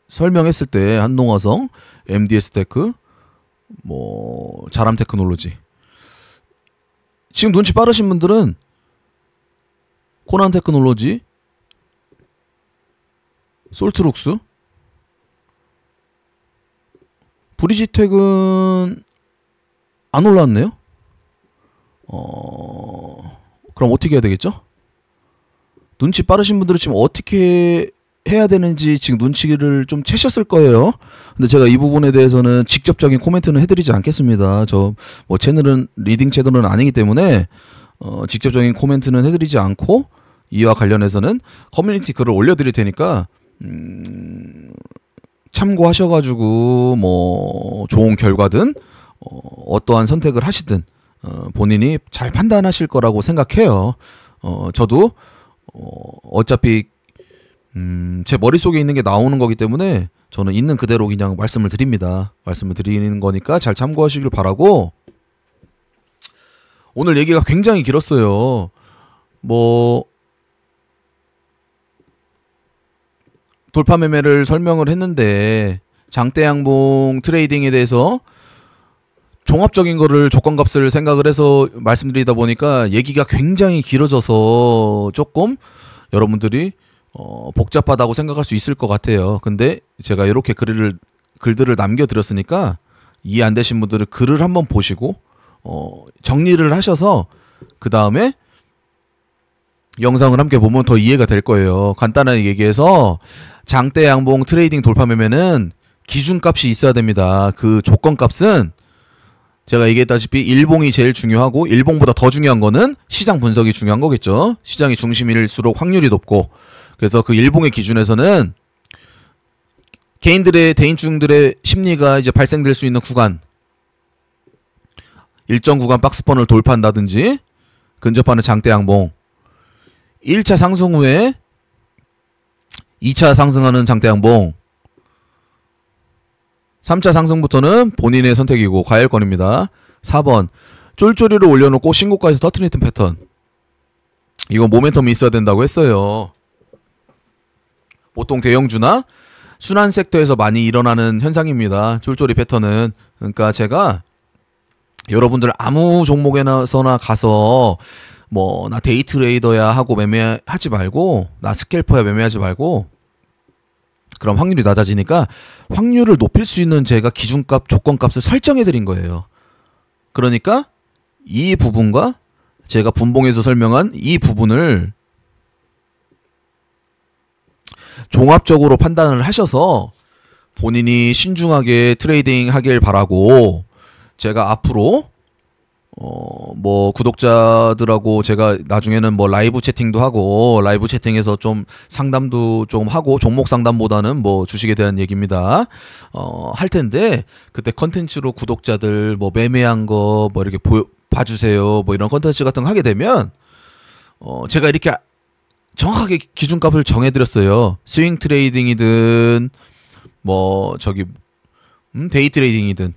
설명했을 때 한동화성, MDS 테크, 뭐 자람 테크놀로지, 지금 눈치 빠르신 분들은 코난 테크놀로지, 솔트룩스, 브리지텍은 안 올랐네요. 그럼 어떻게 해야 되겠죠? 눈치 빠르신 분들은 지금 어떻게 해야 되는지 지금 눈치를 좀 채셨을 거예요. 근데 제가 이 부분에 대해서는 직접적인 코멘트는 해드리지 않겠습니다. 저 뭐 채널은 리딩 채널은 아니기 때문에 직접적인 코멘트는 해드리지 않고, 이와 관련해서는 커뮤니티 글을 올려드릴 테니까 참고하셔가지고 뭐 좋은 결과든 어떠한 선택을 하시든 본인이 잘 판단하실 거라고 생각해요. 저도 어차피 제 머릿속에 있는 게 나오는 거기 때문에 저는 있는 그대로 그냥 말씀을 드립니다. 말씀을 드리는 거니까 잘 참고하시길 바라고, 오늘 얘기가 굉장히 길었어요. 뭐 돌파 매매를 설명을 했는데 장대양봉 트레이딩에 대해서 종합적인 거를 조건값을 생각을 해서 말씀드리다 보니까 얘기가 굉장히 길어져서 조금 여러분들이 복잡하다고 생각할 수 있을 것 같아요. 근데 제가 이렇게 글들을 남겨드렸으니까 이해 안 되신 분들은 글을 한번 보시고 정리를 하셔서 그 다음에 영상을 함께 보면 더 이해가 될 거예요. 간단하게 얘기해서 장대 양봉 트레이딩 돌파 매매는 기준값이 있어야 됩니다. 그 조건값은 제가 얘기했다시피 일봉이 제일 중요하고, 일봉보다 더 중요한 거는 시장 분석이 중요한 거겠죠. 시장이 중심일수록 확률이 높고, 그래서 그 일봉의 기준에서는 개인들의, 대인중들의 심리가 이제 발생될 수 있는 구간, 일정 구간 박스권을 돌파한다든지 근접하는 장대 양봉, 1차 상승 후에 2차 상승하는 장대 양봉, 3차 상승부터는 본인의 선택이고 과열권입니다. 4번 쫄쫄이를 올려놓고 신고가에서 터트리는 패턴, 이건 모멘텀이 있어야 된다고 했어요. 보통 대형주나 순환 섹터에서 많이 일어나는 현상입니다. 쫄쫄이 패턴은. 그러니까 제가 여러분들 아무 종목에서나 가서 뭐 나 데이 트레이더야 하고 매매하지 말고, 나 스캘퍼야 매매하지 말고, 그럼 확률이 낮아지니까 확률을 높일 수 있는 제가 기준값, 조건값을 설정해 드린 거예요. 그러니까 이 부분과 제가 분봉에서 설명한 이 부분을 종합적으로 판단을 하셔서 본인이 신중하게 트레이딩 하길 바라고, 제가 앞으로 뭐 구독자들하고 제가 나중에는 뭐 라이브 채팅도 하고, 라이브 채팅에서 좀 상담도 좀 하고, 종목 상담보다는 뭐 주식에 대한 얘기입니다. 할 텐데 그때 컨텐츠로 구독자들 뭐 매매한 거 뭐 이렇게 봐주세요, 뭐 이런 컨텐츠 같은 거 하게 되면 제가 이렇게 정확하게 기준값을 정해드렸어요. 스윙 트레이딩이든 뭐 저기 데이 트레이딩이든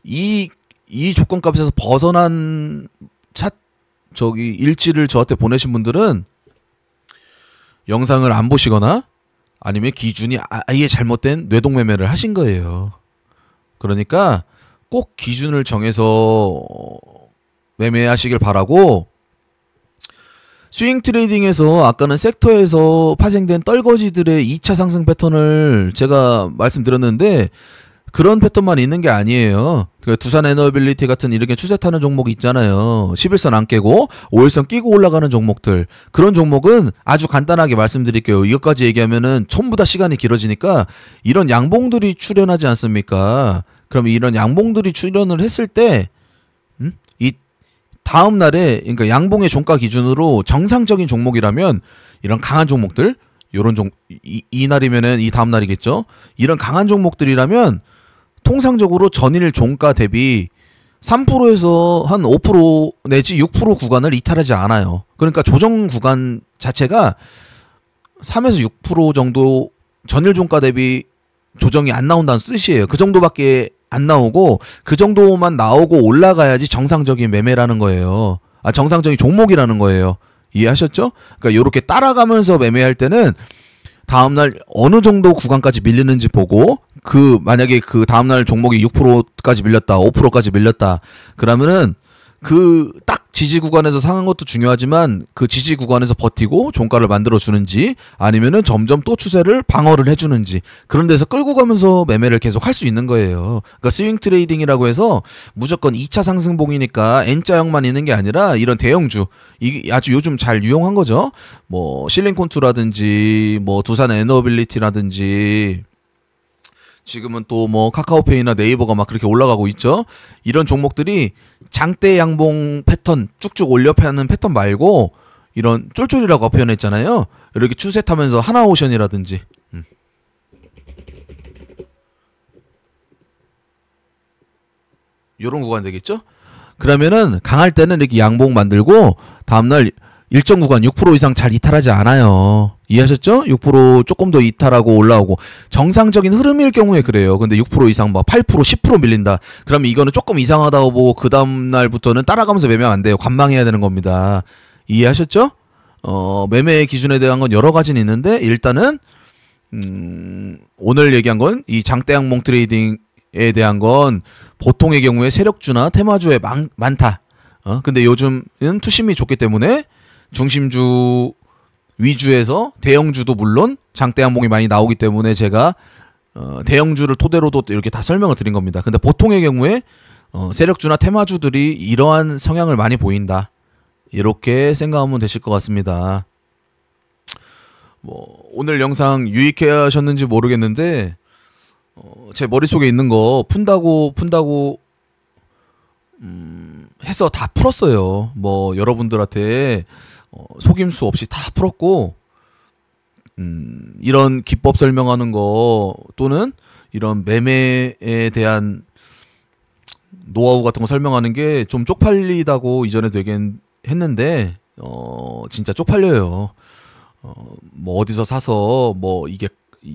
이 조건값에서 벗어난 저기 일지를 저한테 보내신 분들은 영상을 안 보시거나 아니면 기준이 아예 잘못된 뇌동매매를 하신 거예요. 그러니까 꼭 기준을 정해서 매매하시길 바라고, 스윙 트레이딩에서 아까는 섹터에서 파생된 떨거지들의 2차 상승 패턴을 제가 말씀드렸는데 그런 패턴만 있는 게 아니에요. 그 두산 에너빌리티 같은 이렇게 추세 타는 종목이 있잖아요. 11선 안 깨고 5일선 끼고 올라가는 종목들. 그런 종목은 아주 간단하게 말씀드릴게요. 이것까지 얘기하면은 전부 다 시간이 길어지니까 이런 양봉들이 출현하지 않습니까? 그럼 이런 양봉들이 출현을 했을 때 이 다음 날에 그러니까 양봉의 종가 기준으로 정상적인 종목이라면 이런 강한 종목들 요런 이 날이면은 이 다음 날이겠죠. 이런 강한 종목들이라면 통상적으로 전일 종가 대비 3%에서 한 5% 내지 6% 구간을 이탈하지 않아요. 그러니까 조정 구간 자체가 3에서 6% 정도 전일 종가 대비 조정이 안 나온다는 뜻이에요. 그 정도밖에 안 나오고 그 정도만 나오고 올라가야지 정상적인 매매라는 거예요. 아, 정상적인 종목이라는 거예요. 이해하셨죠? 그러니까 요렇게 따라가면서 매매할 때는 다음날 어느 정도 구간까지 밀리는지 보고 그 만약에 그 다음날 종목이 6%까지 밀렸다 5%까지 밀렸다 그러면은 그 딱 지지 구간에서 상한 것도 중요하지만 그 지지 구간에서 버티고 종가를 만들어 주는지 아니면은 점점 또 추세를 방어를 해주는지 그런 데서 끌고 가면서 매매를 계속 할 수 있는 거예요. 그러니까 스윙 트레이딩이라고 해서 무조건 2차 상승봉이니까 N자형만 있는 게 아니라 이런 대형주 이게 아주 요즘 잘 유용한 거죠. 뭐 실링콘투라든지 뭐 두산 에너빌리티라든지 지금은 또 뭐 카카오페이나 네이버가 막 그렇게 올라가고 있죠. 이런 종목들이 장대 양봉 패턴 쭉쭉 올려 파는 패턴 말고 이런 쫄쫄이라고 표현했잖아요. 이렇게 추세 타면서 하나오션이라든지 요런 구간 되겠죠. 그러면은 강할 때는 이렇게 양봉 만들고 다음날 일정 구간 6% 이상 잘 이탈하지 않아요. 이해하셨죠? 6% 조금 더 이탈하고 올라오고 정상적인 흐름일 경우에 그래요. 근데 6% 이상 뭐 8% 10% 밀린다. 그러면 이거는 조금 이상하다고 보고 그 다음날부터는 따라가면서 매매하면 안 돼요. 관망해야 되는 겁니다. 이해하셨죠? 매매 기준에 대한 건 여러 가지는 있는데 일단은 오늘 얘기한 건 이 장대 양봉 트레이딩에 대한 건 보통의 경우에 세력주나 테마주에 많다. 근데 요즘은 투심이 좋기 때문에 중심주 위주에서 대형주도 물론 장대 양봉이 많이 나오기 때문에 제가 대형주를 토대로도 이렇게 다 설명을 드린 겁니다. 근데 보통의 경우에 세력주나 테마주들이 이러한 성향을 많이 보인다. 이렇게 생각하면 되실 것 같습니다. 뭐 오늘 영상 유익해 하셨는지 모르겠는데 제 머릿속에 있는 거 푼다고 해서 다 풀었어요. 뭐 여러분들한테 속임수 없이 다 풀었고 이런 기법 설명하는 거 또는 이런 매매에 대한 노하우 같은 거 설명하는 게 좀 쪽팔리다고 이전에 되긴 했는데 진짜 쪽팔려요. 뭐 어디서 사서 뭐 이게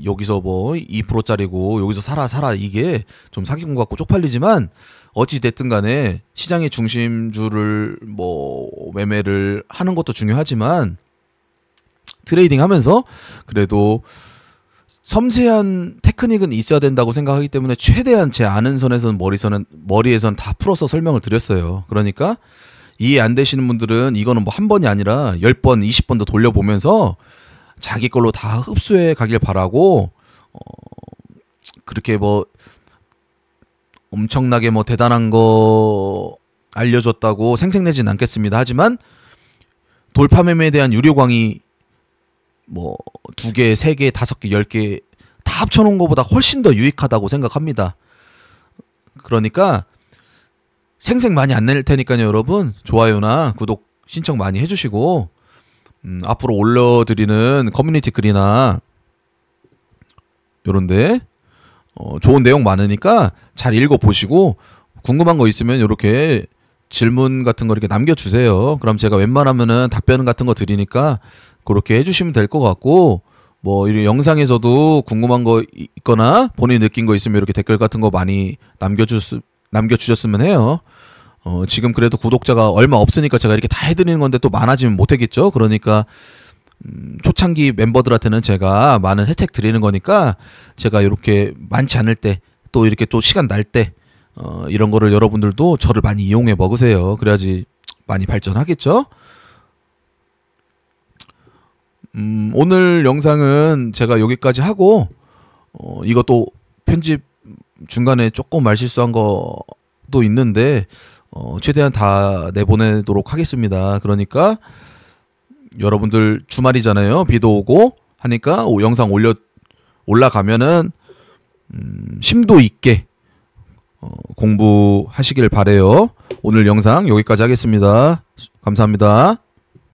여기서 뭐 2%짜리고 여기서 사라 이게 좀 사기꾼 같고 쪽팔리지만 어찌 됐든 간에 시장의 중심주를 뭐 매매를 하는 것도 중요하지만 트레이딩 하면서 그래도 섬세한 테크닉은 있어야 된다고 생각하기 때문에 최대한 제 아는 선에서는 머리에선 다 풀어서 설명을 드렸어요. 그러니까 이해 안 되시는 분들은 이거는 뭐 한 번이 아니라 10번, 20번도 돌려보면서 자기 걸로 다 흡수해 가길 바라고 그렇게 뭐 엄청나게 뭐 대단한 거 알려줬다고 생색내진 않겠습니다. 하지만 돌파 매매에 대한 유료 강의 뭐 2개, 3개, 5개, 10개 다 합쳐놓은 것보다 훨씬 더 유익하다고 생각합니다. 그러니까 생색 많이 안 낼 테니까요. 여러분 좋아요나 구독 신청 많이 해주시고 앞으로 올려드리는 커뮤니티 글이나 요런데 좋은 내용 많으니까 잘 읽어보시고 궁금한 거 있으면 이렇게 질문 같은 거 이렇게 남겨주세요. 그럼 제가 웬만하면은 답변 같은 거 드리니까 그렇게 해주시면 될 것 같고 뭐 이 영상에서도 궁금한 거 있거나 본인이 느낀 거 있으면 이렇게 댓글 같은 거 많이 남겨주셨으면 해요. 지금 그래도 구독자가 얼마 없으니까 제가 이렇게 다 해드리는 건데 또 많아지면 못하겠죠. 그러니까 초창기 멤버들한테는 제가 많은 혜택 드리는 거니까 제가 이렇게 많지 않을 때 또 이렇게 또 시간 날 때 이런 거를 여러분들도 저를 많이 이용해 먹으세요. 그래야지 많이 발전하겠죠. 오늘 영상은 제가 여기까지 하고 이것도 편집 중간에 조금 말실수한 거 것도 있는데 최대한 다 내보내도록 하겠습니다. 그러니까 여러분들 주말이잖아요. 비도 오고 하니까 영상 올라가면은 심도 있게 공부하시길 바래요. 오늘 영상 여기까지 하겠습니다. 감사합니다.